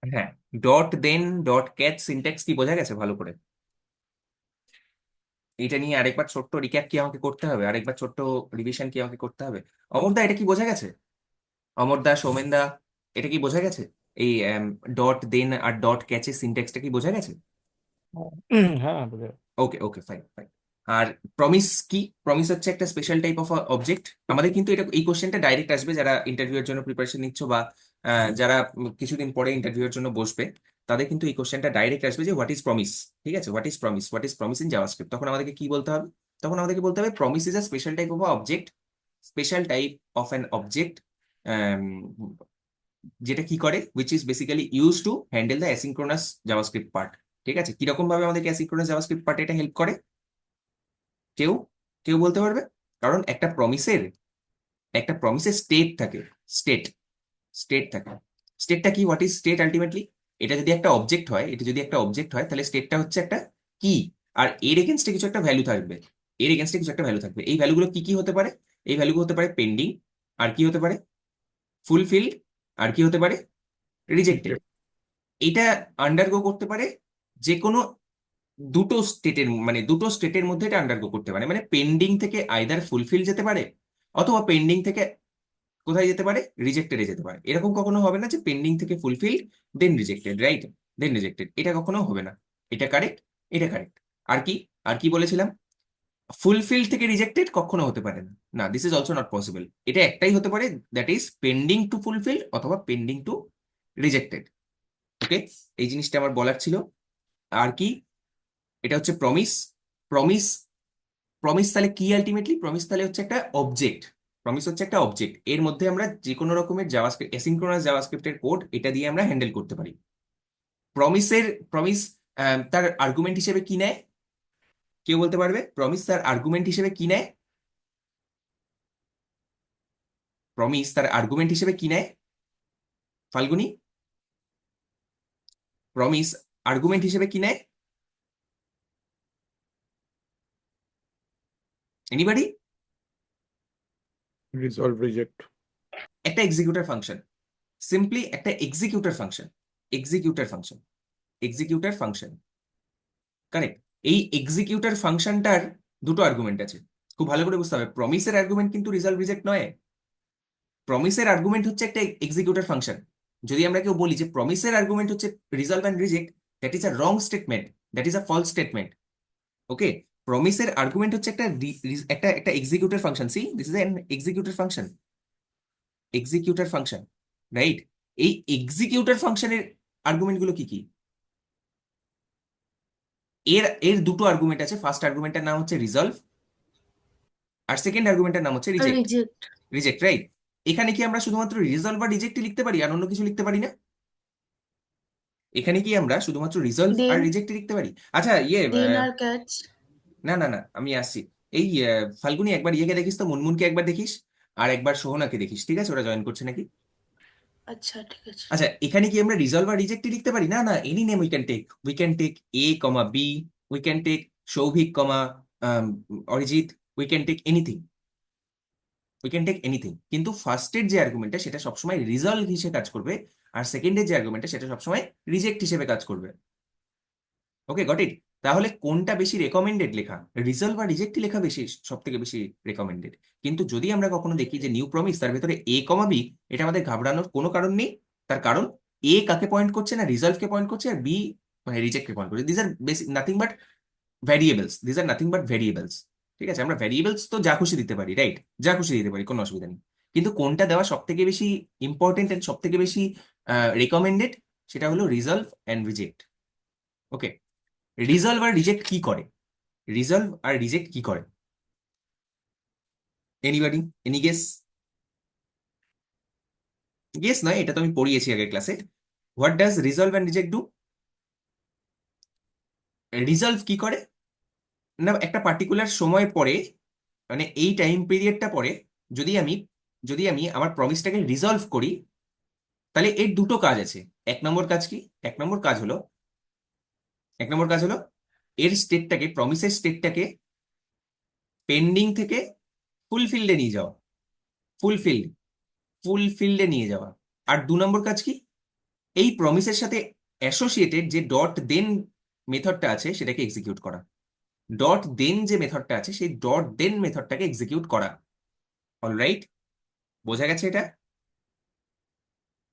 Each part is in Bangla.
হ্যাঁ, dot then dot catch syntax কি বোঝা গেছে ভালো করে? এটা নিয়ে আরেকবার ছোট্ট রিক্যাপ কি আমাকে করতে হবে, আরেকবার ছোট্ট রিভিশন কি আমাকে করতে হবে? অমরদা, এটা কি বোঝা গেছে? অমরদা, সৌমেনদা, এটা কি বোঝা গেছে? এই ডট দেন আর ডট ক্যাচের সিনট্যাক্সটা কি বোঝা গেছে? হ্যাঁ বুঝে। ওকে, ওকে, ফাইন, ফাইন। আর প্রমিস কি? প্রমিস হচ্ছে একটা স্পেশাল টাইপ অফ অবজেক্ট। আমাদের কিন্তু এটা, এই কোশ্চেনটা ডাইরেক্ট আসবে যারা ইন্টারভিউ এর জন্য প্রিপারেশন নিচ্ছ, বা যারা কিছুদিন পরে ইন্টারভিউ এর জন্য বসবে, তাদের কিন্তু এই কোশ্চেনটা ডাইরেক্ট আসবে যে হোয়াট ইজ প্রমিস। ঠিক আছে, what is promise, what is promise in JavaScript. তখন আমাদেরকে কি বলতে হবে? তখন আমাদেরকে বলতে হবে promise is a special type of object, special type of an object, যেটা কি করে, which is basically use to handle the asynchronous JavaScript part. ঠিক আছে, কিরকম ভাবে আমাদেরকে অ্যাসিঙ্ক্রোনাস জাভাস্ক্রিপ্ট পার্ট এটা হেল্প করে? কেউ কেউ বলতে পারবে? কারণ একটা প্রমিসের স্টেট থাকে। স্টেট স্টেট থাকে। স্টেটটা কি? What is state ultimately? এটা যদি একটা অবজেক্ট হয় তাহলে স্টেটটা হচ্ছে একটা কি, আর এর এগেনস্টে কিছু একটা ভ্যালু থাকবে। এর এগেনস্টে কিছু একটা ভ্যালু থাকবে। এই ভ্যালুগুলো কি কি হতে পারে? এই ভ্যালুগুলো হতে পারে পেন্ডিং, আর কি হতে পারে, ফুলফিলড, আর কি হতে পারে, রিজেক্টেড। এটা আন্ডারগো করতে পারে যে কোনো দুটো স্টেটের মধ্যে এটা আন্ডারগো করতে পারে। মানে পেন্ডিং থেকে আইদার ফুলফিল যেতে পারে, অথবা পেন্ডিং থেকে কোথায় যেতে পারে, রিজেক্টেডে যেতে পারে। এরকম কখনো হবে না যে পেন্ডিং থেকে ফুলফিল দেন রিজেক্টেড, রাইট? দেন রিজেক্টেড, এটা কখনো হবে না। এটা কারেক্ট, এটা কারেক্ট। আর কি, আর কি বলেছিলাম? ফুলফিল থেকে রিজেক্টেড কখনো হতে পারে না। না, this is also not possible. এটা একটাই হতে পারে, that is pending to fulfil অথবা পেন্ডিং টু রিজেক্টেড। ওকে, এই জিনিসটা আমার বলার ছিল। আর কি, এটা হচ্ছে প্রমিস। প্রমিস, প্রমিস তাহলে কি? আলটিমেটলি প্রমিস তাহলে হচ্ছে একটা অবজেক্ট। প্রমিস হচ্ছে একটা অবজেক্ট, এর মধ্যে আমরা যে কোনো রকমের জাভাস্ক্রিপ্ট, অ্যাসিঙ্ক্রোনাস জাভাস্ক্রিপ্টের কোড এটা দিয়ে আমরা হ্যান্ডেল করতে পারি। প্রমিস তার আর্গুমেন্ট হিসেবে কি নেয়? কেউ বলতে পারবে প্রমিস তার আর্গুমেন্ট হিসেবে কি নেয়? প্রমিস তার আর্গুমেন্ট হিসেবে কি নেয়? ফাল্গুনি, প্রমিস আর্গুমেন্ট হিসেবে কি নেয়? এনিবডি? Resolve reject. একটা এক্সিকিউটর ফাংশন, সিম্পলি একটা executor function. Executor function, executor function, correct. এই এক্সিকিউটর ফাংশনটার দুটো আর্গুমেন্ট আছে। খুব ভালো করে বুঝতে হবে, প্রমিসের আর্গুমেন্ট কিন্তু রিজলভ রিজেক্ট নয়। প্রমিসের আর্গুমেন্ট হচ্ছে একটা এক্সিকিউটর ফাংশন। যদি আমরা কেউ বলি যে প্রমিসের আর্গুমেন্ট হচ্ছে resolve and reject, that is a wrong statement, that is a false statement. Okay, প্রমিসের আর্গুমেন্ট হচ্ছে একটা একটা executor function. See, this is an executor function, executor function, right? এই এক্সিকিউটর ফাংশনের আর্গুমেন্ট গুলো কি কি? এর এর দুটো আর্গুমেন্ট আছে। ফার্স্ট আর্গুমেন্টের নাম হচ্ছে রিজলভ, আর সেকেন্ড আর্গুমেন্টের নাম হচ্ছে রিজেক্ট। রিজেক্ট। Reject, right? এখানে কি আমরা শুধুমাত্র রিজলভ বা রিজেক্টই লিখতে পারি আর অন্য কিছু লিখতে পারি না? এখানে কি আমরা শুধুমাত্র রিজলভ আর দেন রিজেক্টই লিখতে পারি? আচ্ছা, দেন আর ক্যাচ। না, না, না, আমি আসছি। এই ফাল্গুনি, একবার ইয়েকে দেখিস তো, মুনমুনকে একবার দেখিস, আর একবার সোহনাকে দেখিস, ঠিক আছে, ওরা জয়েন করছে নাকি? আচ্ছা ঠিক আছে। আচ্ছা, এখানে কি আমরা রিজলভ আর রিজেক্টই লিখতে পারি? না, না, any name we can take A comma B, we can take Souvik comma Arijit, we can take anything, we can take anything. কিন্তু ফার্স্টের যে আর্গুমেন্টটা সেটা সবসময় রিজলভ হিসেবে কাজ করবে, আর সেকেন্ডের যে আর্গুমেন্টটা সেটা সবসময় রিজেক্ট হিসেবে কাজ করবে। ওকে, গট ইট? তাহলে কোনটা বেশি রেকমেন্ডেড লেখা? রিজলভ বা রিজেক্টই লেখা বেশি, সব থেকে বেশি রেকমেন্ডেড। কিন্তু যদি আমরা কখনো দেখি যে নিউ প্রমিস তার ভেতরে এ কমা বি, এটা আমাদের ঘাবড়ানোর কোনো কারণ নেই। তার কারণ এ কাকে পয়েন্ট করছে না, রিজলভকে পয়েন্ট করছে, আর বি রিজেক্টকে পয়েন্ট করছে। These are basic nothing but variables, these are nothing but variables. ঠিক আছে, আমরা ভ্যারিয়েবলস তো যা খুশি দিতে পারি, রাইট? যা খুশি দিতে পারি, কোনো অসুবিধা নেই। কিন্তু কোনটা দেওয়া সব থেকে বেশি ইম্পর্টেন্ট এন্ড সব থেকে বেশি রেকমেন্ডেড, সেটা হলো resolve and reject. Okay, resolve আর রিজেক্ট কি করে? রিজলভ আর রিজেক্ট কি করে? Anybody, any guess? গেস নয়, এটা তো আমি পড়িয়েছি আগের ক্লাসে। What does resolve and reject do? Resolve কি করে না, একটা পার্টিকুলার সময় পরে, মানে এই টাইম পিরিয়ডটা পরে, যদি আমি যদি আমি আমার প্রমিসটাকে রিজলভ করি, তাহলে এর দুটো কাজ আছে। এক নম্বর কাজ কি? এক নম্বর কাজ হলো এক নম্বর কাজ হলো এর স্টেটটাকে, প্রমিসের স্টেটটাকে পেন্ডিং থেকে ফুলফিল্ডে নিয়ে যাওয়া। ফুলফিল্ড, ফুলফিল্ডে নিয়ে যাওয়া। আর দু নম্বর কাজ কি? এই প্রমিসের সাথে অ্যাসোসিয়েটেড যে ডট দেন মেথডটা আছে সেটাকে এক্সিকিউট করা। ডট দেন যে মেথডটা আছে সেই ডট দেন মেথডটাকে এক্সিকিউট করা। অলরাইট, বোঝা গেছে এটা?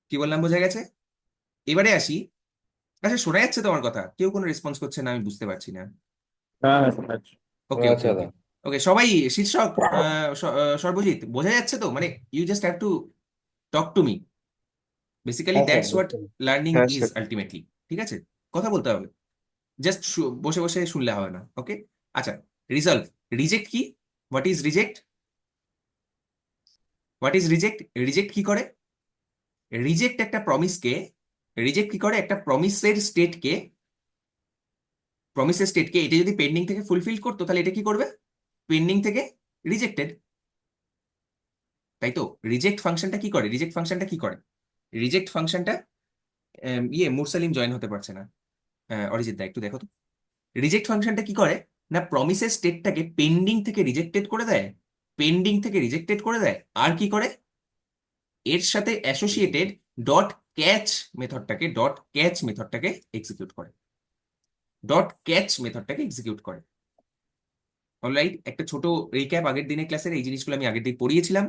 কি বললাম, বোঝা গেছে? এবারে আসি। আচ্ছা, শোনা যাচ্ছে তোমার কথা? কেউ কোনো রেসপন্স করছে না, আমি বুঝতে পারছি না। হ্যাঁ হ্যাঁ শোনা যাচ্ছে। ওকে ওকে আচ্ছা ওকে দাদা। ওকে, সবাই শীর্ষক সর্বজিৎ, বোঝা যাচ্ছে তো? মানে you just have to talk to me. Basically হ্যাঁ স্যার, দ্যাটস হোয়াট বুঝতে পেরেছি। লার্নিং হ্যাঁ ইজ স্যার। আলটিমেটলি। ঠিক আছে, কথা বলতে হবে, জাস্ট বসে বসে শুনলে হবে না। ওকে, আচ্ছা। রিজলভ, রিজেক্ট কি? What is reject? What is reject? Reject কি করে? রিজেক্ট একটা প্রমিসকে, রিজেক্ট কি করে? একটা প্রমিসের স্টেটকে এটা যদি পেন্ডিং থেকে ফুলফিল করতো তাহলে এটা কি করবে? পেন্ডিং থেকে রিজেক্টেড, তাই তো? রিজেক্ট ফাংশনটা কি করে? রিজেক্ট ফাংশনটা কি করে? রিজেক্ট ফাংশনটা মুরসালিম জয়েন হতে পারছে না। অরিজিৎ দা, একটু দেখো তো। রিজেক্ট ফাংশনটা কি করে? না, প্রমিসের স্টেটটাকে পেন্ডিং থেকে রিজেক্টেড করে দেয়, পেন্ডিং থেকে রিজেক্টেড করে দেয়। আর কি করে? এর সাথে অ্যাসোসিয়েটেড ডট ক্যাচ মেথডটাকে এক্সিকিউট করে, ডট ক্যাচ মেথডটাকে এক্সিকিউট করে। অলরাইট, একটা ছোট রিক্যাপ আগের দিনের ক্লাসের, এই জিনিসগুলো আমি আগের দিন পড়িয়েছিলাম।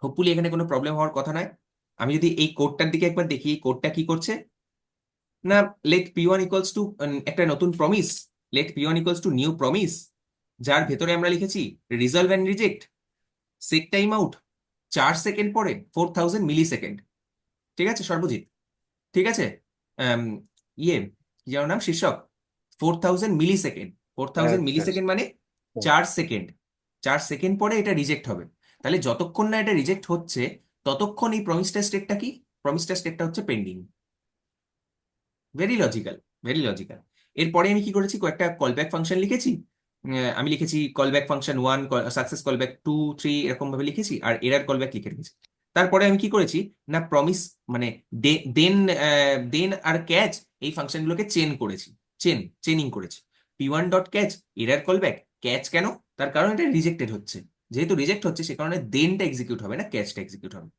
হোপফুলি এখানে কোনো প্রবলেম হওয়ার কথা নয়। আমি যদি এই কোডটার দিকে একবার দেখি, এই কোডটা কি করছে না, লেট p1 ইকুয়ালস টু একটা নতুন promise, let p1 equals to new promise, যার ভেতরে আমরা লিখেছি resolve and reject, set time out 4 second পরে 4000 মিলি সেকেন্ড। ঠিক আছে সর্বজিৎ? ঠিক আছে। আম, ইয়ে কি যেন নাম, শীর্ষক 4000 মিলি সেকেন্ড। 4000 মিলি আচ্ছা সেকেন্ড মানে হুম। 4 সেকেন্ড। 4 সেকেন্ড পরে এটা রিজেক্ট হবে। তাহলে যতক্ষণ না এটা রিজেক্ট হচ্ছে ততক্ষণ এই প্রমিসটা স্টেটটা কি? প্রমিসটা স্টেটটা হচ্ছে pending. Very logical, very logical. এরপরে আমি কি করেছি, কয়েকটা কলব্যাক ফাংশন লিখেছি। আমি লিখেছি কলব্যাক ফাংশন 1, সাকসেস কলব্যাক 2, 3, এরকম ভাবে লিখেছি, আর এরার কলব্যাক লিখে রেখেছি। তারপরে আমি কি করেছি না, প্রমিস মানে দেন দেন আর ক্যাচ, এই ফাংশনগুলোকে চেনিং করেছি। p1 dot catch, error callback, catch কেন? তার কারণ এটা রিজেক্টেড হচ্ছে, যেহেতু রিজেক্ট হচ্ছে সে কারণে দেনটা এক্সিকিউট হবে না, ক্যাচটা এক্সিকিউট হবে।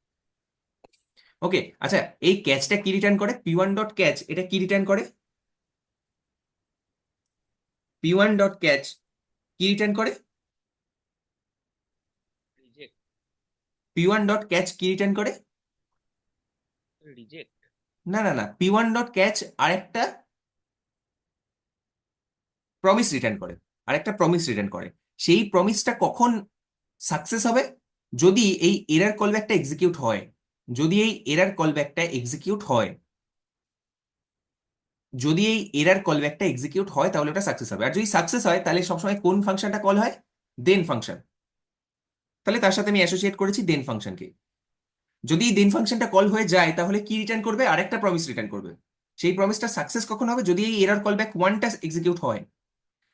ওকে, আচ্ছা, এই ক্যাচটা কি রিটার্ন করে? p1 ডট ক্যাচ এটা কি রিটার্ন করে? p1 ডট ক্যাচ কি রিটার্ন করে? রিজেক্ট। p1 ডট ক্যাচ কি রিটার্ন করে? রিজেক্ট। না না না, p1 ডট ক্যাচ আরেকটা প্রমিস রিটার্ন করে, আরেকটা প্রমিস রিটার্ন করে। সেই প্রমিসটা কখন সাকসেস হবে? যদি এই এরার কলব্যাকটা এক্সিকিউট হয়, যদি এই এরার কলব্যাকটা এক্সিকিউট হয়, যদি এই এরার কলব্যাকটা এক্সিকিউট হয় তাহলে ওটা সাকসেস হবে। আর যদি সাকসেস হয় তাহলে সবসময় কোন ফাংশনটা কল হয়? দেন ফাংশন। তাহলে তার সাথে আমি অ্যাসোসিয়েট করেছি দেন ফাংশনকে। যদি দেন ফাংশনটা কল হয়ে যায় তাহলে কি রিটার্ন করবে? আরেকটা প্রমিস রিটার্ন করবে। সেই প্রমিসটা সাকসেস কখন হবে? যদি এই এরার কলব্যাক 1টা এক্সিকিউট হয়।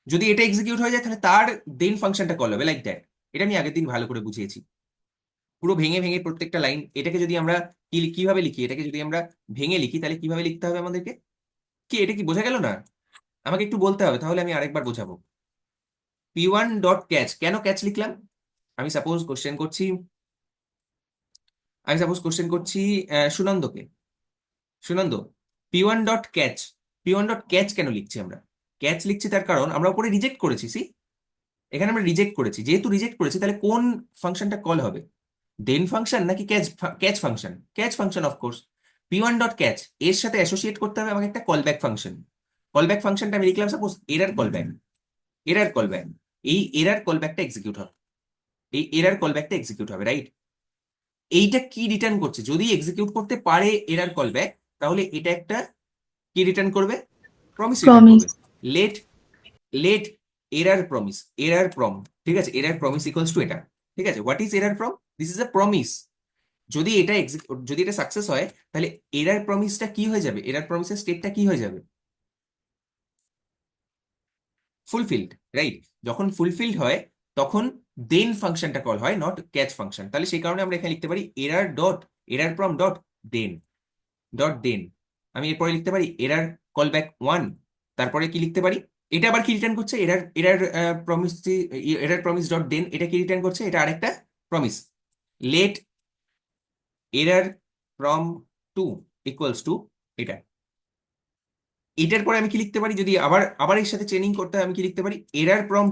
যদি এটা এক্সিকিউট হয়ে যায় তাহলে তার দেন ফাংশনটা কল হবে, লাইক দ্যাট। এটা আমি আগের দিন ভালো করে বুঝিয়েছি, পুরো ভেঙে ভেঙে প্রত্যেকটা লাইন। এটাকে যদি আমরা কিভাবে লিখি, এটাকে যদি আমরা ভেঙে লিখি তাহলে কিভাবে লিখতে হবে আমাদেরকে? কি এটা কি বোঝা গেল না? আমাকে একটু বলতে হবে, তাহলে আমি আরেকবার বোঝাবো। p1 ডট ক্যাচ, কেন ক্যাচ লিখলাম? আমি সাপোজ কোশ্চেন করছি, সুনন্দকে। Sunanda, p1 dot catch, p1 dot catch কেন লিখছি আমরা? ক্যাচ লিখছি তার কারণ আমরা উপরে রিজেক্ট করেছি। এখানে আমরা রিজেক্ট করেছি, যেহেতু রিজেক্ট করেছি তাহলে কোন ফাংশনটা কল হবে? দেন ফাংশন নাকি catch function? Catch function of course. p1 dot catch এর সাথে অ্যাসোসিয়েট করতে হবে আমাকে একটা কলব্যাক ফাংশন। কলব্যাক ফাংশনটা আমি লিখলাম suppose error callback. Error callback, এই এরার কলব্যাকটা এক্সিকিউট হবে, এই এরার কলব্যাকটা এক্সিকিউট হবে, রাইট? এইটা কি রিটার্ন করছে? যদি এক্সিকিউট করতে পারে এরার কলব্যাক, তাহলে এটা একটা কি রিটার্ন করবে? Promise return Promise. করবে। Let let error promise, error prom, ঠিক আছে, এরার প্রমিস ইকুয়ালস টু এটা। ঠিক আছে, what is error prom? This is a promise. যদি এটা যদি এটা সাকসেস হয় তাহলে এরার প্রমিসটা কি হয়ে যাবে? এরার প্রমিসের স্টেটটা কি হয়ে যাবে? Fulfilled, right? যখন ফুলফিলড হয় তখন দেন ফাংশনটা কল হয়, নট ক্যাচ ফাংশন। তাহলে সেই কারণে আমরা এখানে লিখতে পারি এরার প্রম ডট দেন। আমি এরপরে লিখতে পারি এরার কলব্যাক 1। তারপরে কি লিখতে পারি? এটা আবার কি রিটার্ন করছে? Error error promise, error promise dot then, এটা কি রিটার্ন করছে? এটা আরেকটা promise. Let error from 2 equals to এটা। এটার পরে আমি কি লিখতে পারি, যদি আবার আবার এর সাথে চেনিং করতে হয়, আমি কি লিখতে পারি, error from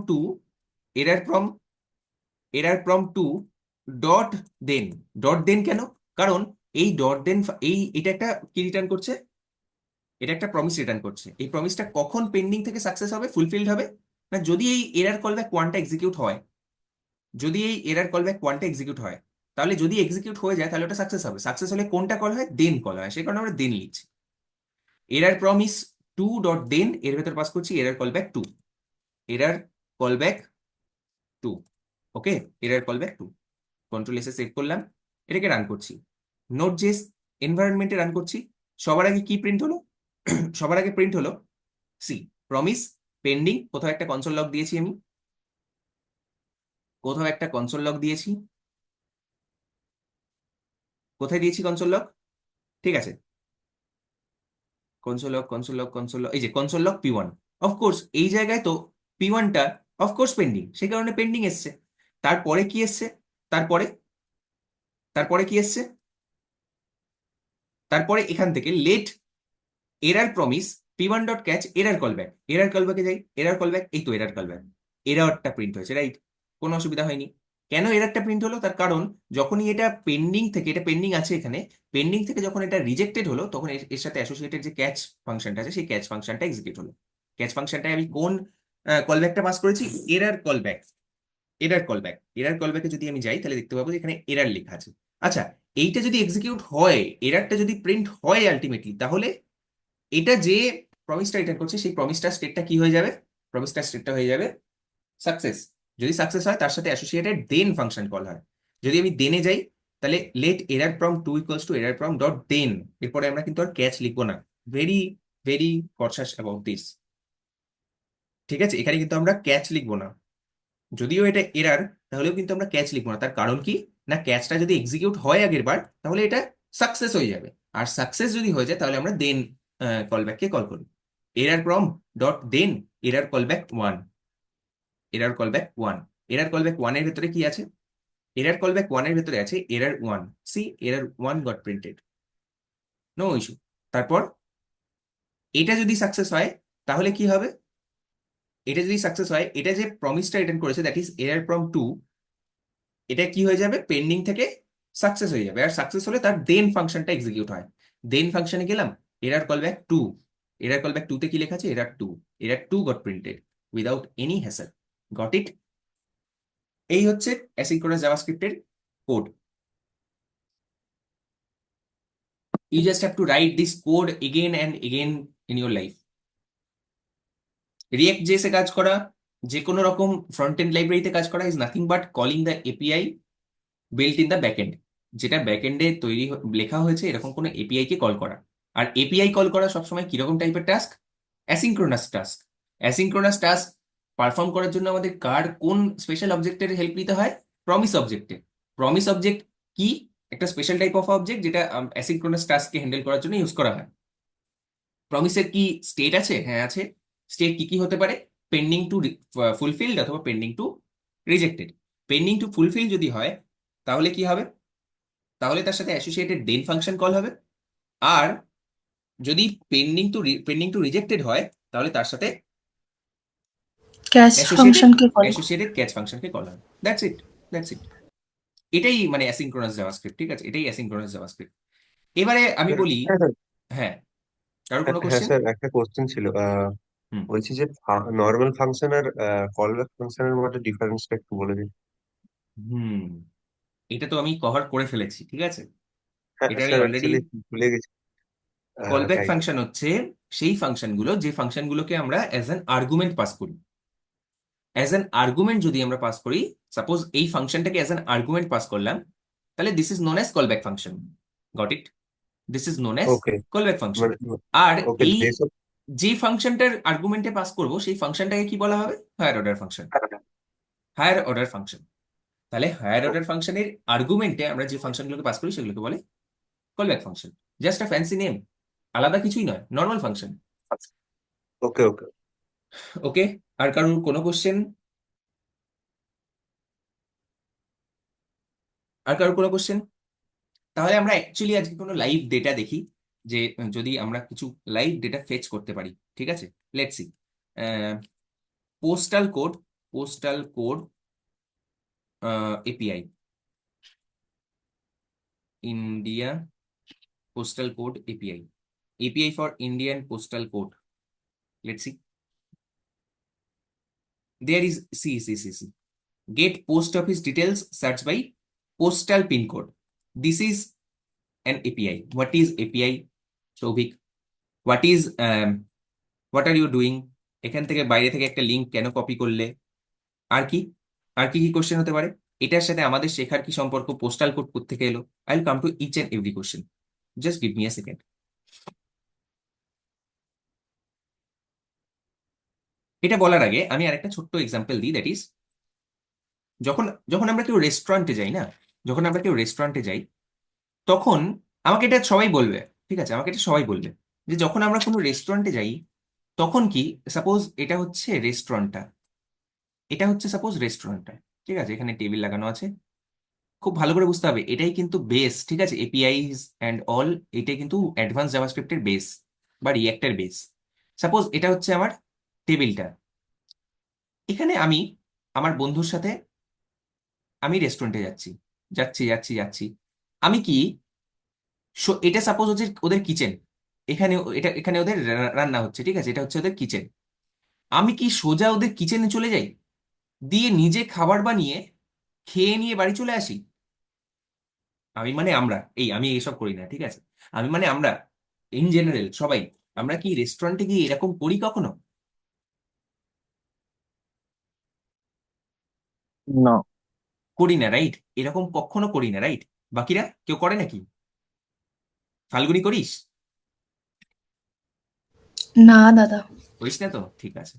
error from two dot then. Dot then কেন? কারণ এই ডট দেন এটা একটা কি রিটার্ন করছে, এটা একটা প্রমিস রিটার্ন করছে। এই প্রমিসটা কখন পেন্ডিং থেকে সাকসেস হবে, ফুলফিলড হবে, না যদি এই এরার কলব্যাক ওয়ানটা এক্সিকিউট হয়। যদি এই এরার কলব্যাক ওয়ানটা এক্সিকিউট হয়, তাহলে যদি এক্সিকিউট হয়ে যায় তাহলে ওটা সাকসেস হবে। সাকসেস হলে কোনটা কল হয়, দেন কল হয়, সেই কারণে আমরা দেন লিখছি। Error promise two dot then, এর ভেতর পাস করছি error callback two, error callback two. Okay, error callback two, control এসে সেভ করলাম, এটাকে রান করছি, নোট জেস এনভায়রনমেন্টে রান করছি। সবার আগে কি প্রিন্ট হলো? সবার আগে প্রিন্ট হলো সি প্রমিস পেন্ডিং। কোথাও একটা কনসোল লগ দিয়েছি আমি, কোথাও একটা কনসোল লগ দিয়েছি, কোথায় দিয়েছি কনসোল লগ? ঠিক আছে, কনসোল লগ এই যে কনসোল লগ P1। অফকোর্স এই জায়গায় তো P1টা অফকোর্স পেন্ডিং, সেই কারণে পেন্ডিং এসছে। তারপরে কি এসছে? তারপরে তারপরে কি এসছে? তারপরে এখান থেকে let error promise P1 dot catch error callback. Error কলব্যাকে যাই, এরার কলব্যাক, এই তো এরার কলব্যাক, এরারটা প্রিন্ট হয়েছে, রাইট? কোনো অসুবিধা হয়নি। কেন এরারটা প্রিন্ট হলো? তার কারণ যখনই এটা পেন্ডিং থেকে, এটা পেন্ডিং আছে এখানে, পেন্ডিং থেকে যখন এটা রিজেক্টেড হলো, তখন এর সাথে অ্যাসোসিয়েটেড যে ক্যাচ ফাংশনটা আছে, সেই ক্যাচ ফাংশনটা এক্সিকিউট হলো। ক্যাচ ফাংশনটায় আমি কোন কলব্যাকটা পাস করেছি? Error callback. এরার কলব্যাকে যদি আমি যাই তাহলে দেখতে পাবো যে এখানে এরার লেখা আছে। আচ্ছা, এইটা যদি এক্সিকিউট হয়, এরারটা যদি প্রিন্ট হয় আলটিমেটলি, তাহলে এটা যে প্রমিসটা রিটার্ন করছে, সেই প্রমিসটা স্টেটটা কি হয়ে যাবে? প্রমিসটা স্টেটটা হয়ে যাবে সাকসেস। যদি সাকসেস হয়, তার সাথে অ্যাসোসিয়েটেড দেন ফাংশন কল হয়। যদি আমি দেনে যাই, তাহলে let error from two equals to error from dot then. এরপরে আমরা কিন্তু আর ক্যাচ লিখবো না, very very conscious about this. ঠিক আছে, এখানে কিন্তু আমরা ক্যাচ লিখবো না, যদিও এটা এরার, তাহলেও কিন্তু আমরা ক্যাচ লিখবো না। তার কারণ কি, না ক্যাচটা যদি এক্সিকিউট হয় আগের বার, তাহলে এটা সাকসেস হয়ে যাবে। আর সাকসেস যদি হয়ে যায়, তাহলে আমরা দেন কলব্যাককে কল করি। Error from dot then error callback one, error callback one. Error callback ওয়ানের ভেতরে কি আছে? এরার কলব্যাক ওয়ানের ভেতরে আছে error one. See error one got printed, no issue. তারপর এটা যদি সাকসেস হয়, তাহলে কি হবে? এটা যদি সাকসেস হয়, এটা যে প্রমিসটা রিটার্ন করেছে, that is error from two, এটা কি হয়ে যাবে? পেন্ডিং থেকে সাকসেস হয়ে যাবে। আর সাকসেস হলে তার দেন ফাংশনটা এক্সিকিউট হয়। দেন ফাংশনে গেলাম, error callback two, error callback two তে কি লেখা আছে? Error two got printed without any hassle. Got it? এই হচ্ছে অ্যাসিঙ্ক্রোনাস জাভাস্ক্রিপ্টের code. You just have to write this code again and again in your life. React JS এ কাজ করা, যে কোনো রকম ফ্রন্ট এন্ড লাইব্রেরিতে কাজ করা is nothing but calling the API built in the backend. যেটা ব্যাকএন্ডে লেখা হয়েছে, এরকম কোনো এপিআই কে কল করা। আর এপিআই কল করা সবসময় কিরকম টাইপের task? Asynchronous task. Asynchronous task perform করার জন্য আমাদের কোন স্পেশাল অবজেক্টের হেল্প নিতে হয়? প্রমিস অবজেক্টের। প্রমিস অবজেক্ট কি? একটা স্পেশাল টাইপ অফ অবজেক্ট, যেটা অ্যাসিঙ্ক্রোনাস টাস্ককে হ্যান্ডেল করার জন্য ইউজ করা হয়। প্রমিসের কি স্টেট আছে? হ্যাঁ আছে। স্টেট কি কি হতে পারে? পেন্ডিং টু ফুলফিলড অথবা pending to rejected. Pending to fulfil যদি হয়, তাহলে কি হবে? তাহলে তার সাথে অ্যাসোসিয়েটেড দেন ফাংশন কল হবে। আর যদি পেন্ডিং টু রিজেক্টেড হয়, তাহলে তার সাথে कैच অ্যাসোসিয়েটেড फंक्शन के कॉल অ্যাসোসিয়েটেড ক্যাচ ফাংশনকে কল হবে। That's it, that's it. এটাই মানে অ্যাসিঙ্ক্রোনাস জাভাস্ক্রিপ্ট। ঠিক আছে, এটাই অ্যাসিঙ্ক্রোনাস জাভাস্ক্রিপ্ট। এবারে আমি বলি, হ্যাঁ স্যার। হ্যাঁ, কারোর কোনো হ্যাঁ কোশ্চেন? স্যার, একটা কোশ্চেন ছিল। হুম বলছি যে নর্মাল ফাংশন আর কলব্যাক ফাংশনের মধ্যে ডিফারেন্সটা একটু বলে দিন। হুম এটা তো আমি কভার করে ফেলেছি, ঠিক আছে। হ্যাঁ এটা আমি স্যার, অলরেডি, অ্যাকচুয়ালি ভুলে গেছি। কলব্যাক তাই। ফাংশন হচ্ছে সেই ফাংশনগুলো, যে ফাংশনগুলোকে আমরা অ্যাজ অ্যান আর্গুমেন্ট পাস করি। অ্যাজ অ্যান আর্গুমেন্ট যদি আমরা পাস করি, সাপোজ এই ফাংশনটাকে অ্যাজ অ্যান আর্গুমেন্ট পাস করলাম, তাহলে this is known as callback function. Got it? This is known as okay, callback function. মানে আর ওকে এই বেসব। যে ফাংশনটার আর্গুমেন্টে পাস করব, সেই ফাংশনটাকে কি বলা হবে? Higher order function. Higher order function. তাহলে হায়ার অর্ডার ফাংশনের আর্গুমেন্টে আমরা যে ফাংশনগুলোকে পাস করি, সেগুলোকে বলে callback function. Just a fancy name, আলাদা কিছুই নয়, নর্মাল ফাংশন। ওকে ওকে। ওকে, আর কারোর কোনো কোশ্চেন? আর কারোর কোনো কোশ্চেন? তাহলে আমরা অ্যাকচুয়ালি আজকে কোনো লাইভ ডেটা দেখি। যে যদি আমরা কিছু লাইভ ডেটা ফেচ করতে পারি, ঠিক আছে? Let's see, postal code, postal code API, India postal code API, API for Indian postal code. Let's see. There is see. Get post office details, search by postal pin code. This is an API. What is API? Shobhik, what is what are you doing? এখান থেকে বাইরে থেকে একটা লিঙ্ক কেন কপি করলে? আর কি আর কি কি কোশ্চেন হতে পারে? এটার সাথে আমাদের শেখার কি সম্পর্ক? পোস্টাল কোড কোত্থেকে এলো? I will come to each and every question. Just give me a second. এটা বলার আগে আমি আরেকটা ছোট্ট এক্সাম্পল দিই, দ্যাট ইজ যখন যখন আমরা কেউ রেস্টুরেন্টে যাই না, যখন আমরা কেউ রেস্টুরেন্টে যাই, তখন আমাকে এটা সবাই বলবে, ঠিক আছে, আমাকে এটা সবাই বলবে যে যখন আমরা কোনো রেস্টুরেন্টে যাই তখন কি, সাপোজ এটা হচ্ছে রেস্টুরেন্টটা, এটা হচ্ছে সাপোজ রেস্টুরেন্টটা, ঠিক আছে, এখানে টেবিল লাগানো আছে, খুব ভালো করে বুঝতে হবে এটাই কিন্তু বেস, ঠিক আছে, এপিআইস অ্যান্ড অল, এটাই কিন্তু অ্যাডভান্স জাভাস্ক্রিপ্টের বেস বা রিঅ্যাক্টের বেস। সাপোজ এটা হচ্ছে আমার টেবিলটা, এখানে আমি আমার বন্ধুর সাথে আমি রেস্টুরেন্টে যাচ্ছি, যাচ্ছি। আমি কি, এটা সাপোজ হচ্ছে ওদের কিচেন, এখানে ওদের রান্না হচ্ছে, ঠিক আছে, এটা হচ্ছে ওদের কিচেন। আমি কি সোজা ওদের কিচেনে চলে যাই, দিয়ে নিজে খাবার বানিয়ে খেয়ে নিয়ে বাড়ি চলে আসি? আমি মানে আমরা আমি এসব করি না, ঠিক আছে, আমি মানে আমরা ইন জেনারেল সবাই, আমরা কি রেস্টুরেন্টে গিয়ে এরকম করি কখনো? No. করি না, রাইট? এরকম কখনো করি না, রাইট? বাকিরা কেউ করে নাকি? ফাল্গুনি করিস? না দাদা। করিস না তো, ঠিক আছে।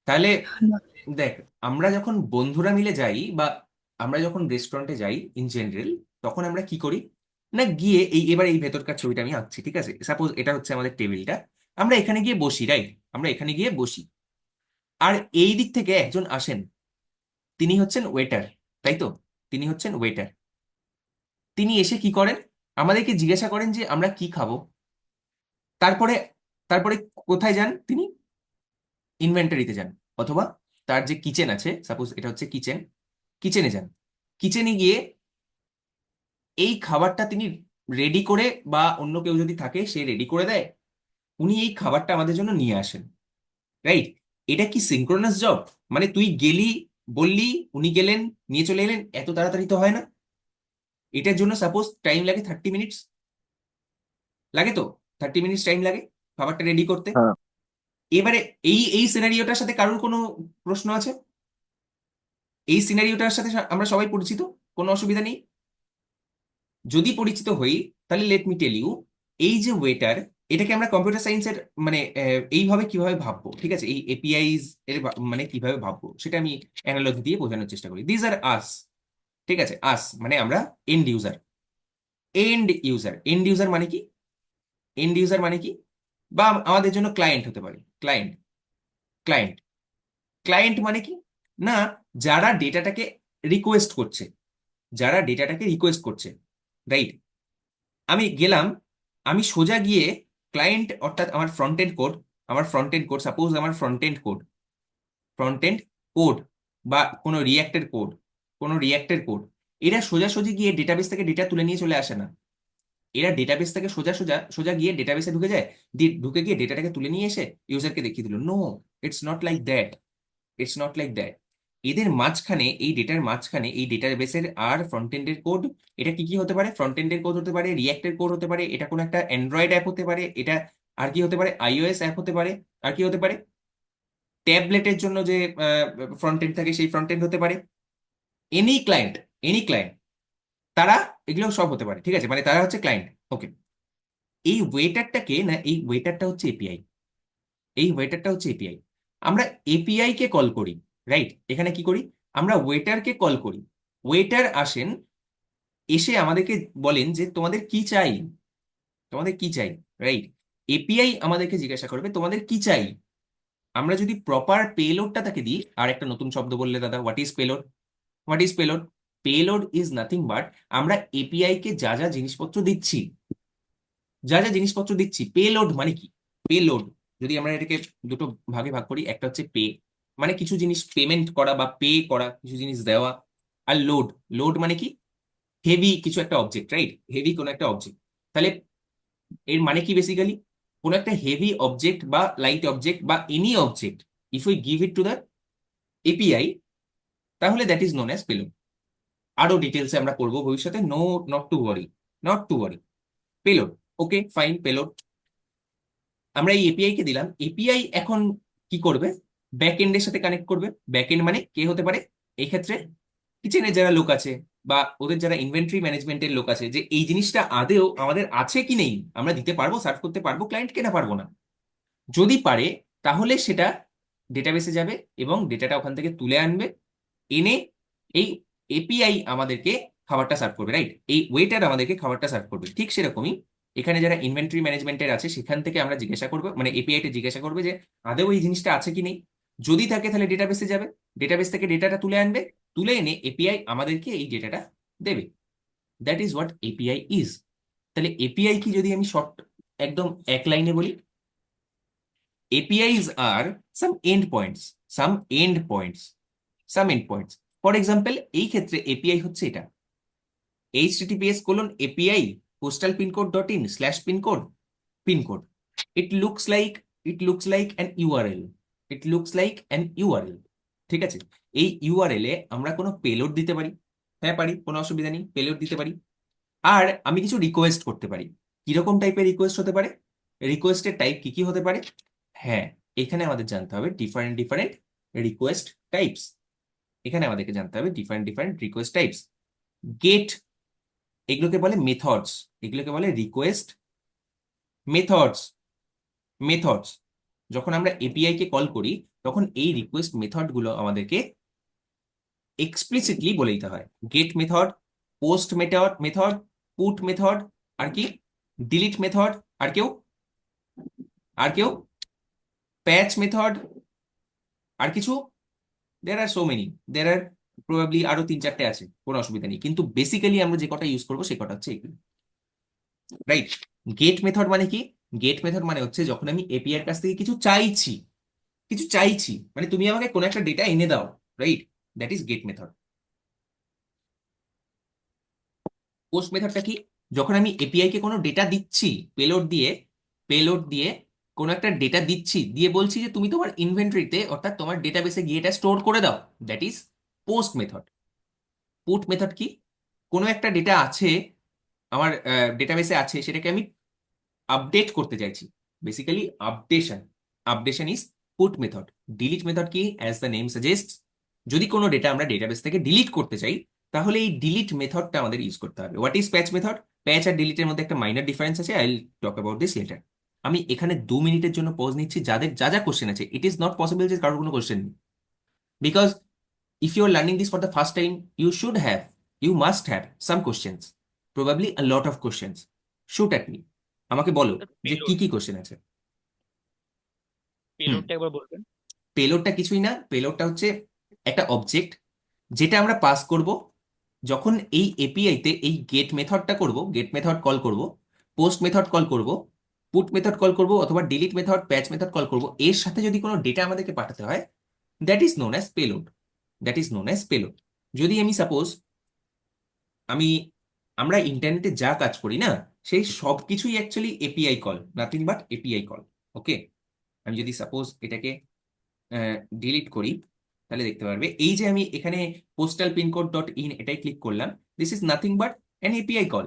তাহলে না। দেখ, আমরা যখন বন্ধুরা মিলে যাই বা আমরা যখন রেস্টুরেন্টে যাই ইন জেনারেল, তখন আমরা কি করি না, গিয়ে এবার এই ভেতরকার ছবিটা আমি আঁকছি, ঠিক আছে, সাপোজ এটা হচ্ছে আমাদের টেবিলটা, আমরা এখানে গিয়ে বসি, রাইট? আমরা এখানে গিয়ে বসি, আর এই দিক থেকে একজন আসেন, তিনি হচ্ছেন ওয়েটার, তাই তো? তিনি হচ্ছেন ওয়েটার। তিনি এসে কি করেন, আমাদেরকে জিজ্ঞাসা করেন যে আমরা কি খাবো। তারপরে তারপরে কোথায় যান তিনি? ইনভেন্টরিতে যান, অথবা তার যে কিচেন আছে, সাপোজ এটা হচ্ছে কিচেন, কিচেনে যান। কিচেনে গিয়ে এই খাবারটা তিনি রেডি করে, বা অন্য কেউ যদি থাকে সে রেডি করে দেয়, উনি এই খাবারটা আমাদের জন্য নিয়ে আসেন, রাইট? এটা কি সিঙ্ক্রোনাস জব? মানে তুই গেলি, বললি, উনি গেলেন, নিয়ে চলে এলেন, এত তাড়াতাড়ি তো হয় না। এটার জন্য সাপোজ টাইম লাগে 30 মিনিটস, লাগে তো, 30 মিনিটস টাইম লাগে খাবারটা রেডি করতে। হ্যাঁ। এবারে এই সিনারিওটার সাথে কারোর কোনো প্রশ্ন আছে? এই সিনারিওটার সাথে আমরা সবাই পরিচিত, কোনো অসুবিধা নেই। যদি পরিচিত হই, তাহলে লেট মি টেল ইউ, এই যে ওয়েটার, এটাকে আমরা কম্পিউটার সায়েন্সের মানে এইভাবে কিভাবে ভাববো, ঠিক আছে, এই এপিআইস এর মানে কিভাবে ভাববো সেটা আমি অ্যানালজি দিয়ে বোঝানোর চেষ্টা করি। দিজ আর আস, ঠিক আছে, আস মানে আমরা এন্ড ইউজার। এন্ড ইউজার মানে কি? এন্ড ইউজার মানে কি? বা আমাদের জন্য ক্লায়েন্ট হতে পারে, ক্লায়েন্ট। ক্লায়েন্ট ক্লায়েন্ট মানে কি না, যারা ডেটাটাকে রিকোয়েস্ট করছে, যারা ডেটাটাকে রিকোয়েস্ট করছে, রাইট? আমি গেলাম, আমি সোজা গিয়ে ক্লায়েন্ট, অর্থাৎ আমার ফ্রন্ট এন্ড কোড, সাপোজ আমার ফ্রন্ট এন্ড কোড বা কোনো রিয়াক্টের কোড, এরা সোজাসুজি গিয়ে ডেটাবেস থেকে ডেটা তুলে নিয়ে চলে আসে না। এরা ডেটাবেস থেকে সোজা সোজা সোজা গিয়ে ডেটাবেসে ঢুকে যায়, দিয়ে ঢুকে গিয়ে ডেটাটাকে তুলে নিয়ে এসে ইউজারকে দেখিয়ে দিল। No, it's not like that, it's not like that. এদের মাঝখানে, এই ডেটার মাঝখানে, এই ডেটাবেসের আর ফ্রন্ট এন্ডের কোড, এটা কি কি হতে পারে? ফ্রন্ট এন্ডের কোড হতে পারে, রিঅ্যাক্টের কোড হতে পারে, এটা কোনো একটা অ্যান্ড্রয়েড অ্যাপ হতে পারে, এটা আর কি হতে পারে, আইওএস অ্যাপ হতে পারে, আর কি হতে পারে, ট্যাবলেটের জন্য যে ফ্রন্ট এন্ড থাকে সেই ফ্রন্ট এন্ড হতে পারে, এনি ক্লায়েন্ট, এনি ক্লায়েন্ট, তারা, এগুলো সব হতে পারে, ঠিক আছে, মানে তারা হচ্ছে ক্লায়েন্ট। ওকে, এই ওয়েটারটাকে না, এই ওয়েটারটা হচ্ছে এপিআই, এই ওয়েটারটা হচ্ছে এপিআই। আমরা এপিআই কে কল করি, রাইট? এখানে কি করি, আমরা ওয়েটারকে কল করি, ওয়েটার আসেন, এসে আমাদেরকে বলেন যে তোমাদের কি চাই, তোমাদের কি চাই, রাইট? এপিআই আমাদেরকে জিজ্ঞাসা করবে তোমাদের কি চাই। আমরা যদি প্রপার পেলোডটা তাকে দিই, আর একটা নতুন শব্দ বললে দাদা, what is payload? What is payload? Payload is nothing but আমরা এপিআই কে যা যা জিনিসপত্র দিচ্ছি, যা যা জিনিসপত্র দিচ্ছি, পেলোড মানে কি? পেলোড যদি আমরা এটাকে দুটো ভাগে ভাগ করি, একটা হচ্ছে পে, মানে কিছু জিনিস পেমেন্ট করা বা পে করা, কিছু জিনিস দেওয়া। আর লোড, লোড মানে কি? হেভি কিছু একটা অবজেক্ট, রাইট? হেভি কোনো একটা অবজেক্ট। তাহলে এর মানে কি বেসিক্যালি, কোনো একটা হেভি অবজেক্ট বা লাইট অবজেক্ট বা any object, if we give it to the API, তাহলে that is known as payload. আরো ডিটেলসে আমরা করবো ভবিষ্যতে, no, not to worry, not to worry. Payload, okay fine, payload আমরা এই এপিআই কে দিলাম। এপিআই এখন কি করবে? ব্যাক এন্ডের সাথে কানেক্ট করবে। ব্যাক এন্ড মানে কে হতে পারে? এই ক্ষেত্রে কিচেনের যারা লোক আছে বা ওদের যারা ইনভেন্টরি ম্যানেজমেন্টের লোক আছে, যে এই জিনিসটা আদেও আমাদের আছে কি নেই, আমরা দিতে পারবো, সার্ভ করতে পারবো ক্লায়েন্টকে, না পারবো না। যদি পারে তাহলে সেটা ডেটাবেসে যাবে এবং ডেটাটা ওখান থেকে তুলে আনবে, এনে এই এপিআই আমাদেরকে খাবারটা সার্ভ করবে, রাইট? এই ওয়েটার আমাদেরকে খাবারটা সার্ভ করবে। ঠিক সেরকমই এখানে যারা ইনভেন্টরি ম্যানেজমেন্টের আছে সেখান থেকে আমরা জিজ্ঞাসা করবো, মানে এপিআই টা জিজ্ঞাসা করবে যে আদৌ এই জিনিসটা আছে কি নেই। যদি থাকে তাহলে ডেটাবেসে যাবে, ডেটাবেস থেকে ডেটাটা তুলে আনবে, তুলে এনে এপিআই আমাদেরকে এই ডেটাটা দেবে। That is what API is. তাহলে এপিআই কি যদি আমি শর্ট একদম এক লাইনে বলি, APIs are some endpoints, some endpoints, some endpoints. For example এই ক্ষেত্রে এপিআই হচ্ছে এটা, https://api postalpincode.in/pincode pincode. It looks like an URL. It looks like an URL. ঠিক আছে? এই ইউআরএল এ আমরা কোনো পেলোড দিতে পারি। হ্যাঁ পারি, কোনো অসুবিধা নেই, পেলোড দিতে পারি। আর আমি কিছু রিকোয়েস্ট করতে পারি। কিরকম টাইপের রিকোয়েস্ট হতে পারে? রিকোয়েস্টের টাইপ কি কি হতে পারে? হ্যাঁ, এখানে আমাদের জানতে হবে ডিফারেন্ট ডিফারেন্ট রিকোয়েস্ট টাইপস। এখানে আমাদেরকে জানতে হবে different different request types. Get, এগুলোকে বলে মেথডস, এগুলোকে বলে রিকোয়েস্ট মেথডস। মেথডস যখন আমরা এপিআই কে কল করি তখন এই রিকোয়েস্ট মেথড গুলো আমাদেরকে এক্সপ্লিসিটলি বলে দিতে হয়। Get method, post method, put method, আর কি ডিলিট মেথড, আর কেউ প্যাচ মেথড, আর কিছু, there are so many, there are probably আরো 3-4টে আছে, কোনো অসুবিধা নেই, কিন্তু বেসিক্যালি আমরা যে কটা ইউজ করবো সে কটা হচ্ছে এগুলো, রাইট? গেট মেথড মানে কি? গেট মেথড মানে হচ্ছে যখন আমি এপিআই এর কাছ থেকে কিছু চাইছি, মানে তুমি আমাকে কোনো একটা ডেটা এনে দাও, right? That is get method. Post মেথডটা কি? যখন আমি এপিআই কে কোনো ডেটা দিচ্ছি, পেলোড দিয়ে কোনো একটা ডেটা দিচ্ছি, দিয়ে বলছি যে তুমি তোমার ইনভেন্টরিতে অর্থাৎ তোমার ডেটাবেসে গিয়ে এটা স্টোর করে দাও, that is post method. Put method কি? কোনো একটা ডেটা আছে আমার ডেটাবেসে আছে, সেটাকে আমি আপডেট করতে চাইছি, basically updation is put method. Delete method কি? অ্যাজ দ্য নেম সাজেস্ট, যদি কোনো ডেটা আমরা ডেটাবেস থেকে ডিলিট করতে চাই তাহলে এই ডিলিট মেথডটা আমাদের ইউজ করতে হবে। What is patch method? Patch আর ডিলিটের মধ্যে একটা মাইনর ডিফারেন্স আছে, I will talk about this later. আমি এখানে 2 মিনিটের জন্য পজ নিচ্ছি, যাদের যা যা কোশ্চেন আছে। ইট ইজ নট পসিবল যে কারোর কোনো কোশ্চেন নেই, because if you are learning this for the first time, you must have some questions, probably a lot of questions. Shoot at me. আমাকে বলো যে কি পেলোড কি কোশ্চেন আছে। হুম, পেলোডটা একবার বলবেন। পেলোডটা কিছুই না, পেলোডটা হচ্ছে একটা অবজেক্ট যেটা আমরা পাস করব যখন এই এপিআই তে এই গেট মেথডটা করব, গেট মেথড কল করব, পোস্ট মেথড কল করব, পুট মেথড কল করব, অথবা ডিলিট মেথড, প্যাচ মেথড কল করব, এর সাথে যদি কোনো ডেটা আমাদেরকে পাঠাতে হয়, that is known as payload. That is known as payload. যদি আমি সাপোজ আমি আমরা ইন্টারনেটে যা কাজ করি না, সেই সব কিছুই actually API call, nothing but API call. Okay, আমি যদি সাপোজ এটাকে ডিলিট করি তাহলে দেখতে পারবে এই যে আমি এখানে postalpincode.in এটাই ক্লিক করলাম, this is nothing but an API call.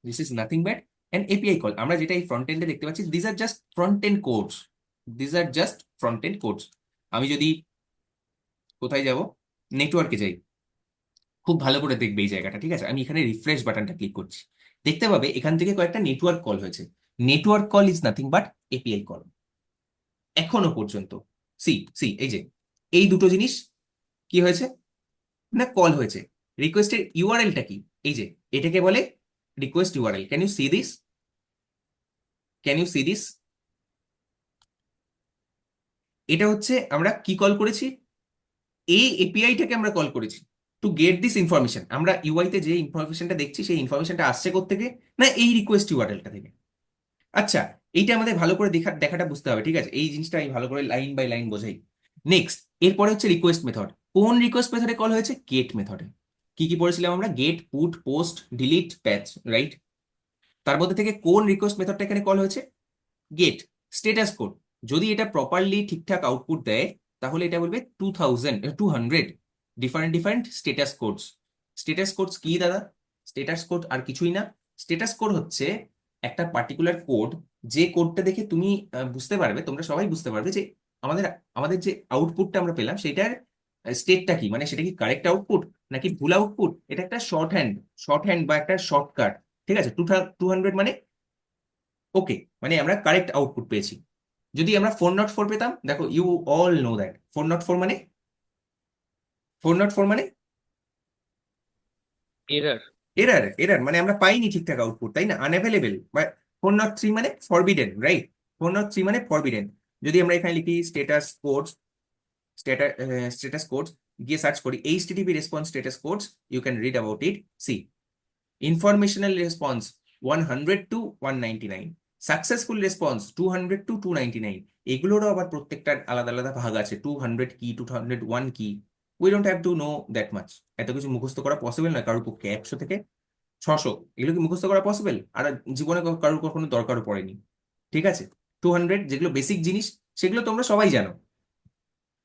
This is nothing but an API call. আমরা যেটা এই ফ্রন্ট এন্ডে দেখতে পাচ্ছি, this are just front end codes, this are just front end codes. আমি যদি কোথায় যাব, নেটওয়ার্কে যাই, খুব ভালো করে দেখবে এই জায়গাটা, ঠিক আছে? আমি এখানে রিফ্রেশ বাটনটা ক্লিক করছি, দেখতে পাবে এখান থেকে কয়েকটা নেটওয়ার্ক কল হয়েছে। Network call is nothing but API call এখনো পর্যন্ত। সি সি এই যে এই দুটো জিনিস কি হয়েছে না, কল হয়েছে। রিকোয়েস্টের ইউআরএলটা কি? এই যে এটাকে বলে request URL. Can you see this? Can you see this? এটা হচ্ছে আমরা কি কল করেছি, এই এপিআইটাকে আমরা কল করেছি টু গেট দিস ইনফরমেশন। আমরা ইউআই তে যে ইনফরমেশনটা দেখছি সেই ইনফরমেশনটা আসছে কোত্থেকে না, এই রিকোয়েস্ট ইউআরএলটা থেকে। আচ্ছা, এইটা আমাদের ভালো করে দেখাটা বুঝতে হবে, ঠিক আছে? এই জিনিসটা আমি ভালো করে লাইন বাই লাইন বোঝাই। নেক্সট, এরপরে হচ্ছে রিকোয়েস্ট মেথড। কোন রিকোয়েস্ট মেথডে কল হয়েছে? গেট মেথডে। কি কি পড়েছিলাম আমরা? গেট, পুট, পোস্ট, ডিলিট, প্যাচ, রাইট? তার মধ্যে থেকে কোন রিকোয়েস্ট মেথডটা এখানে কল হয়েছে? গেট। স্টেটাস কোড, যদি এটা প্রপারলি ঠিকঠাক আউটপুট দেয় তাহলে এটা বলবে 200 different different status codes. Status codes কি দাদা? স্টেটাস কোড আর কিছুই না। স্টেটাস কোড হচ্ছে একটা পার্টিকুলার কোড, যে কোডটা দেখে তুমি বুঝতে পারবে, তোমরা সবাই বুঝতে পারবে যে আমাদের আমাদের যে আউটপুটটা আমরা পেলাম সেটার স্টেটটা কি, মানে সেটা কি কারেক্ট আউটপুট নাকি ভুল আউটপুট। এটা একটা শর্ট হ্যান্ড বা একটা শর্টকাট, ঠিক আছে? 200 মানে ওকে, মানে আমরা কারেক্ট আউটপুট পেয়েছি। যদি আমরা 404 পেতাম, দেখো ইউ অল নো দ্যাট 404 মানে, 404 মানে এরার। এরার মানে আমরা পাইনি ঠিকঠাক আউটপুট, তাই না? আনঅ্যাভেলেবেল। বা 403 মানে ফরবিডেন, রাইট? 403 মানে ফরবিডেন। যদি আমরা এখানে লিখি স্ট্যাটাস কোডস, গিয়ে সার্চ করি HTTP response status codes, you can read about it. See, informational response 100 to 199, successful response 200 to 299। এগুলোরও আবার প্রত্যেকটার আলাদা আলাদা ভাগ আছে, 200 কি, 201 কি। We don't have to know that much. এত কিছু মুখস্থ করা পসিবল নয় কারোর পক্ষে। 100 থেকে 600 এগুলো কি মুখস্থ করা পসিবল? আর জীবনে কারোর কখনো দরকারও পড়েনি, ঠিক আছে? 200 যেগুলো বেসিক জিনিস সেগুলো তোমরা সবাই জানো।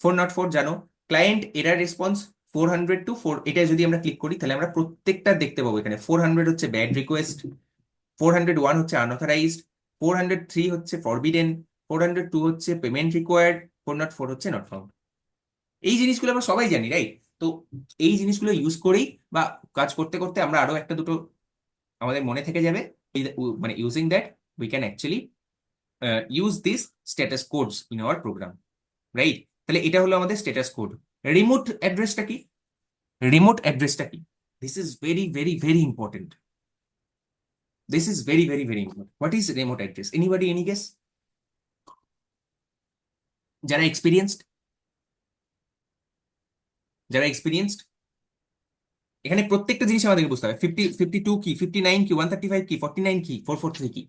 404 জানো। ক্লায়েন্ট এরার রেসপন্স 400 to 4, এটা যদি আমরা ক্লিক করি তাহলে আমরা প্রত্যেকটা দেখতে পাবো। এখানে 400 হচ্ছে ব্যাড রিকোয়েস্ট, 401 হচ্ছে আনঅথরাইজড, 403 হচ্ছে ফরবিডেন, 402 হচ্ছে পেমেন্ট রিকোয়ার্ড, 404 হচ্ছে নট ফাউন্ড। এই জিনিসগুলো আমরা সবাই জানি, রাইট? তো এই জিনিসগুলো ইউজ করেই বা কাজ করতে করতে আমরা আরো একটা দুটো আমাদের মনে থেকে যাবে। মানে using that we can actually use this status codes in our program, right? তাহলে এটা হলো আমাদের স্ট্যাটাস কোড। রিমোট অ্যাড্রেসটা কি? রিমোট অ্যাড্রেসটা কি? This is very very very important. This is very very very important. What is remote address? Anybody, any guess? যারা এক্সপিরিয়েন্সড, যারা এক্সপিরিয়েন্সড, এখানে প্রত্যেকটা জিনিস আমাদেরকে বুঝতে হবে। 52 কি, 59 কি, 135 কি, 49 কি, 443 কি?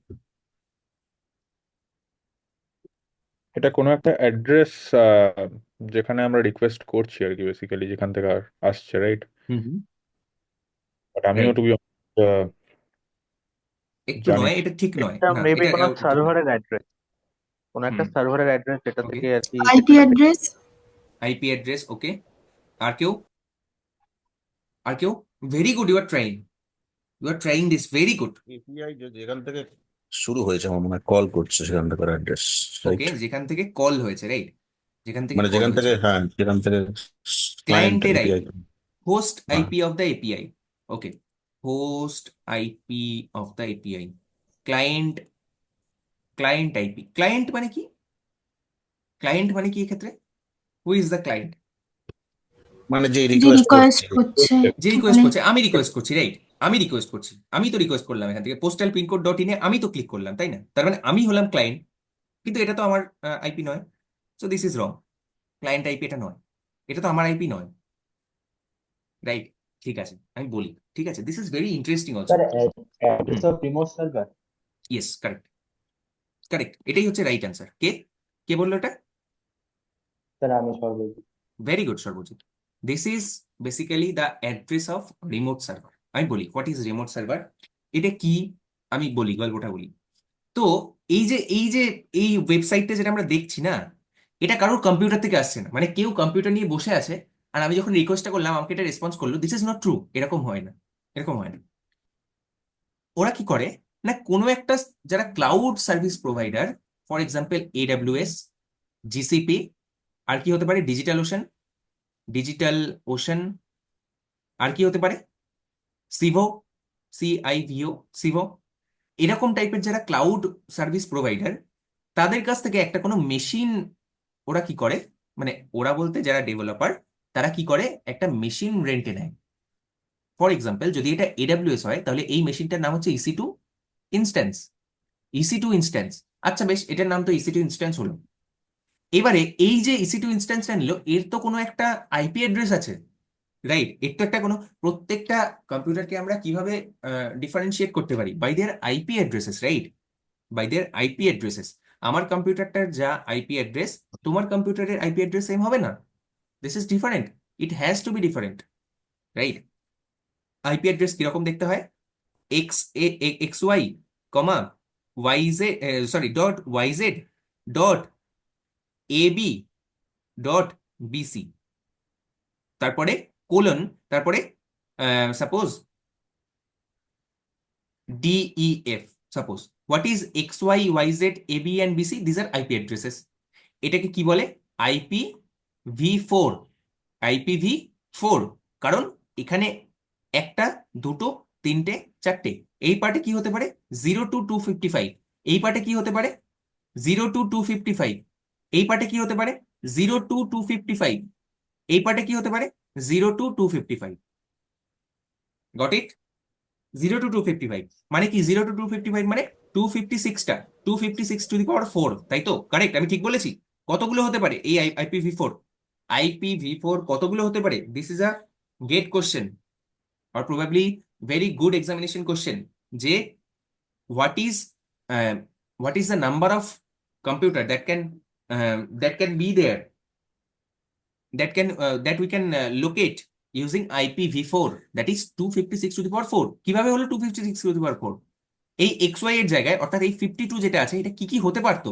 এটা কোনো একটা অ্যাড্রেস যেখানে আমরা রিকোয়েস্ট করছি আর কি, বেসিক্যালি যেখান থেকে আসছে, রাইট? হুম হুম, বাট আমিও রাইট। টু বি একটু জানি নয়, না। এটা ঠিক নয়, এটা না মেবি এটা কোনো ঠিক নয়। সার্ভারের অ্যাড্রেস, কোনো একটা হুম, সার্ভারের অ্যাড্রেস যেটা ওকে। থেকে আর কি আইপি ডেটাটা অ্যাড্রেস। IP address, okay. আর কেউ? আর কেউ? Very good, you are trying this, very good. API যেখান থেকে শুরু হয়েছে আমার মনে হয় কল করছে সেখান থেকে অ্যাড্রেস, ওকে, রাইট? যেখান থেকে কল হয়েছে, রাইট? যেখান থেকে মানে কল যেখান হয়েছে, থেকে, হ্যাঁ, যেখান থেকে ক্লায়েন্ট ক্লায়েন্টের এপিআই। আইপি, হোস্ট হ্যাঁ, IP of the API. Okay, host IP of the API. Client, client IP. Client মানে কি? ক্লায়েন্ট মানে কি এক্ষেত্রে? Who is the client? মানে যে যে রিকোয়েস্ট রিকোয়েস্ট করছে। করছে যে রিকোয়েস্ট মানে করছে, আমি রিকোয়েস্ট করছি, রাইট? আমি রিকোয়েস্ট করছি, আমি তো রিকোয়েস্ট করলাম এখান থেকে পোস্টাল পিনকোড ডট ইনে, আমি তো ক্লিক করলাম, তাই না? তার মানে আমি হলাম ক্লায়েন্ট, কিন্তু এটা তো আমার আইপি নয়। So this is wrong. Client IP এটা নয়, এটা তো আমার আইপি নয়, রাইট? ঠিক আছে, আমি বলি, ঠিক আছে, this is very interesting also. Sir address of remote server. Yes, correct, correct, এটাই হচ্ছে রাইট অ্যান্সার। কে কে বললো এটা? স্যার আমি Sarbajit. Very good, Sarbajit. This is basically the address of remote server. আমি বলি হোয়াট ইজ রিমোট সার্ভার, এটা কি, আমি বলি, গল্পটা বলি। তো এই যে এই ওয়েবসাইটটা যেটা আমরা দেখছি না, এটা কারোর কম্পিউটার থেকে আসছে না। মানে কেউ কম্পিউটার নিয়ে বসে আছে আর আমি যখন রিকোয়েস্টটা করলাম আমাকে এটা রেসপন্স করলো, দিস ইজ নট ট্রু। এরকম হয় না, এরকম হয় না। ওরা কি করে না, কোনো একটা, যারা cloud service provider, for example AWS, GCP, আর কি হতে পারে, ডিজিটাল ওশান, আর কি হতে পারে, সিভো, সিআইভিও, সিভো, এরকম টাইপের যারা ক্লাউড সার্ভিস প্রোভাইডার, তাদের কাছ থেকে একটা কোনো মেশিন ওরা কি করে, মানে ওরা বলতে যারা ডেভেলপার, তারা কি করে, একটা মেশিন রেন্টে নেয়। ফর এক্সাম্পল যদি এটা এডাব্লিউএস হয় তাহলে এই মেশিনটার নাম হচ্ছে ইসি2 ইনস্ট্যান্স। ইসি2 ইনস্ট্যান্স, আচ্ছা বেশ, এটার নাম তো ইসি2 ইনস্ট্যান্স হলো। এবারে এই যে ইসি2 ইনস্ট্যান্সটা নিল, এর তো কোনো একটা আইপি অ্যাড্রেস আছে, রাইট? এর তো একটা কোনো, প্রত্যেকটা কম্পিউটারকে আমরা কিভাবে ডিফারেন্সিয়েট করতে পারি? By their IP addresses, right? By their IP addresses. আমার কম্পিউটারটার যা আইপি অ্যাড্রেস, তোমার কম্পিউটারের আইপি অ্যাড্রেস সেম হবে না। This is different, it has to be different, right? IP address কিরকম দেখতে হয়? X Y comma Y Z, sorry dot Y Z dot A B dot BC, তারপরে কোলন, তারপরে suppose DEF. Suppose what is XY YZ AB and BC? These are IP addresses. এটাকে কি বলে? IPv4, IPv4, কারণ এখানে একটা, দুটো, তিনটে, চারটে। এই পার্টে কি হতে পারে? 0 to 255। এই পার্টে কি হতে পারে? 0 to 255। এই পার্টে কি হতে পারে? 0 to 255। এই পার্টে কি হতে পারে? 0 to 255। Got it? 0 to 255 মানে কি? 0 to 255 মানে 256টা, 256 to the power 4, তাই তো? কারেক্ট? আমি ঠিক বলেছি? কতগুলো হতে পারে এই IPv4? IPv4 কতগুলো হতে পারে? This is a gate question or probably very good examination question, যে what is the number of computer that can be there, that we can locate using IPv4, that is 256 to the power 4। কিভাবে হলো 256 to the power 4? এই XY এর জায়গায়, অর্থাৎ এই 52 যেটা আছে, এটা কি কি হতে পারতো?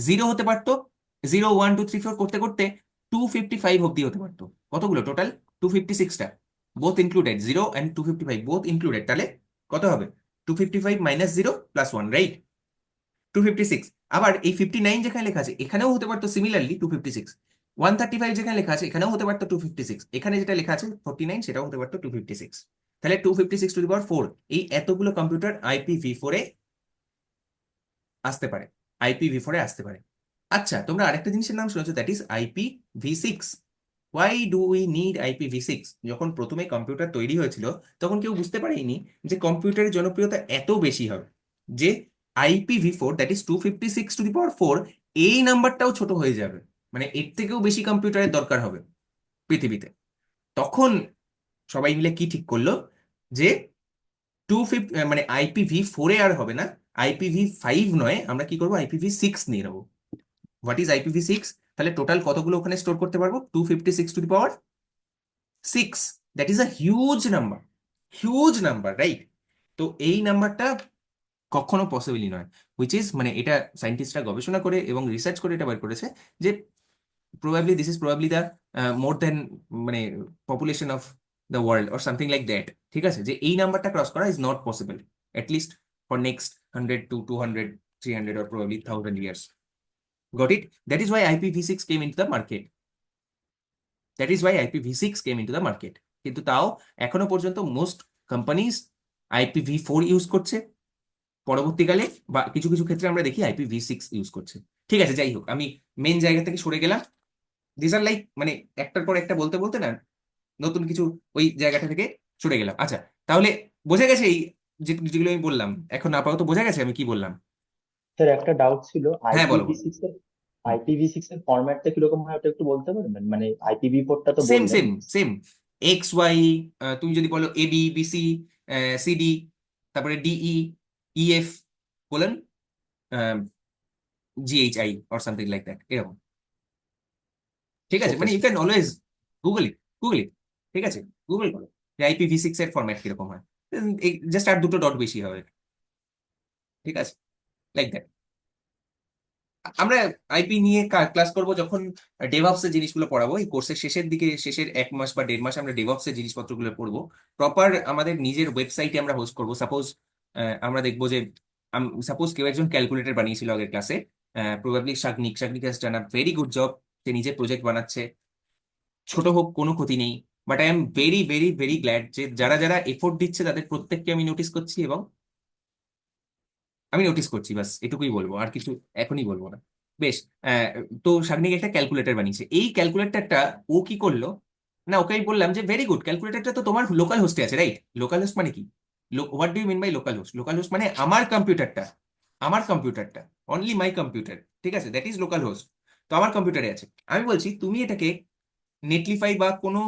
0 হতে পারতো, 0 1 2 3 4 করতে করতে 255 অব্দি হতে পারতো। কতগুলো টোটাল? 256টা, both included, 0 and 255 both included. তাহলে কত হবে? 255 minus 0 plus 1, রাইট? 256। আবার এই 59 যেখানে লেখা আছে, এখানেও হতে পারতো সিমিলারলি 256। 135 যেখানে লেখা আছে, এখানেও হতে পারতো 256। এখানে যেটা লেখা আছে 49, সেটাও হতে পারতো 256। তাহলে 256 to the power 4, এই এতগুলো কম্পিউটার IPv4 এ আসতে পারে, IPv4 এ আসতে পারে। আচ্ছা, তোমরা আরেকটা জিনিসের নাম শুনেছো, that is IPv6। Why do we need IPv6? যখন প্রথমে কম্পিউটার তৈরি হয়েছিল, তখন কেউ বুঝতে পারেনি যে কম্পিউটারের জনপ্রিয়তা এত বেশি হবে যে IPv4, that is 256 to the power 4, এই নাম্বারটাও ছোট হয়ে যাবে, মানে এর থেকেও বেশি কম্পিউটারের দরকার হবে পৃথিবীতে। তখন সবাই মিলে কি ঠিক করলো? যে 250 মানে IPv4 এ আর হবে না, IPv5 নয়, আমরা কি করবো? IPv6 নিয়ে নেবো। What is IPv6? তাহলে টোটাল কতগুলো ওখানে স্টোর করতে পারবো? 256 to the power 6। That is a huge number, right? তো এই নাম্বারটা কখনো পসিবলই নয়, হুইচ ইজ, মানে এটা সায়েন্টিস্টরা গবেষণা করে এবং রিসার্চ করে এটা বের করেছে যে probably this is probably the more than মানে population of the world or something like that। ঠিক আছে, যে এই নাম্বারটা ক্রস করা is not possible at least for next 100 to 200 300 or probably 1000 years। Got it? That is why IPv6 came into the market। That is why IPv6 came into the market। কিন্তু তাও এখনো পর্যন্ত মোস্ট কোম্পানিজ IPv4 ইউজ করছে, পরবর্তীকালে বা কিছু কিছু ক্ষেত্রে আমরা দেখি IPv6 ইউজ করছে। ঠিক আছে, যাই হোক, আমি মেন জায়গা থেকে সরে গেলাম। দিস আর লাইক, মানে একটার পর একটা বলতে বলতে না, নতুন কিছু ওই জায়গাটা থেকে সরে গেলাম। আচ্ছা, তাহলে বোঝা গেছে এই যেগুলো আমি বললাম, এখন আপাতত বোঝা গেছে আমি কি বললাম? স্যার একটা ডাউট ছিল, হ্যাঁ, বলো। IPv6 এর ফরম্যাটটা কিরকম হয় ওটা একটু বলতে পারবেন? মানে IPv4 টা তো সেম বললেন। সেম সেম, এক্স ওয়াই, তুমি যদি বলো এবি বিসি সিডি, তারপরে ডিই ইএফ বলেন G H I or something like that, এরকম। ঠিক আছে, Okay, মানে you sir. Can always Google it. ঠিক আছে, গুগল করো যে IPv6 এর ফরম্যাট কিরকম হয়, জাস্ট আর দুটো ডট বেশি হবে। ঠিক আছে, লাইক দ্যাট। আমরা আইপি নিয়ে ক্লাস করব যখন ডেভঅপস এর জিনিসগুলো পড়াবো। এই কোর্সের শেষের দিকে, শেষের 1 মাস বা 1.5 মাস আমরা ডেভঅপস এর জিনিসপত্রগুলো পড়বো। প্রপার আমাদের নিজের ওয়েবসাইটে আমরা হোস্ট করবো। সাপোজ আমরা দেখবো যে সাপোজ কেউ একজন ক্যালকুলেটর বানিয়েছিল আগের ক্লাসে, probably Shagnik has done a very good job. সে নিজে প্রজেক্ট বানাচ্ছে, ছোট হোক কোনো ক্ষতি নেই। But I am very very very glad যে যারা যারা এফোর্ট দিচ্ছে তাদের প্রত্যেককে আমি নোটিস করছি, এবং আমি নোটিস করছি, বাস এটুকুই বলবো, আর কিছু এখনই বলবো না। বেশ, তো শাগনিক একটা ক্যালকুলেটর বানিয়েছে। এই ক্যালকুলেটরটা ও কি করলো না, ওকে আমি বললাম যে ভেরি গুড, ক্যালকুলেটরটা তো তোমার লোকাল হোস্টে আছে, রাইট? লোকাল হোস্ট মানে কি? What do you mean by local host? Local host মানে আমার কম্পিউটারটা অনলি মাই কম্পিউটার। ঠিক আছে, দ্যাট ইজ লোকাল হোস্ট। তো আমার কম্পিউটারে আছে। আমি বলছি তুমি এটাকে নেটলিফাই বা কোনো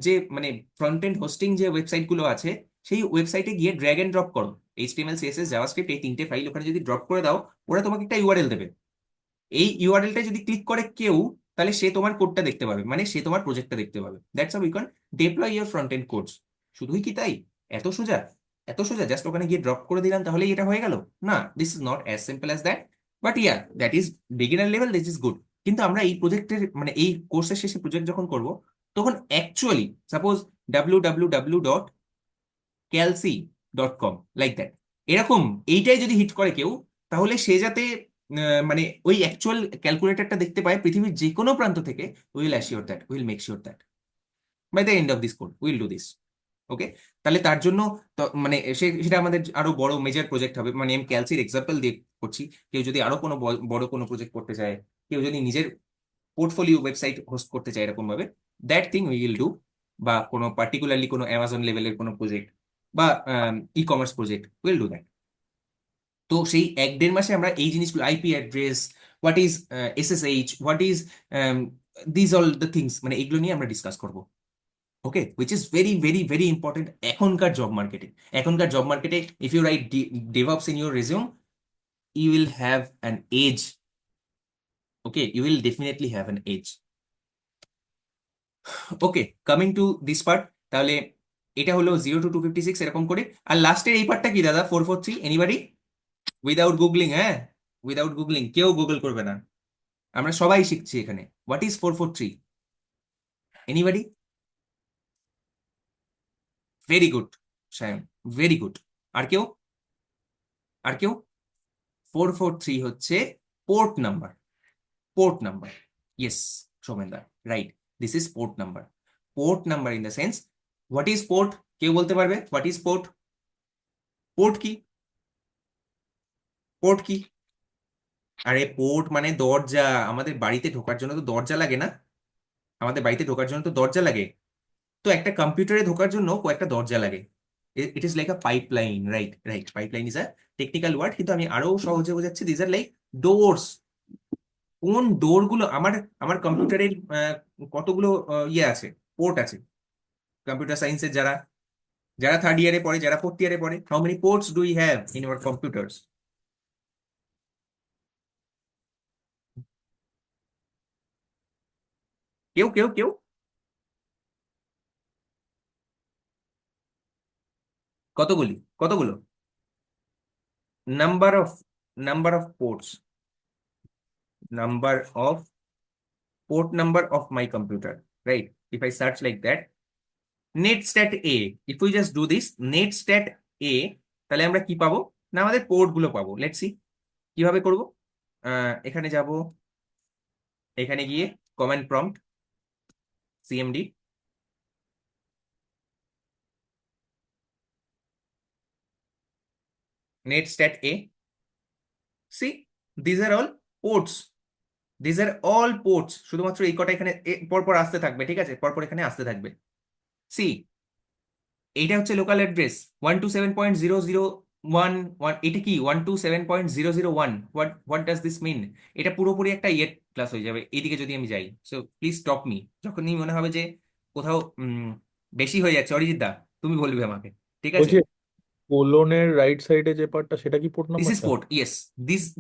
যে মানে ফ্রন্ট এন্ড হোস্টিং যে ওয়েবসাইট গুলো আছে, সেই ওয়েবসাইটে গিয়ে ড্র্যাগ এন্ড ড্রপ করো, HTML CSS জাভাস্ক্রিপ্ট এই 3টে ফাইল ওখানে যদি ড্রপ করে দাও, ওরা তোমাকে একটা ইউআরএল দেবে। এই ইউআরএলটা যদি ক্লিক করে কেউ, তাহলে সে তোমার কোডটা দেখতে পাবে, মানে সে তোমার প্রজেক্টটা দেখতে পাবে। That's how you can deploy your front end codes. শুধুই কি তাই? এত সোজা? এত সোজা জাস্ট ওখানে গিয়ে ড্রপ করে দিলাম তাহলেই এটা হয়ে গেল? না, this is not as simple as that, but yeah, that is beginner level, this is good. কিন্তু আমরা এই প্রজেক্টের মানে এই কোর্সের শেষে প্রজেক্ট যখন করব, তখন actually suppose www.calc.com like that, এরকম এইটাই যদি হিট করে কেউ, তাহলে সে যাতে মানে ওই অ্যাকচুয়াল ক্যালকুলেটরটা দেখতে পায় পৃথিবীর যে কোনো প্রান্ত থেকে, will assure that, will make sure that by the end of this code will do this. Okay, তাহলে তার জন্য মানে সেটা আমাদের আরো বড় মেজর প্রজেক্ট হবে। মানে আমি ক্যালসির এক্সাম্পল দিয়ে করছি। কেউ যদি আরো কোনো বড় কোনো প্রজেক্ট করতে চায়, কেউ যদি নিজের পোর্টফোলিও ওয়েবসাইট হোস্ট করতে চায় এরকম ভাবে, that thing we will do. বা কোনো পার্টিকুলারলি কোনো অ্যামাজন লেভেলের কোনো প্রজেক্ট বা e commerce project, will do that. তো সেই 1-1.5 মাসে আমরা এই জিনিসগুলো, IP address, what is SSH, what is this all the things, মানে এগুলো নিয়ে আমরা ডিসকাস করবো। Okay, which is very very very important এখনকার জব মার্কেটে। এখনকার জব মার্কেটে if you write DevOps in your resume, you will have an edge. Okay, you will definitely have an edge. Okay, coming to this part, তাহলে এটা হলো 0 to 256 এরকম করে। আর লাস্টের এই পার্টটা কি দাদা? 443, এনিবডি? উইদাউট গুগলিং, হ্যাঁ, উইদাউট গুগলিং, কেউ গুগল করবে না, আমরা সবাই শিখছি এখানে। What is 443? Anybody? Very good Sayan, very good. আর কেউ? আর কেউ? 443 হচ্ছে port number. Port number, yes সোমেনদা, right, this is port number. Port number in the sense, what is port? কেউ বলতে পারবে হোয়াট ইজ পোর্ট? পোর্ট কি? পোর্ট কি? আরে পোর্ট মানে দরজা। আমাদের বাড়িতে ঢোকার জন্য তো দরজা লাগে না? আমাদের বাড়িতে ঢোকার জন্য তো দরজা লাগে। তো একটা কম্পিউটারে ঢোকার জন্য কয়েকটা দরজা লাগে। It is like a pipeline, right? Right, pipeline is a technical word, কিন্তু আমি আরো সহজে বোঝাচ্ছি। These are like doors. কোন ডোর গুলো আমার আমার কম্পিউটারের কতগুলো ইয়ে আছে, পোর্ট আছে। কম্পিউটার সায়েন্সের যারা যারা 3rd ইয়ারে পড়ে, যারা 4th ইয়ারে পড়ে, how many ports do you have in your computers? কেউ কেউ কেউ? কতগুলি? কতগুলো? Number of ports, number of port number of my computer, right? If I search like that, netstat a, if we just do this netstat a, তাহলে আমরা কি পাবো? না, আমাদের পোর্ট গুলো পাবো। লেটস সি কিভাবে করব। এখানে যাব, এখানে গিয়ে command prompt cmd, netstat a, see these are all ports, these are all ports, শুধুমাত্র এই কটা এখানে পরপর আসতে থাকবে, ঠিক আছে? পরপর এখানে আসতে থাকবে। সি, এইটা হচ্ছে লোকাল অ্যাড্রেস 127.001, এটা কি 127.001? What does this mean? এটা পুরোপুরি একটা ইয়েট ক্লাস হয়ে যাবে এইদিকে যদি আমি যাই। সো প্লিজ স্টপ মি, যখনই মনে হবে যে কোথাও বেশি হয়ে যাচ্ছে, অরিজিৎ দা তুমি বলবে আমাকে, ঠিক আছে? বলছি কোলনের রাইট সাইডে যে পার্টটা সেটা কি পোর্ট দিস ইজ নাম্বারটা? Port, yes,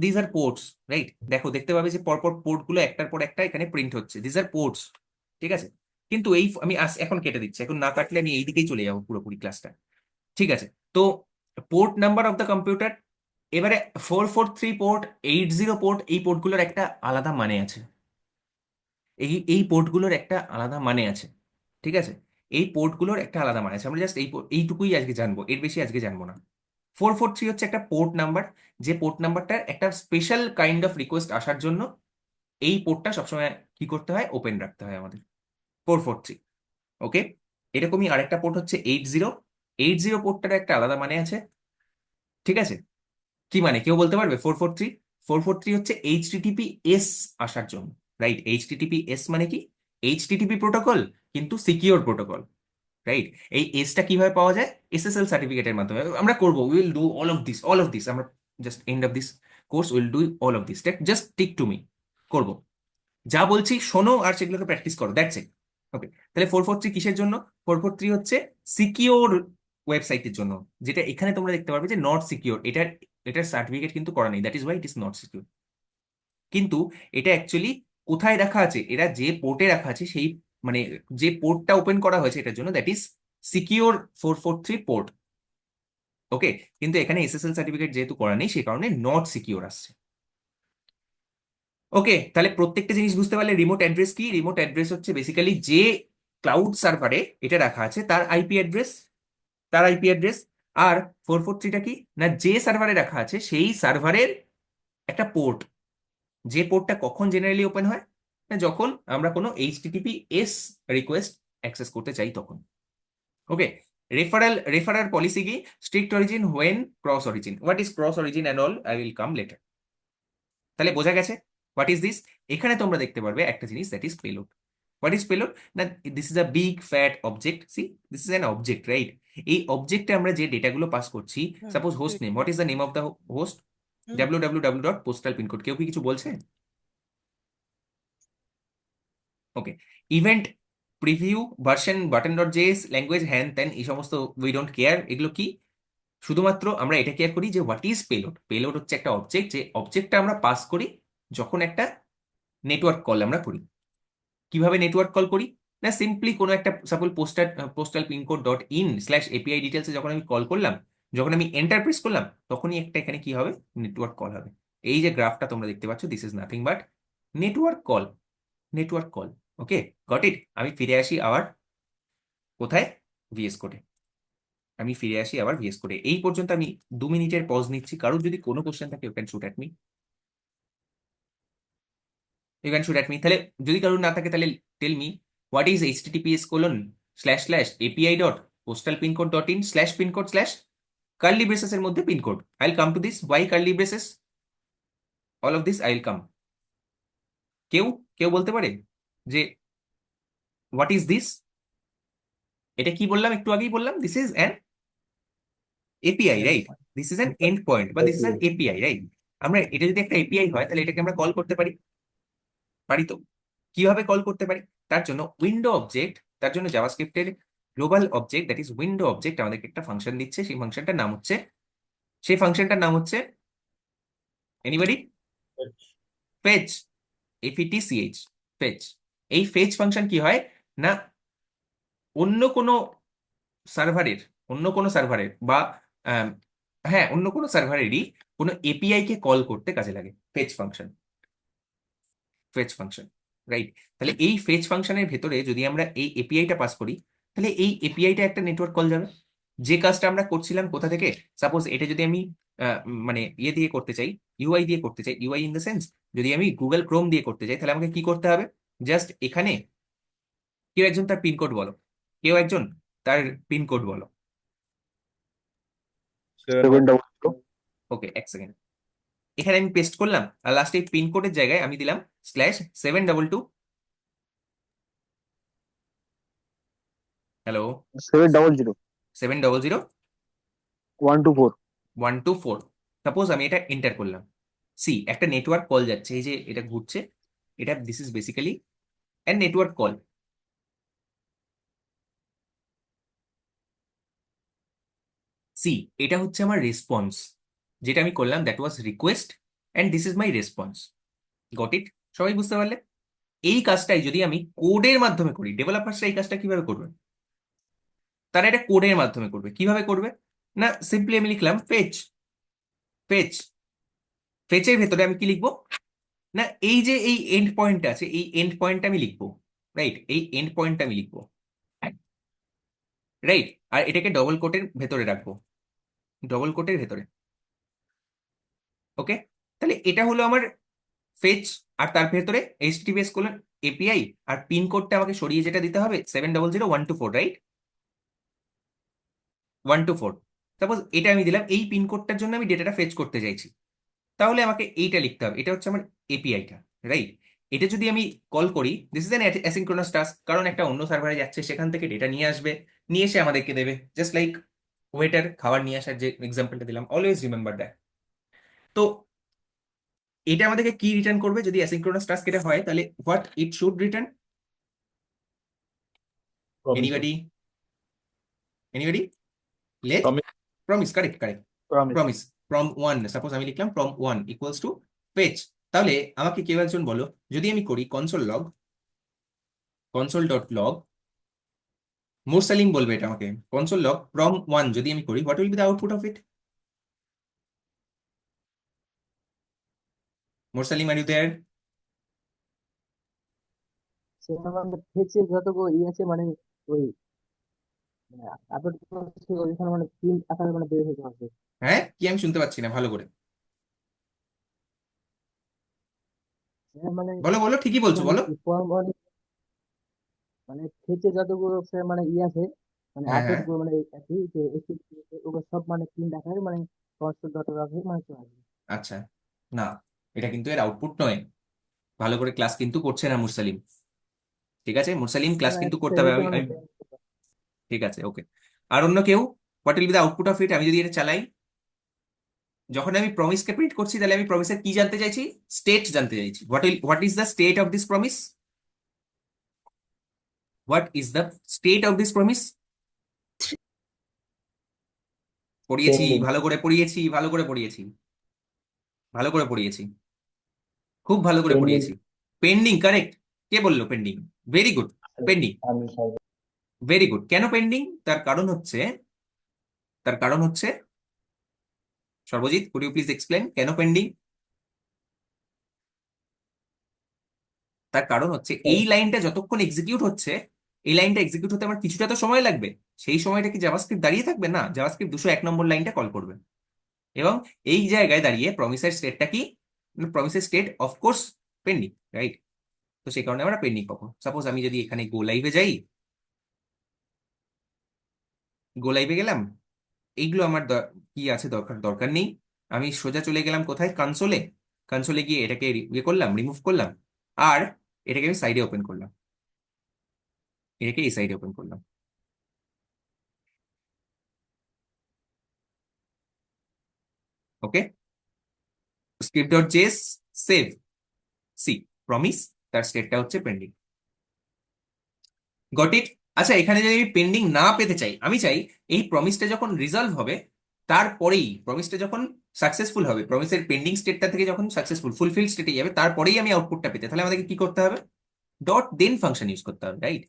this are ports, right? দেখো, দেখতে পাবে যে পরপর পোর্ট গুলো একটার পর একটা এখানে প্রিন্ট হচ্ছে, দিস আর পোর্টস, ঠিক আছে? কিন্তু এই আমি এখন কেটে দিচ্ছি, এখন না কাটলে আমি এইদিকেই চলে যাবো পুরোপুরি ক্লাসটা, ঠিক আছে? তো port number of the computer, এবারে 443 পোর্ট, 80 পোর্ট, এই পোর্টগুলোর একটা আলাদা মানে আছে। এই পোর্টগুলোর একটা আলাদা মানে আছে, ঠিক আছে? এই পোর্টগুলোর একটা আলাদা মানে আছে। আমরা জাস্ট এইটুকুই আজকে জানবো, এর বেশি আজকে জানবো না। 443 হচ্ছে একটা পোর্ট নাম্বার, যে পোর্ট নাম্বারটার একটা স্পেশাল কাইন্ড অফ রিকোয়েস্ট আসার জন্য এই পোর্টটা সবসময় কি করতে হয়? ওপেন রাখতে হয় আমাদের। 443, ওকে। এরকমই আরেকটা পোর্ট হচ্ছে 80 পোর্টটার একটা আলাদা মানে আছে, ঠিক আছে? কি মানে কেউ বলতে পারবে? 443 হচ্ছে HTTPS আসার জন্য, রাইট? HTTPS মানে কি? HTTP প্রোটোকল, কিন্তু সিকিউর প্রোটোকল, রাইট? এই এসটা কিভাবে পাওয়া যায়? SSL সার্টিফিকেটের মাধ্যমে আমরা করব। Will do all of this আমরা just end of this course will do all of this, just tick to me, করব। যা বলছি শোনো আর সেগুলোকে প্র্যাকটিস করো, দ্যাটস ইট। ওকে, তাহলে 443 কিসের জন্য? 443 হচ্ছে সিকিউর ওয়েবসাইটের জন্য, যেটা এখানে তোমরা দেখতে পারবে যে নট সিকিউর, এটার সার্টিফিকেট কিন্তু করা নেই, that is why it is not secure. কিন্তু এটা অ্যাকচুয়ালি কোথায় রাখা আছে, এরা যে পোর্টে রাখা আছে সেই মানে যে পোর্টটা ওপেন করা হয়েছে এটার জন্য, দ্যাট ইজ সিকিউর 443 পোর্ট। ওকে, কিন্তু এখানে এসএসএল সার্টিফিকেট যেহেতু করা নেই সেই কারণে নট সিকিউর আসছে। ওকে, তাহলে প্রত্যেকটা জিনিস বুঝতে পারলে রিমোট অ্যাড্রেস কি? রিমোট অ্যাড্রেস হচ্ছে বেসিক্যালি যে ক্লাউড সার্ভারে এটা রাখা আছে তার আইপি অ্যাড্রেস। আর 443টা কি না, যে সার্ভারে রাখা আছে সেই সার্ভারের একটা পোর্ট, যে পোর্টটা কখন জেনারেলি ওপেন হয় না যখন আমরা কোনো HTTPS রিকোয়েস্ট অ্যাক্সেস করতে চাই তখন। ওকে, রেফারাল পলিসি কি? Strict origin, when, cross origin. What is cross origin and all I will come later. তাহলে বোঝা গেছে হোয়াট ইজ দিস। এখানে তোমরা দেখতে পারবে একটা জিনিস, that is payload. What is payload না, this is a big fat object. See, this is an object, right? এই অবজেক্টে আমরা যে ডেটাগুলো পাস করছি, suppose host name, what is the name of the host? www.postalpincode। কেউ কি কিছু বলছে? Okay, event preview, version, button.js, language, হ্যান ত্যান, এই সমস্ত উই ডোন্ট কেয়ার। এগুলো কি? শুধুমাত্র আমরা এটা কেয়ার করি যে হোয়াট ইজ পেলোড। পেলোড হচ্ছে একটা অবজেক্ট, যে অবজেক্টটা আমরা পাস করি যখন একটা নেটওয়ার্ক কল আমরা করি। কিভাবে নেটওয়ার্ক কল করি না, সিম্পলি কোনো একটা suppose postal pincode dot in slash API ডিটেলসে যখন আমি কল করলাম, যখন আমি এন্টার প্রেস করলাম, তখনই একটা এখানে কি হবে, নেটওয়ার্ক কল হবে। এই যে গ্রাফটা তোমরা দেখতে পাচ্ছ, this is nothing but network call. Okay, got it. আমি ফিরে আসি আবার কোথায়, ভিএস কোডে। এই পর্যন্ত আমি 2 মিনিটের পজ নিচ্ছি। কারোর যদি কোনো কোশ্চেন থাকে you can shoot at me. তাহলে যদি কারোর না থাকে তাহলে tell me what is https://api.postalpincode.in/pincode/curly braces এর মধ্যে pincode. I will come to this, Y curly braces, all of this I will come. কেউ কেউ বলতে পারে যে হোয়াট ইজ দিস? এটা কি বললাম, একটু আগেই বললাম, this is an API, right? This is an end point বা this is an API, right? আমরা এটা যদি একটা এপিআই হয় তাহলে এটাকে আমরা কল করতে পারি তো। কিভাবে কল করতে পারি? তার জন্য উইন্ডো অবজেক্ট, তার জন্য জাভাস্ক্রিপ্টের global object, that is window object, আমাদেরকে একটা ফাংশন দিচ্ছে। সেই ফাংশনটার নাম হচ্ছে এনিবডি? Fetch, FETCH, fetch. এই ফেচ ফাংশন কি হয় না, অন্য কোনো সার্ভারের বা হ্যাঁ অন্য কোনো সার্ভারেরই কোনো এপিআই কে কল করতে কাজে লাগে ফেচ ফাংশন, রাইট? তাহলে এই ফেচ ফাংশনের ভেতরে যদি আমরা এই এপিআইটা পাস করি, তাহলে এই এপিআইটা একটা নেটওয়ার্ক কল যাবে। যে কাজটা আমরা করছিলাম কোথা থেকে, সাপোজ এটা যদি আমি মানে ইয়ে দিয়ে করতে চাই, ইউআই দিয়ে করতে চাই, ইউআই ইন দ্য সেন্স যদি আমি গুগল ক্রোম দিয়ে করতে চাই, তাহলে আমাকে কি করতে হবে? জাস্ট এখানে কেউ একজন তার পিনকোড বলো, ওকে, এক সেকেন্ড। এখানে আমি পেস্ট করলাম আর লাস্টে পিনকোডের জায়গায় আমি দিলাম /722। হ্যালো, 700 700 124 124। সাপোজ আমি এটা এন্টার করলাম, সি একটা নেটওয়ার্ক কল যাচ্ছে, এই যে এটা ঘুরছে, এটা this is basically an network call. See, এটা হচ্ছে আমার রেসপন্স, যেটা আমি করলাম that was request and this is my response. Got it? সবাই বুঝতে পারলে? এই কাজটাই যদি আমি কোডের মাধ্যমে করি, ডেভেলপারসরা এই কাজটা কিভাবে করবে? তারা এটা কোডের মাধ্যমে করবে। কিভাবে করবে না, সিম্পলি আমি লিখলাম ফেচের ভেতরে আমি কি লিখবো না, এই যে এই এন্ড পয়েন্ট আছে, এই এন্ড পয়েন্ট আমি লিখবো, রাইট? এই এন্ড পয়েন্ট আমি লিখবো, রাইট? আর এটাকে ডবল কোটের ভেতরে রাখবো, ওকে? তাহলে এটা হলো আমার ফেচ, আর তার ভেতরে HTTPS:/API, আর পিন কোডটা আমাকে সরিয়ে যেটা দিতে হবে 700 124, রাইট? 124। সাপোজ এটা আমি দিলাম, এই পিন কোডটার জন্য আমি ডেটাটা ফেচ করতে চাইছি, তাহলে আমাকে এইটা লিখতে হবে, এটা হচ্ছে আমার এপিআইটা, রাইট? এটা যদি আমি কল করি, this is an asynchronous task, কারণ একটা অন্য সার্ভারে যাচ্ছে, সেখান থেকে ডেটা নিয়ে আসবে, নিয়ে এসে আমাদেরকে দেবে, জাস্ট লাইক ওয়েটার খাবার নিয়ে আসার যে এক্সাম্পলটা দিলাম, অলওয়েজ রিমেম্বার দ্যাট। তো এটা আমাদেরকে কি রিটার্ন করবে যদি অ্যাসিনক্রোনাস টাস্ক এটা হয়? তাহলে what it should return? Anybody? Let Promise. Promise, correct correct, promise promise from one, suppose আমি লিখলাম from one equals to fetch. তাহলে আমাকে কেউ একজন বলো, যদি আমি করি কনসোল ডট লগ, মুরসালিম বলবে এটা আমাকে, কনসোল লগ ফ্রম ওয়ান যদি আমি করি, what will be the output of it? Mursalim, are you there? সেটা মানে হচ্ছে যতগুলো আছে মানে ওই আপলোড করছে ওইখানে মানে প্রিন্ট আকারে মানে বের হতে হবে। হ্যাঁ, কি আমি শুনতে পাচ্ছি না ভালো করে, মানে বলো বলো, ঠিকই বলছো, মানে বলো। কি ফর্ম মানে থেকে যতগুলো সে মানে আছে মানে হ্যাঁ আপডেট হ্যাঁ, গুলো মানে আছে যে ওগুলো সব মানে প্রিন্ট আকারে মানে কনস্ট্রাক্ট ডট রাখে মানে চলে আসবে। আচ্ছা, না, এটা কিন্তু এর আউটপুট নয়। ভালো করে ক্লাস কিন্তু করছে না মুরসালিম। ঠিক আছে মুরসালিম, ক্লাস মানে কিন্তু একটা করতে হবে, এটা মানে ঠিক আছে ওকে। আর অন্য কেউ, what will be the output of ইট? আমি যদি এটা চালাই, যখন আমি প্রমিসকে প্রিন্ট করছি, তাহলে আমি প্রমিসের কি জানতে চাইছি? স্টেট জানতে চাইছি। What is the state of this promise? What is the state of this promise? পড়িয়েছি, পেন্ডিং। ভালো করে পড়িয়েছি, ভালো করে পড়িয়েছি, ভালো করে পড়িয়েছি, খুব ভালো করে পেন্ডিং। পড়িয়েছি। Pending, correct. কে বললো পেন্ডিং? ভেরি গুড, পেন্ডিং, আমি সব ভেরি গুড। কেন পেন্ডিং? তার কারণ হচ্ছে Sarbajit, could you please explain কেন পেন্ডিং? তার কারণ হচ্ছে এই লাইনটা যতক্ষণ এক্সিকিউট হচ্ছে, এই লাইনটা এক্সিকিউট হতে আমার কিছুটা তো সময় লাগবে। সেই সময়টা কি জাভাস্ক্রিপ্ট দাঁড়িয়ে থাকবে? না, জাভাস্ক্রিপ্ট 201 নম্বর লাইনটা কল করবে, এবং এই জায়গায় দাঁড়িয়ে প্রমিসের স্টেটটা কি? প্রমিসের স্টেট অফকোর্স পেন্ডিং, রাইট? তো সেই কারণে আমরা পেন্ডিং পাবো। সাপোজ আমি যদি এখানে গো লাইভে যাই, গো লাইভে গেলাম, এইগুলো আমার কি আছে দরকার দরকার নেই। আমি সোজা চলে গেলাম কোথায়? কনসোলে। কনসোলে গিয়ে এটাকে ইয়ে করলাম, রিমুভ করলাম, আর এটাকে আমি সাইডে ওপেন করলাম, এটাকে এই সাইডে ওপেন করলাম। Okay, script dot JS, save, see, promise, তার স্টেটটা হচ্ছে পেন্ডিং। Got it? আচ্ছা, এখানে যদি আমি পেন্ডিং না পেতে চাই, আমি চাই এই প্রমিসটা যখন রিজলভ হবে, তারপরেই প্রমিসটা যখন সাকসেসফুল হবে, প্রমিসের পেন্ডিং স্টেটটা থেকে যখন সাকসেসফুল ফুলফিল স্টেটে যাবে, তারপরেই আমি আউটপুটটা পেতে, তাহলে আমাদেরকে কি করতে হবে? ডট দেন ফাংশন ইউজ করতে হবে, right?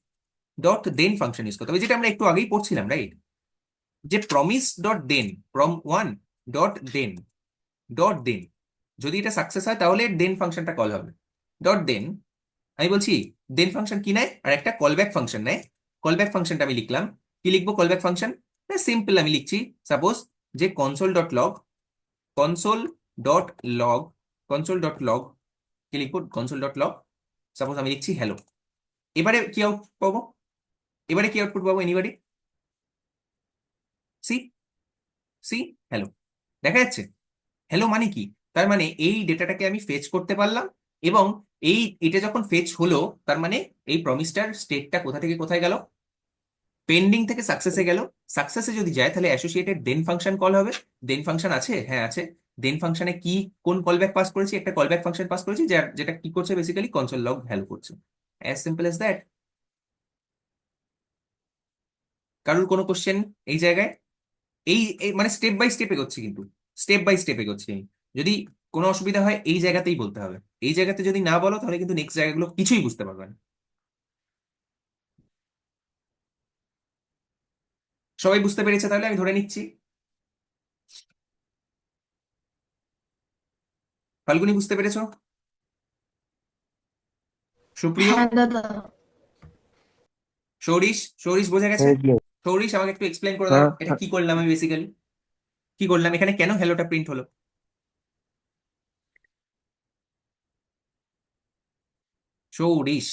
Dot then function use করতে হবে, যেটা আমরা একটু আগেই পড়ছিলাম, রাইট? যে promise dot then from one dot then, যদি এটা সাকসেস হয় তাহলে দেন ফাংশনটা কল হবে। ডট দেন, আমি বলছি দেন ফাংশন কি নেয়? আর একটা কলব্যাক ফাংশন নেয়। কলব্যাক ফাংশনটা আমি লিখলাম, কি লিখবো কলব্যাক ফাংশন? সিম্পল, আমি লিখছি সাপোজ যে console dot log, console dot log, console dot log, কি লিখবো? কনসোল ডট লগ, সাপোজ আমি লিখছি হ্যালো। এবারে কি আউটপুট পাবো? এবারে কি আউটপুট পাবো? এনিবডি? সি, সি, হ্যালো, দেখা যাচ্ছে? হ্যালো মানে কি? তার মানে এই ডেটাটাকে আমি ফেচ করতে পারলাম, এবং এটা যখন ফেচ হলো, তার মানে এই প্রমিসটার স্টেটটা কোথা থেকে কোথায় গেল? পেন্ডিং থেকে সাকসেসে গেল। সাকসেসে যদি যায়, তাহলে অ্যাসোসিয়েটেড দেন ফাংশন কল হবে। দেন ফাংশন আছে, হ্যাঁ আছে। দেন ফাংশনে কি কোন কলব্যাক পাস করেছি? একটা কলব্যাক ফাংশন পাস করেছি, যেটা কি করছে? বেসিক্যালি কনসোল লগ ভ্যালু করছে। As simple as that. কারোর কোনো কোশ্চেন এই জায়গায়? মানে স্টেপ বাই স্টেপ এগোচ্ছি, কিন্তু স্টেপ বাই স্টেপ এগোচ্ছি আমি। যদি কোনো অসুবিধা হয় এই জায়গাতেই বলতে হবে। এই জায়গাতে যদি না বলো, তাহলে কিন্তু নেক্সট জায়গাগুলো কিছুই বুঝতে পারবে না। সবাই বুঝতে পেরেছে তাহলে, আমি ধরে নিচ্ছি। ফাল্গুনি বুঝতে পেরেছো? সুপ্রিয়, হ্যাঁ দাদা। সৌরিশ, সৌরিশ বোঝা গেছে? হ্যাঁ yes, সৌরিশ, আমাকে একটু এক্সপ্লেন করে দাও, হ্যাঁ এটা কি করলাম আমি বেসিক্যালি? কি করলাম এখানে? কেন হ্যালোটা প্রিন্ট হলো? সৌরিশ,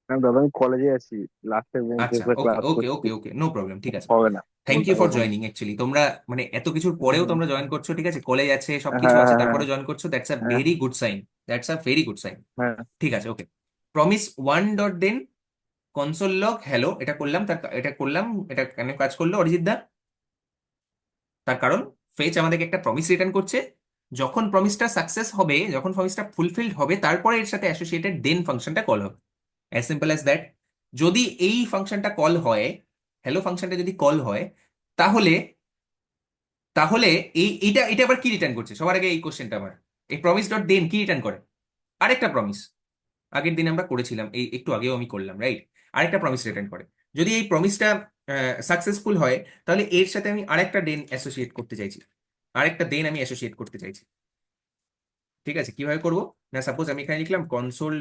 হ্যাঁ দাদা আমি কলেজে আছি, লাস্টের বেঞ্চে আচ্ছা ওকে ক্লাস ওকে করছি, ওকে ওকে, নো প্রবলেম, ঠিক আছে। হবে না, থ্যাংক বলতে ইউ ফর হবে না। জয়নিং। অ্যাকচুয়ালি তোমরা মানে এত কিছুর পরেও হুম, তোমরা জয়েন করছো, ঠিক আছে, কলেজ আছে, হ্যাঁ সবকিছু আছে, হ্যাঁ তারপরে জয়েন করছো, দ্যাটস আ হ্যাঁ very good sign, that's a very good sign. হ্যাঁ ঠিক আছে okay. Promise one dot then console log hello, এটা করলাম, এটা করলাম, এটা কেন কাজ করলো অরিজিৎ দা? তার কারণ ফেচ আমাদেরকে একটা প্রমিস রিটার্ন করছে, যখন প্রমিসটা সাকসেস হবে, যখন প্রমিসটা ফুলফিলড হবে, তারপরে এর সাথে অ্যাসোসিয়েটেড দেন ফাংশনটা কল হবে। As simple as that. যদি এই ফাংশনটা কল হয়, হ্যালো ফাংশনটা যদি কল হয়, তাহলে তাহলে এইটা এটা আবার কি রিটার্ন করছে সবার আগে এই কোশ্চেনটা আমার, এই প্রমিস ডট দেন কি রিটার্ন করে? আরেকটা প্রমিস, আগের দিন আমরা করেছিলাম, এই একটু আগেও আমি করলাম, রাইট? আরেকটা প্রমিস রিটার্ন করে। যদি এই প্রমিসটা সাকসেসফুল হয়, তাহলে এর সাথে আমি আরেকটা দেন অ্যাসোসিয়েট করতে চাইছি, আরেকটা দেন আমি অ্যাসোসিয়েট করতে চাইছি। ঠিক আছে, কিভাবে করব? না, সাপোজ আমি এখানে লিখলাম console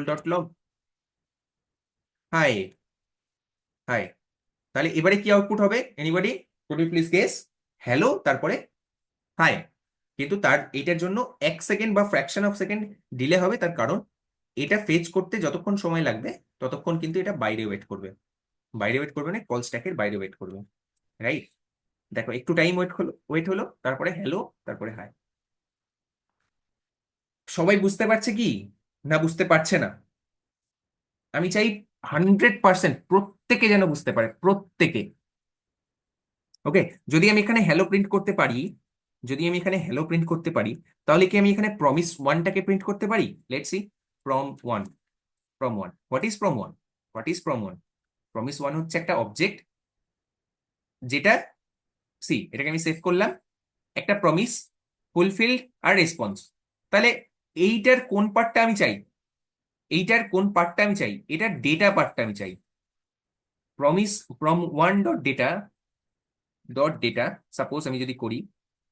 dot log hi hi. তাহলে এবারে কি আউটপুট হবে? Anybody could you please guess? Hello, তারপরে হাই। কিন্তু তার এইটার জন্য 1 সেকেন্ড বা ফ্র্যাকশন অফ সেকেন্ড ডিলে হবে, তার কারণ এটা ফেচ করতে যতক্ষণ সময় লাগবে ততক্ষণ কিন্তু এটা বাইরে ওয়েট করবে। বাইরে ওয়েট করবে না, কল স্ট্যাকের বাইরে ওয়েট করবে, রাইট? দেখো একটু টাইম ওয়েট হলো, তারপরে হ্যালো, তারপরে হাই। সবাই বুঝতে পারছে কি না বুঝতে পারছে না? আমি চাই 100% প্রত্যেকে যেন বুঝতে পারে, প্রত্যেকে। ওকে, যদি আমি এখানে হ্যালো প্রিন্ট করতে পারি, যদি আমি এখানে হ্যালো প্রিন্ট করতে পারি, তাহলে কি আমি এখানে প্রমিস ওয়ানটাকে প্রিন্ট করতে পারি? Let's see. From one what is from one? Promise one হচ্ছে একটা অবজেক্ট, যেটা এটাকে আমি সেভ করলাম, একটা প্রমিস ফুলফিলড আর রেসপন্স। তাহলে এইটার কোন পার্টটা আমি চাই? এটার ডেটা পার্টটা আমি চাই। Promise from one dot data suppose আমি যদি করি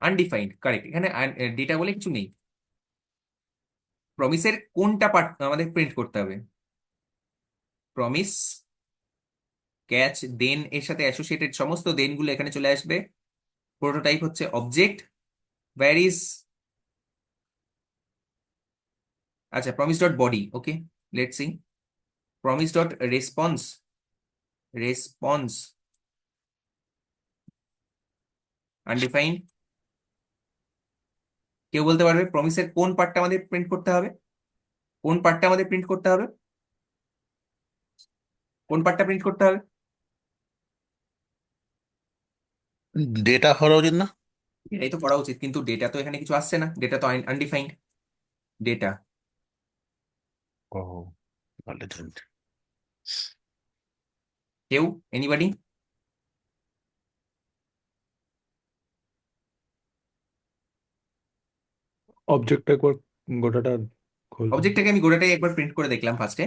আনডিফাইন্ড, কারেক্ট, এখানে ডেটা বলে কিছু নেই। প্রমিসের কোনটা পার্ট আমাদের প্রিন্ট করতে হবে? প্রমিস ক্যাচ দেন এর সাথে অ্যাসোসিয়েটেড সমস্ত দেনগুলো এখানে চলে আসবে। প্রোটোটাইপ হচ্ছে অবজেক্ট, ভ্যারিজ, আচ্ছা promise dot body, okay let's see. Promise dot response undefined. কেউ বলতে পারবে প্রমিসের কোন পার্টটা আমাদের প্রিন্ট করতে হবে? কোন পার্টটা আমাদের প্রিন্ট করতে হবে? কোন পার্টটা প্রিন্ট করতে হবে? ডেটা হওয়া উচিত না? এটাই তো করা উচিত, কিন্তু ডেটা তো এখানে কিছু আসছে না, ডেটা তো আনডিফাইন্ড ডেটা। ও, ভালো। কেউ, এনিবডি? অবজেক্টটা একবার গোটাটা খুলুন। অবজেক্টটাকে আমি গোটাটাই একবার প্রিন্ট করে দেখলাম ফার্স্টে,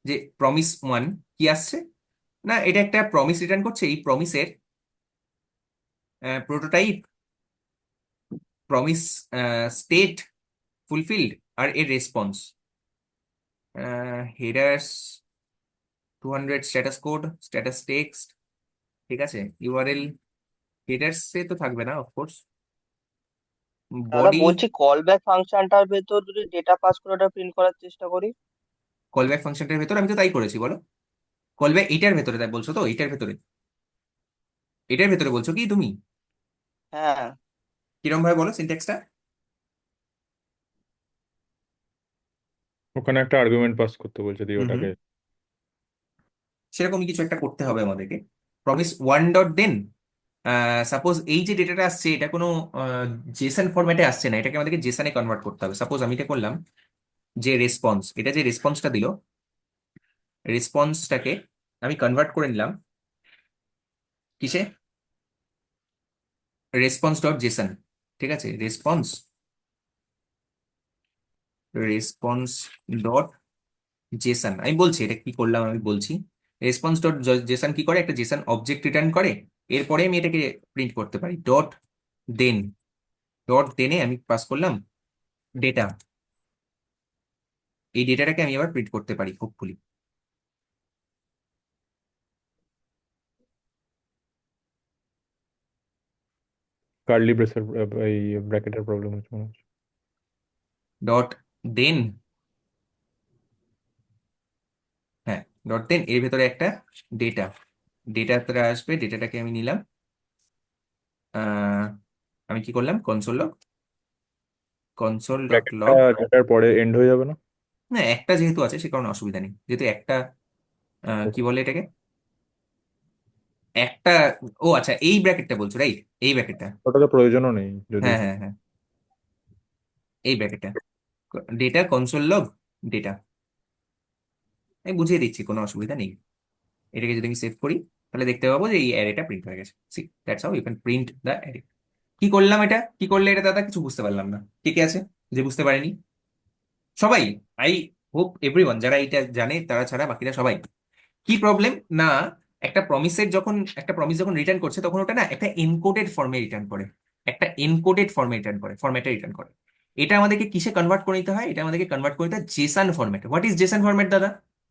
যে প্রমিস ওয়ান কি আসছে। না, এটা একটা প্রমিস রিটার্ন করছে, এই প্রমিসের প্রোটোটাইপ, প্রমিস স্টেট ফুলফিলড, আর এর response. Headers 200 status code, status text, ঠিক আছে। ইউআরএল হেডার্সে তো থাকবে না অফকোর্স। দাদা বডি, বলছি কল ব্যাক ফাংশনটার ভেতর যদি ডেটা পাস করে ওটা প্রিন্ট করার চেষ্টা করি। কলব্যাক ফাংশনটার ভেতর আমি তো তাই করেছি, বলো। কলব্যাক এইটার ভেতরে তাই বলছো তো? এটার ভেতরে বলছো কি তুমি? হ্যাঁ, কিরম ভাবে বলো সিনট্যাক্সটা? ওখানে একটা আর্গুমেন্ট পাস করতে বলছে, দিয়ে হুম হুম, ওটাকে সেরকমই কিছু একটা করতে হবে আমাদেরকে। প্রমিস ওয়ান ডট দেন, সাপোজ এই যে ডেটাটা আসছে এটা কোনো জেসন ফরম্যাটে আসছে না, এটাকে আমাদেরকে জেসনে কনভার্ট করতে হবে। সাপোজ আমি এটা করলাম, যে রেসপন্স, এটা যে রেসপন্সটা দিল, রেসপন্সটাকে আমি কনভার্ট করে নিলাম কিসে? রেসপন্স ডট জেসন, ঠিক আছে। রেসপন্স ডট জেসন, আমি বলছি এটা কি করলাম, আমি বলছি। রেসপন্স ডট জেসন কি করে? একটা জেসন অবজেক্ট রিটার্ন করে, এরপরে আমি এটাকে প্রিন্ট করতে পারি দেন ডট দেনে আমি পাস করলাম ডেটা। এই ডেটাটাকে আমি আবার প্রিন্ট করতে পারি হোপফুলি। কার্লি ব্রেসের এই ব্র্যাকেটের প্রবলেম হচ্ছে মনে হচ্ছে। ডট দেন, হ্যাঁ, ডট দেন এর ভেতরে একটা ডেটাটা আসবে, ডেটাটাকে আমি নিলাম। আহ, আমি কি করলাম? কনসোল ডট ব্র্যাকেটটা লগ। যেটার পরে এন্ড হয়ে যাবে না? না, একটা যেহেতু আছে সে কারণে অসুবিধা নেই, যেহেতু একটা কি বলে এটাকে, একটা, ও আচ্ছা এই ব্র্যাকেটটা বলছো, রাইট? এই ব্র্যাকেটটা, ওটা তো প্রয়োজনও নেই যদি। হ্যাঁ হ্যাঁ হ্যাঁ, এই ব্র্যাকেটটা ডেটা কনসোল লগ ডেটা। আমি বুঝিয়ে দিচ্ছি, কোনো অসুবিধা নেই। এটাকে যদি আমি সেভ করি, তাহলে দেখতে পাবো যে এই অ্যারেটা প্রিন্ট হয়ে গেছে। See that's how you can print the array. কি করলাম এটা, কি করলে এটা দাদা কিছু বুঝতে পারলাম না, ঠিক আছে? যে বুঝতে পারেনি সবাই, আই হোপ এভরিওয়ান, যারা এটা জানে তারা ছাড়া বাকিরা সবাই। কি প্রবলেম না, একটা প্রমিস যখন রিটার্ন করছে তখন ওটা না একটা এনকোডেড ফর্মে রিটার্ন করে, একটা এনকোডেড ফর্মে রিটার্ন করে, ফরম্যাটে রিটার্ন করে। এটা আমাদেরকে কিসে কনভার্ট করে নিতে হয়? এটা আমাদেরকে কনভার্ট করে নিতে হয় জেসন ফরম্যাটে। হোয়াট ইজ জেসন ফরম্যাট দাদা?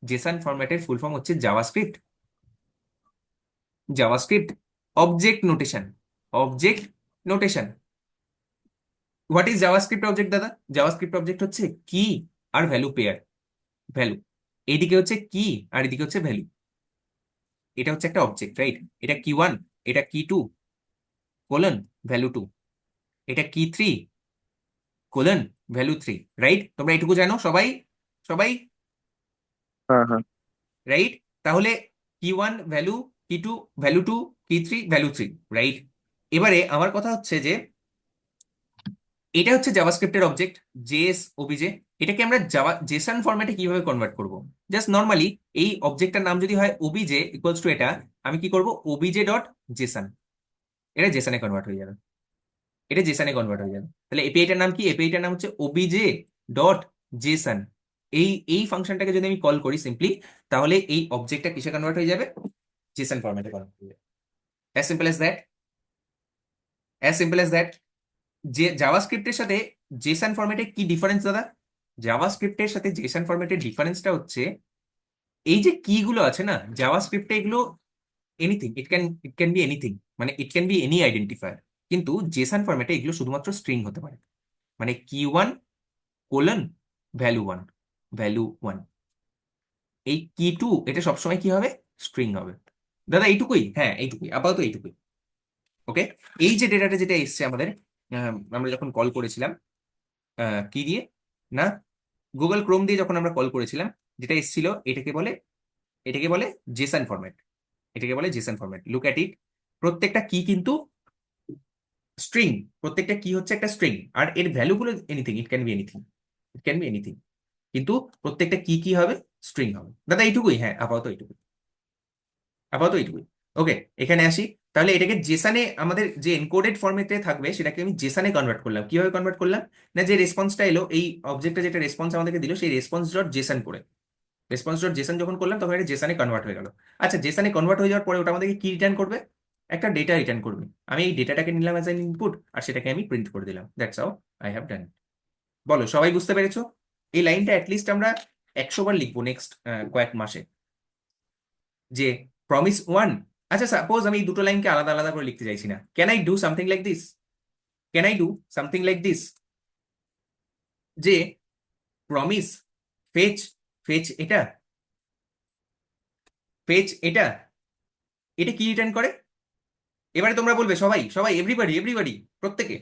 জেসন ফরম্যাটের ফুল ফর্ম হচ্ছে JavaScript, JavaScript object notation, object notation. What is JavaScript object দাদা? জাভাস্ক্রিপ্ট অবজেক্ট হচ্ছে কি আর ভ্যালু পেয়ার। ভ্যালু এইদিকে হচ্ছে কি আর এদিকে হচ্ছে ভ্যালু। এটা হচ্ছে একটা অবজেক্ট, রাইট? এটা কি1, এটা কি2 কোলন ভ্যালু 2, এটা কি3 কোলন ভ্যালু 3, রাইট? তোমরা এটুকু জানো সবাই? সবাই হ্যাঁ হ্যাঁ রাইট? তাহলে কি1 ভ্যালু, কি2 ভ্যালু 2, কি3 ভ্যালু 3, রাইট? এবারে আমার কথা হচ্ছে যে এটা হচ্ছে জাভাস্ক্রিপ্টের অবজেক্ট জেএস ওবিজে। এটাকে আমরা জেসন ফরম্যাটে কিভাবে কনভার্ট করব? জাস্ট নর্মালি এই অবজেক্টটার নাম যদি হয় ওবিজে ইকুয়ালস টু এটা, আমি কি করব? ওবিজে ডট জেসন, এটা জেসনে কনভার্ট হয়ে যাবে, এটা জেসনে কনভার্ট হয়ে যাবে। তাহলে এপিআইটার নাম কি? এপিআইটার নাম হচ্ছে ওবিজে ডট জেসন। এই এই ফাংশনটাকে যদি আমি কল করি সিম্পলি, তাহলে এই অবজেক্টটা কিসে কনভার্ট হয়ে যাবে? জেসন ফরম্যাটে কনভার্ট হয়ে যাবে। As simple as that, as simple as that. যে জাভাস্ক্রিপ্টের সাথে জেসন ফরম্যাটে কি ডিফারেন্স দাদা? জাভাস্ক্রিপ্টের সাথে জেসন ফরম্যাটের ডিফারেন্সটা হচ্ছে এই যে কি গুলো আছে না জাভাস্ক্রিপ্টে, এগুলো anything, it can be anything, মানে it can be any identifier. কিন্তু জেসন ফরম্যাটে এগুলো শুধুমাত্র স্ট্রিং হতে পারে, মানে কি1 কোলন ভ্যালু 1, ভ্যালু 1। এই কি2 এটা সবসময় কি হবে? স্ট্রিং হবে। দাদা এইটুকুই? হ্যাঁ এইটুকুই, আপাতত এইটুকুই। ওকে, এই যে ডেটাটা যেটা এসছে আমাদের, আমরা যখন কল করেছিলাম কি দিয়ে না, গুগল ক্রোম দিয়ে যখন আমরা কল করেছিলাম, যেটা এসেছিল এটাকে বলে জেসন ফরম্যাট, এটাকে বলে Jason format. Look at it, প্রত্যেকটা কি কিন্তু স্ট্রিং, প্রত্যেকটা কি হচ্ছে একটা স্ট্রিং, আর এর ভ্যালুগুলো anything, it can be anything, it can be anything, কিন্তু প্রত্যেকটা কি কি হবে? স্ট্রিং হবে। দাদা এইটুকুই? হ্যাঁ আপাতত এইটুকুই, আপাতত এইটুকুই। ওকে, এখানে আসি। তাহলে এটাকে জেসানে আমাদের যে এনকোডেড ফরম্যাটে থাকবে সেটাকে আমি জেসানে কনভার্ট করলাম। কিভাবে কনভার্ট করলাম না, যে রেসপন্সটা এলো এই অবজেক্টটা, যেটা রেসপন্স আমাদেরকে দিল, সেই রেসপন্স ডট জেসন করে, রেসপন্স ডট জেসন যখন করলাম তখন এটা জেসানে কনভার্ট হয়ে গেল। আচ্ছা, জেসানে কনভার্ট হয়ে যাওয়ার পরে ওটা আমাদেরকে কি রিটার্ন করবে? একটা ডেটা রিটার্ন করবে। আমি এই ডেটাটাকে নিলাম অ্যাজ এন ইনপুট, আর সেটাকে আমি প্রিন্ট করে দিলাম। That's how I have done. বলো সবাই বুঝতে পেরেছো? এই লাইনটা অ্যাটলিস্ট আমরা 100 বার লিখবো নেক্সট কয়েক মাসে, যে প্রমিস 1। আচ্ছা সাপোজ আমি এই দুটো লাইনকে আলাদা আলাদা করে লিখতে চাইছি না, can I do something like this? Can I do something like this, যে প্রমিস ফেচ, ফেচ এটা, ফেচ এটা, এটা কি রিটার্ন করে? এবারে তোমরা বলবে সবাই, সবাই এভরিবডি, এভরিবডি, প্রত্যেকে,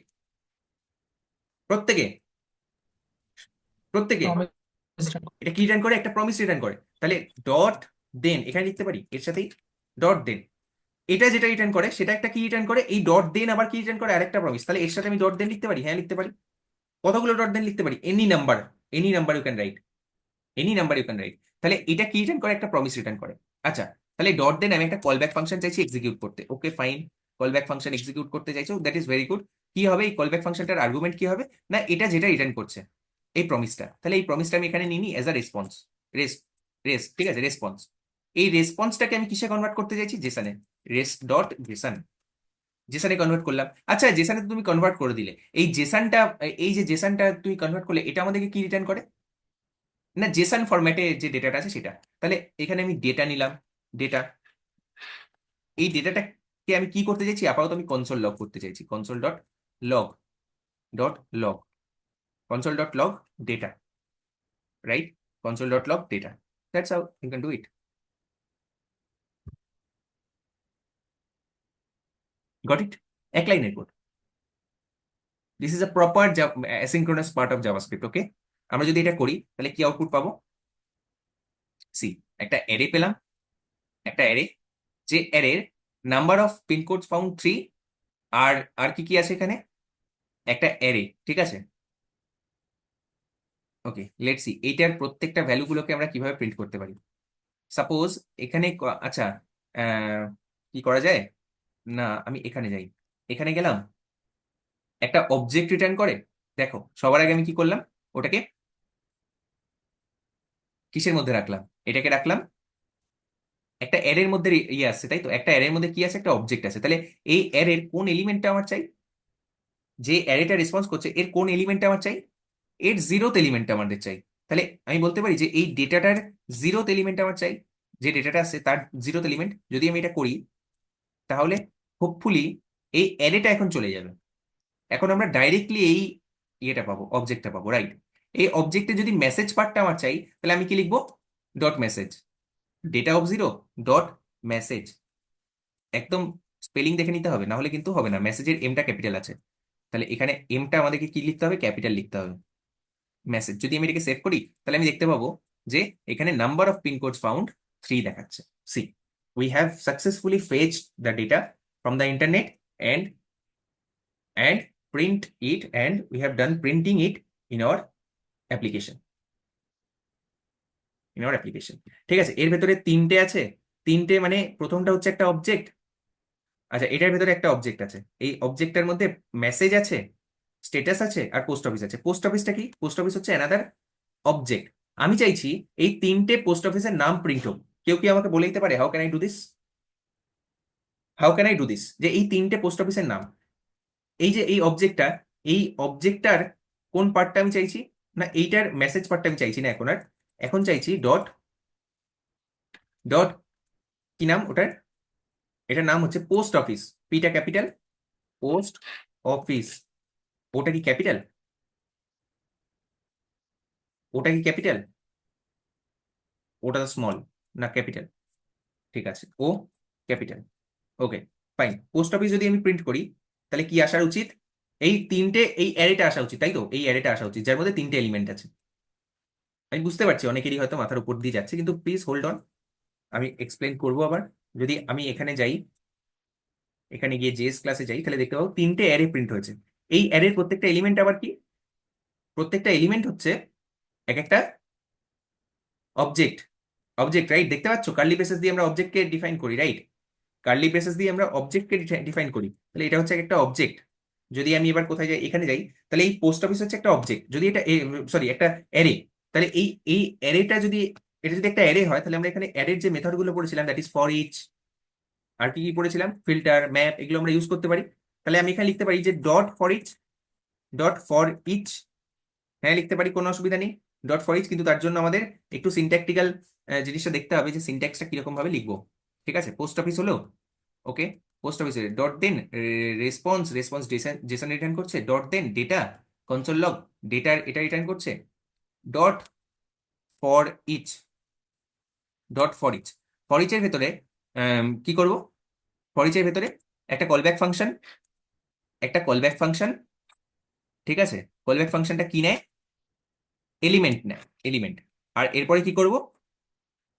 প্রত্যেকে, প্রত্যেকে, এটা কি রিটার্ন করে? একটা প্রমিস রিটার্ন করে। তাহলে ডট দেন এখানে লিখতে পারি এর সাথেই ডট দেন। এটা যেটা রিটার্ন করে সেটা একটা কি রিটার্ন করে, এই ডট দেন আবার কি রিটার্ন করে? আরেকটা প্রমিস। তাহলে এর সাথে আমি ডট দেন লিখতে পারি? হ্যাঁ লিখতে পারি। কতগুলো ডট দেন লিখতে পারি? Any number, any number you can write, any number you can write. তাহলে এটা কি রিটার্ন করে? একটা প্রমিস রিটার্ন করে। আচ্ছা, তাহলে ডট দেন আমি একটা কল ব্যাক ফাংশন চাইছি এক্সিকিউট করতে। Okay fine, call back function execute করতে চাইছো, দ্যাট ইজ ভেরি গুড। কি হবে এই কল ব্যাক ফাংশনটার আর্গুমেন্ট? কি হবে না, এটা যেটা রিটার্ন করছে এই প্রমিসটা, তাহলে এই প্রমিসটা আমি এখানে নিই as a response, race, race, ঠিক আছে, রেসপন্স। এই রেসপন্সটাকে আমি কিসে কনভার্ট করতে চাইছি? জেসনে, রেস ডট জেসন, জেসানে কনভার্ট করলাম। আচ্ছা, জেসানে তো তুমি কনভার্ট করে দিলে, এই জেসানটা, এই যে জেসানটা তুমি কনভার্ট করলে, এটা আমাদেরকে কি রিটার্ন করে না, জেসন ফরম্যাটে যে ডেটাটা আছে সেটা। তাহলে এখানে আমি ডেটা নিলাম, ডেটা, এই ডেটাটাকে আমি কি করতে চাইছি? আপাতত আমি কনসোল লগ করতে চাইছি, console dot log, dot log, console dot log data, right? Console dot log data, that's how you can do it. Got it? এক লাইনের code. This is a proper asynchronous part of JavaScript. Okay, আমরা যদি এটা করি তাহলে কি আউটপুট পাবো? সি, একটা অ্যারে পেলাম, একটা অ্যারে, যে অ্যারের নাম্বার অফ পিনকোডস ফাউন্ড 3, আর আর কি কি আছে এখানে? একটা অ্যারে, ঠিক আছে। ওকে, লেটস সি এইটার প্রত্যেকটা ভ্যালুগুলোকে আমরা কিভাবে প্রিন্ট করতে পারি। সাপোজ এখানে আচ্ছা, কি করা যায়? না, আমি এখানে যাই, এখানে গেলাম, একটা অবজেক্ট রিটার্ন করে। দেখো সবার আগে আমি কি করলাম, ওটাকে কিসের মধ্যে রাখলাম? এটাকে রাখলাম একটা অ্যারের মধ্যে, ইয়ে আছে তাই তো, একটা অ্যারের মধ্যে কি আছে, একটা অবজেক্ট আছে। তাহলে এই অ্যারের কোন এলিমেন্টটা আমার চাই? যে অ্যারেটা রেসপন্স করছে এর কোন এলিমেন্টটা আমার চাই? এর 0th এলিমেন্টটা আমাদের চাই। তাহলে আমি বলতে পারি যে এই ডেটাটার 0th এলিমেন্ট আমার চাই, যে ডেটাটা আছে তার 0th এলিমেন্ট। যদি আমি এটা করি তাহলে হোপফুলি এই অ্যারেটা এখন চলে যাবে। এখন আমরা ডাইরেক্টলি এই ইয়েটা পাবো, অবজেক্টটা পাবো, রাইট? এই অবজেক্টে যদি মেসেজ পার্টটা আমার চাই, তাহলে আমি কি লিখবো? Dot message, data of 0 dot message. একদম স্পেলিং দেখে নিতে হবে, না হলে কিন্তু হবে না। মেসেজের এমটা ক্যাপিটাল আছে, তাহলে এখানে এমটা আমাদেরকে কি লিখতে হবে? ক্যাপিটাল লিখতে হবে। মেসেজ, যদি আমি এটাকে সেভ করি তাহলে আমি দেখতে পাবো যে এখানে number of pin codes found 3 দেখাচ্ছে। See, we have successfully fetched the data from the internet and print it, and we have done printing it in our application. ঠিক আছে, এর ভেতরে 3টে আছে। 3টে মানে প্রথমটা হচ্ছে একটা অবজেক্ট। আচ্ছা, এটার ভেতরে একটা অবজেক্ট আছে, এই অবজেক্টটার মধ্যে মেসেজ আছে, স্ট্যাটাস আছে, আর পোস্ট অফিস আছে। পোস্ট অফিসটা কি? পোস্ট অফিস হচ্ছে অ্যানাদার অবজেক্ট। আমি চাইছি এই 3টে পোস্ট অফিসের নাম প্রিন্ট হোক। কেউ কি আমাকে বলে দিতে পারে how can I do this? যে এই 3টে পোস্ট অফিসের নাম, এই যে এই অবজেক্টটা, এই অবজেক্টটার কোন পার্টটা আমি চাইছি? না, এইটার মেসেজ পার্টটা আমি চাইছি না এখন আর। এখন চাইছি ডট ডট কি নাম ওটার? এটার নাম হচ্ছে পোস্ট অফিস। পিটা ক্যাপিটাল, পোস্ট অফিস। ওটা কি ক্যাপিটাল? ওটা তো স্মল, না ক্যাপিটাল? ঠিক আছে, ও ক্যাপিটাল। ওকে, ফাইন। পোস্ট অফিস যদি আমি প্রিন্ট করি তাহলে কি আসার উচিত? এই 3টে, এই অ্যারেটা আসা উচিত, তাই তো? এই অ্যারেটা আসা উচিত যার মধ্যে 3টে এলিমেন্ট আছে। আমি বুঝতে পারছি অনেকেরই হয়তো মাথার উপর দিয়ে যাচ্ছে, কিন্তু প্লিজ হোল্ড অন, আমি এক্সপ্লেন করবো আবার। যদি আমি এখানে যাই, এখানে গিয়ে জেএস ক্লাসে যাই, তাহলে দেখতে পাবো 3টে অ্যারে প্রিন্ট হয়েছে। এই অ্যারের প্রত্যেকটা এলিমেন্ট আবার কি? প্রত্যেকটা এলিমেন্ট হচ্ছে এক একটা অবজেক্ট। রাইট? দেখতে পাচ্ছ, কার্লি ব্রেসেস দিয়ে আমরা অবজেক্টকে ডিফাইন করি, রাইট? কার্লি ব্রেসেস দিয়ে আমরা অবজেক্টকে ডিফাইন করি। তাহলে এটা হচ্ছে একটা অবজেক্ট। যদি আমি এবার কোথায় যাই, এখানে যাই, তাহলে এই পোস্ট অফিস হচ্ছে একটা অবজেক্ট। যদি এটা, সরি, একটা অ্যারে, তাহলে এই অ্যারেটা যদি, এটা যদি একটা অ্যারে হয়, তাহলে আমরা এখানে অ্যারের যে মেথড গুলো পড়েছিলাম, দ্যাট ইজ ফর ইচ, আর কি কি পড়েছিলাম, ফিল্টার, ম্যাপ, এগুলো আমরা ইউজ করতে পারি। তাহলে আমি এখানে লিখতে পারি যে ডট ফর ইচ, হ্যাঁ লিখতে পারি, কোনো অসুবিধা নেই, ডট ফর ইচ। কিন্তু তার জন্য আমাদের একটু সিনট্যাকটিক্যাল জিনিসটা দেখতে হবে, যে সিনট্যাক্সটা কিরকম ভাবে লিখবো। ঠিক আছে, পোস্ট অফিস হলো, ওকে। পোস্ট অফিসে ডট দেন রেসপন্স জেসন রিটার্ন করছে, ডট দেন ডেটা কনসোল লগ, ডেটার এটা রিটার্ন করছে, ডট ফর ইচ। ফর ইচের ভেতরে কি করব? ফর ইচের ভেতরে একটা কলব্যাক ফাংশন, ঠিক আছে? কলব্যাক ফাংশনটা কি নেয়? এলিমেন্ট নেয়, এলিমেন্ট। আর এরপরে কি করব?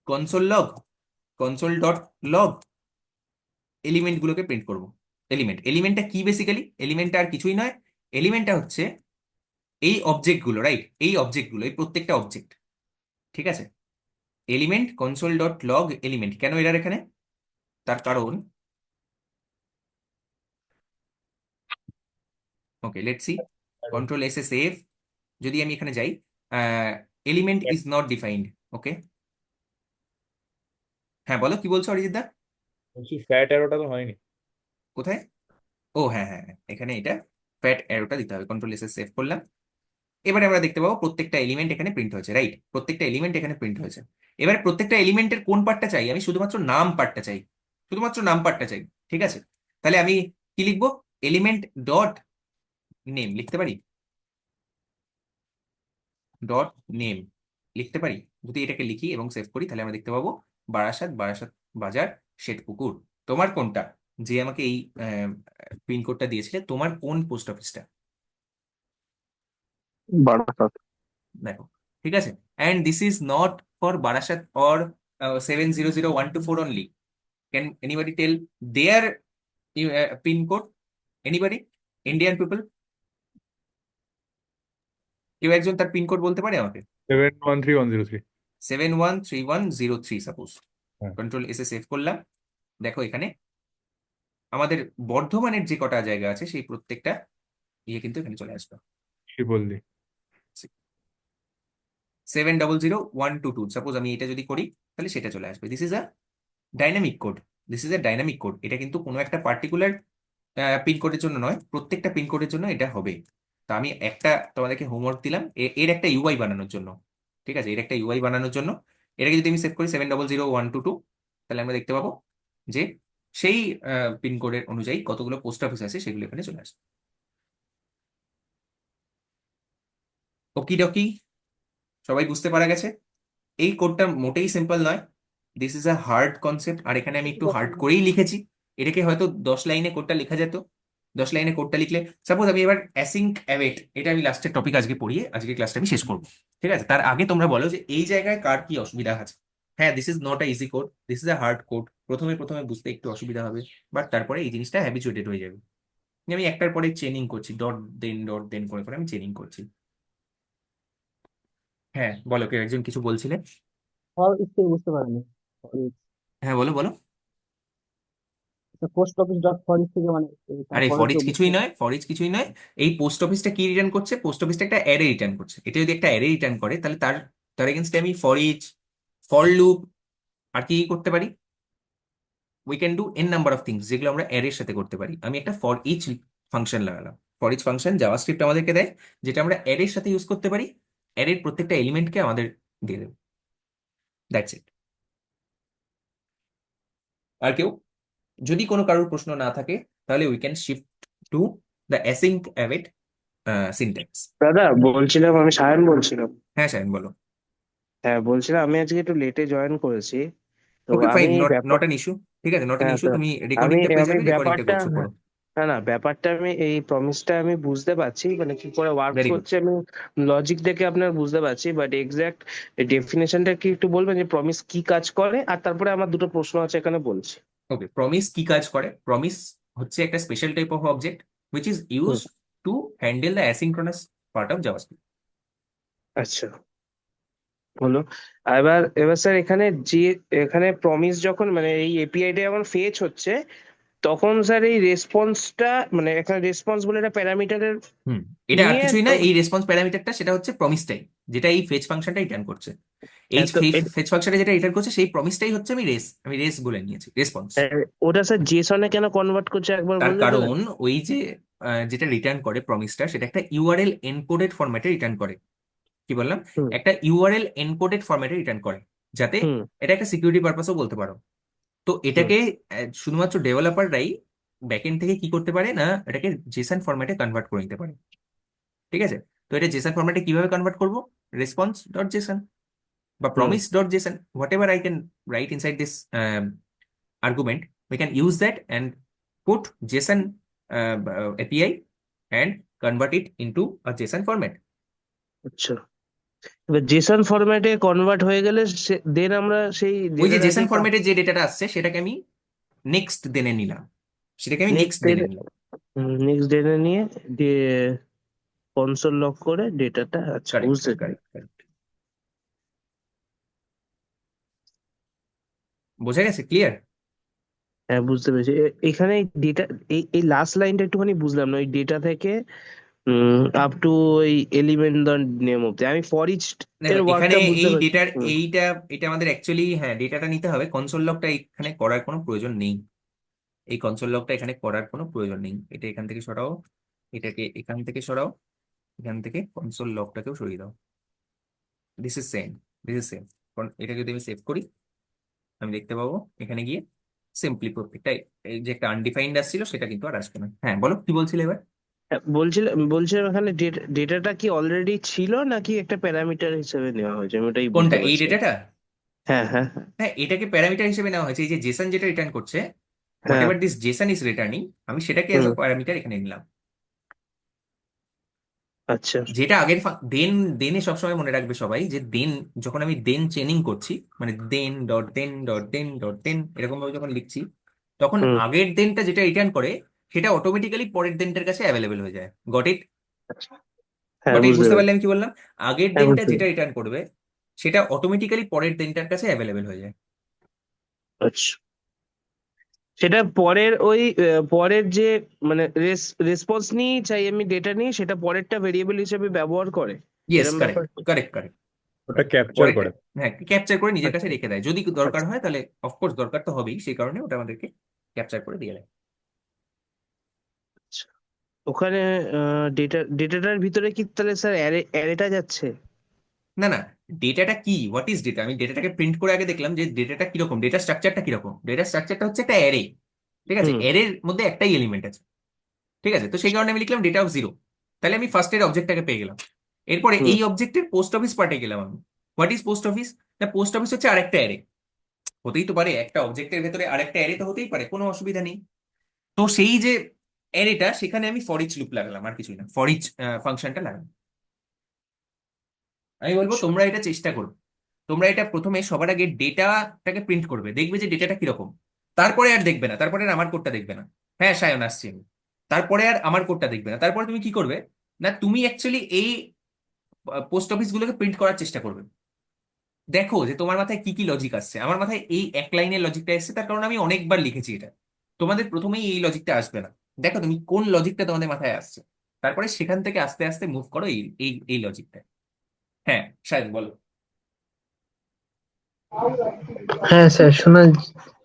কনসোল ডট লগ এলিমেন্ট গুলোকে প্রিন্ট করব। এলিমেন্টটা কি? বেসিক্যালি এলিমেন্টটা আর কিছুই নয়, এলিমেন্টটা হচ্ছে এই অবজেক্টগুলো, রাইট? এই অবজেক্টগুলো, এই প্রত্যেকটা অবজেক্ট, ঠিক আছে? Element console dot log element. কেন এরার এখানে? তার কারণ, okay let's see, control S A save. যদি আমি এখানে যাই, এলিমেন্ট ইজ নট ডিফাইন্ড, ওকে। হ্যাঁ বলো, কি বলছো অরিজিৎ দা? বলছি ফ্যাট অ্যারোটা তো হয়নি। কোথায়? ও হ্যাঁ হ্যাঁ হ্যাঁ, এখানে এটা ফ্যাট অ্যারোটা দিতে হবে। কন্ট্রোল এস এ সেভ করলাম। এবারে আমরা দেখতে পাবো প্রত্যেকটা এলিমেন্ট এখানে প্রিন্ট হয়েছে, রাইট? প্রত্যেকটা এলিমেন্ট এখানে প্রিন্ট হয়েছে। এবারে প্রত্যেকটা এলিমেন্টের কোন পার্টটা চাই? আমি শুধুমাত্র নাম পার্টটা চাই, ঠিক আছে? তাহলে আমি কি লিখবো? এলিমেন্ট ডট নেম লিখতে পারি, ডট নেম লিখতে পারি। যদি এটাকে লিখি এবং সেভ করি, তাহলে আমরা দেখতে পাবো বারাসাত বাজার শেঠপুকুর। তোমার কোনটা? যে আমাকে এই পিনকোডটা দিয়েছিলে, তোমার কোন পোস্ট অফিসটা? বারাসাত। দেখো, ঠিক আছে। And this is not for Barasat or 700124 only. Can anybody tell their pincode? Anybody? Indian people, কেউ একজন তার পিনকোড বলতে পারে আমাকে? 713103। 713103 সাপোজ। হ্যাঁ। কন্ট্রোল এসে সেভ করলাম। দেখো এখানে আমাদের বর্ধমানের যে কটা জায়গা আছে সেই প্রত্যেকটা ইয়ে কিন্তু এখানে চলে আসবে। কি বললি? 700122, সাপোজ আমি এটা যদি করি তাহলে সেটা চলে আসবে। This is a dynamic code, this is a dynamic code. এটা কিন্তু কোনো একটা পার্টিকুলার পিনকোডের জন্য নয়, প্রত্যেকটা পিনকোডের জন্য এটা হবে। তা আমি একটা তোমাদেরকে হোমওয়ার্ক দিলাম এর একটা ইউআই বানানোর জন্য। ঠিক আছে, এর একটা ইউআই বানানোর জন্য এটাকে যদি আমি সেভ করি 700122, তাহলে আমরা দেখতে পাবো যে সেই পিনকোডের অনুযায়ী কতগুলো পোস্ট অফিস আছে সেগুলো এখানে চলে আসবে। ওকি ডকি, সবাই বুঝতে পারা গেছে? এই কোডটা মোটেই সিম্পল নয়, this is a hard concept. আর এখানে আমি একটু হার্ড করেই লিখেছি। এটাকে হয়তো 10 লাইনে কোডটা লেখা যেত। 10 লাইনে কোডটা লিখলে, সাপোজ আমি এবার অ্যাসিঙ্ক অ্যাওয়েট, এটা আমি লাস্টের টপিক আজকে পড়িয়ে আজকে ক্লাসটা আমি শেষ করবো। ঠিক আছে, তার আগে তোমরা বলো যে এই জায়গায় কার কি অসুবিধা আছে। হ্যাঁ, this is not a easy code, this is a hard code. প্রথমে প্রথমে বুঝতে একটু অসুবিধা হবে, বাট তারপরে এই জিনিসটা হ্যাবিচুয়েটেড হয়ে যাবে। আমি একটার পরে চেনিং করছি, ডট দেন করে করে আমি চেনিং করছি। হ্যাঁ বলো, কেউ একজন কিছু বলছিলে? ফর ইচ থেকে বুঝতে পারিনি। ফর ইচ, হ্যাঁ বলো বলো। Post office dot for each থেকে মানে আরে ফর ফর ইচ ইচ থেকে বুঝতে কিছুই নয়, ফর ইচ কিছুই নয়। এই পোস্ট অফিসটা কি রিটার্ন করছে? পোস্ট অফিসটা একটা অ্যারে রিটার্ন করছে। এটা যদি একটা অ্যারে রিটার্ন করে তাহলে তার তার এগেনস্টে আমি ফর ইচ, ফর লুপ আর কি করতে পারি? We can do N number of things যেগুলো আমরা অ্যারের সাথে করতে পারি। আমি একটা ফর ইচ ফাংশন লাগালাম। ফর ইচ ফাংশন জাভাস্ক্রিপ্ট আমাদেরকে দেয়, যেটা আমরা অ্যারের সাথে ইউজ করতে পারি। অ্যারের প্রত্যেকটা এলিমেন্টকে আমাদের দিয়ে দেবে। That's it. আর কেউ যদি কোনো কারোর প্রশ্ন না থাকে তাহলে we can shift to the async await syntax. দাদা বলছিলাম, আমি সায়ন বলছিলাম। হ্যাঁ সায়ন বলো। হ্যাঁ বলছিলাম, আমি আজকে একটু লেটে জয়েন করেছি, তো ওকে আমি ফাইন, নট ব্যাপার নট অ্যান ইস্যু। ঠিক আছে, নট অ্যান হ্যাঁ ইস্যু। তো তুমি আমি রেকর্ডিংটা পেয়ে আমি যাবে, রেকর্ডিংটা ব্যাপারটা করছো করো। না না, ব্যাপারটা আমি এই প্রমিসটা আমি বুঝতে পারছি, মানে কি করে ওয়ার্ক ভেরি গুড। করছে আমি লজিক দেখে আপনার বুঝতে পারছি, বাট এক্সাক্ট ডেফিনেশনটা কি একটু বলবেন যে প্রমিস কি কাজ করে? আর তারপরে আমার দুটো প্রশ্ন আছে, এখানে বলছি। ওকে, প্রমিস কি কাজ করে? প্রমিস হচ্ছে একটা special type of object which is hmm, use to handle the asynchronous part of JavaScript. আচ্ছা, হলো। এবার এবার স্যার, এখানে যে এখানে প্রমিস যখন মানে এই এপিআইটা যখন ফেচ হচ্ছে, তখন স্যার এই রেসপন্সটা মানে এখানে রেসপন্স বলে একটা প্যারামিটারের হুম, এটা আর নিয়ে কিছুই না, তো এই রেসপন্স প্যারামিটারটা সেটা হচ্ছে প্রমিসটাই, যেটা এই ফেচ ফাংশনটা রিটার্ন করছে। এই তো ফেচ ফাংশনটা যেটা রিটার্ন করছে সেই প্রমিসটাই হচ্ছে আমি রেস বলে নিয়েছি, রেসপন্স। ওটা স্যার জেসনে কেন কনভার্ট করছে একবার তার বলতে পারেন? কারণ ওই যে যেটা রিটার্ন করে প্রমিসটা, সেটা একটা ইউআরএল এনকোডেড ফরম্যাটে রিটার্ন করে। কি বললাম? হুম একটা ইউআরএল এনকোডেড ফরম্যাটে রিটার্ন করে, যাতে হুম এটা একটা সিকিউরিটি পারপাসও বলতে পারো। তো হুম এটাকে শুধুমাত্র ডেভেলপাররাই ব্যাকএন্ড থেকে কি করতে পারে না, এটাকে জেসন ফরম্যাটে কনভার্ট করে নিতে পারে। ঠিক আছে, তো এটা জেসন ফরম্যাটে কিভাবে কনভার্ট করবো? রেসপন্স ডট জেসন বা hmm promise dot JSON, whatever I can write inside this argument, we can use that and put JSON API and convert it into a JSON format. আচ্ছা, এবার জেসন ফরম্যাটে কনভার্ট হয়ে গেলে দেন আমরা সেই ওই যে ডেটাটাকে জেসন ফরম্যাটে যে ডেটাটা আসছে সেটাকে আমি নেক্সট দেনে নিলাম, সেটাকে আমি নেক্সট নেক্সট দেনে নিলাম। ডেটা নিয়ে দিয়ে কনসোল লক করে ডেটাটা, আচ্ছা কারেক্ট বুঝতে পেরেছি। Correct correct. বোঝা গেছে? ক্লিয়ার? হ্যাঁ বুঝতে পেরেছি। এখানে ডেটা এই এই লাস্ট লাইনটা একটুখানি বুঝলাম না, ওই ডেটা থেকে আপ টু ওই এলিমেন্ট দ্য নেম অব্দি আমি ফর ইচ দেখো এর এখানে ওয়ার্কটা বুঝতে এই পারছি। ডেটার এটা আমাদের অ্যাকচুয়ালি, হ্যাঁ ডেটাটা নিতে হবে। কনসোল লগটা এখানে করার কোনো প্রয়োজন নেই। এই কনসোল লগটা এখানে করার কোনো প্রয়োজন নেই। এটা এখান থেকে সরাও, এটাকে এখান থেকে সরাও, এখান থেকে কনসোল লগটাকেও সরিয়ে দাও। This is same, this is same. কারণ এটা যদি আমি সেভ করি, আমি দেখতে পাবো এখানে গিয়ে সিম্পলি প্রত্যেকটা এই যে একটা আনডিফাইন্ড আসছিল সেটা কিন্তু আর আসবে না। হ্যাঁ বলো, কি বলছিলে এবার? হ্যাঁ, বলছিলাম এখানে ডেটাটা কি অলরেডি ছিল নাকি একটা প্যারামিটার হিসেবে নেওয়া হয়েছে, আমি ওটাই কোনটা? বুঝতে এই পারছি না। ডেটাটা? হ্যাঁ হ্যাঁ হ্যাঁ হ্যাঁ, এটাকে প্যারামিটার হিসেবে নেওয়া হয়েছে। এই যে জেসন যেটা রিটার্ন করছে, হোয়াট হ্যাঁ, ever this Jason is returning, আমি সেটাকে অ্যাজ হুম, আ প্যারামিটার এখানে নিলাম। আচ্ছা যেটা আগের দেন, দেনে সবসময় মনে রাখবে সবাই যে দেন, যখন আমি দেন চেনিং করছি, মানে দেন dot then dot then dot দেন এরকম ভাবে যখন লিখছি, তখন হুম, আগের দেনটা যেটা রিটার্ন করে সেটা অটোমেটিক্যালি পরের দেনটার কাছে অ্যাভেলেবেল হয়ে যায়। Got it? হ্যাঁ গট ইট? বুঝতে বুঝতে পারলে পেরেছি। আমি কি বললাম? আগের হ্যাঁ দেনটা বুঝতে যেটা পেরেছি। রিটার্ন করবে সেটা অটোমেটিক্যালি পরের দেনটার কাছে অ্যাভেলেবেল হয়ে যায়। আচ্ছা, সেটা পরের ওই পরের যে মানে রেসপন্স নিয়ে চাই আমি ডেটা নিয়ে সেটা পরেরটা ভেরিয়েবল হিসেবে ব্যবহার করে ইয়েস, এরকম কারেক্ট, ব্যাপার। Correct, correct. ওটা ক্যাপচার পরেরটা, করে। হ্যাঁ, ক্যাপচার করে নিজের কাছে আচ্ছা রেখে দেয়। যদি দরকার আচ্ছা হয় তাহলে অফকোর্স দরকার তো হবেই, সেই কারণে ওটা আমাদেরকে ক্যাপচার করে দিয়ে দেয়। আচ্ছা। ওখানে ডেটাটার ভিতরে কি তাহলে স্যার অ্যারেটা যাচ্ছে? না না, ডেটাটা কি, হোয়াট ইজ ডেটা? আমি ডেটাটাকে প্রিন্ট করে আগে দেখলাম যে ডেটাটা কিরকম, ডেটা স্ট্রাকচারটা কিরকম। ডেটা স্ট্রাকচারটা হচ্ছে একটা অ্যারে, ঠিক আছে? হুম অ্যারের মধ্যে একটাই এলিমেন্ট আছে, ঠিক আছে? তো সেই কারণে আমি লিখলাম ডেটা অফ 0। তাহলে আমি ফার্স্টের অবজেক্টটাকে পেয়ে গেলাম। এরপরে হুম এই অবজেক্টের পোস্ট অফিস পার্টে গেলাম আমি। What is post office? না, পোস্ট অফিস হচ্ছে আরেকটা অ্যারে। হতেই তো পারে, একটা অবজেক্টের ভেতরে আরেকটা অ্যারে তো হতেই পারে, কোনো অসুবিধা নেই। তো সেই যে অ্যারেটা, সেখানে আমি ফর ইচ লুপ লাগালাম, আর কিছুই না, ফর ইচ ফাংশনটা লাগালাম। আমি বলবো আচ্ছা তোমরা এটা চেষ্টা করো। তোমরা এটা প্রথমে সবার আগে ডেটাটাকে প্রিন্ট করবে, দেখবে যে ডেটাটা কিরকম। তারপরে আর দেখবে না, তারপরে আর আমার কোডটা দেখবে না। হ্যাঁ সায়ন, আসছি আমি। তারপরে আর আমার কোডটা দেখবে না, তারপরে তুমি কি করবে? না, তুমি অ্যাকচুয়ালি এই পোস্ট অফিস গুলোকে প্রিন্ট করার চেষ্টা করবে। দেখো যে তোমার মাথায় কি কি লজিক আসছে। আমার মাথায় এই এক লাইনের লজিকটা এসেছে, তার কারণ আমি অনেকবার লিখেছি এটা। তোমাদের প্রথমেই এই লজিকটা আসবে না। দেখো তুমি কোন লজিকটা তোমাদের মাথায় আসছে, তারপরে সেখান থেকে আস্তে আস্তে মুভ করো এই এই এই লজিকটা। হ্যাঁ সায়ন, বলো। হ্যাঁ স্যার, শোনা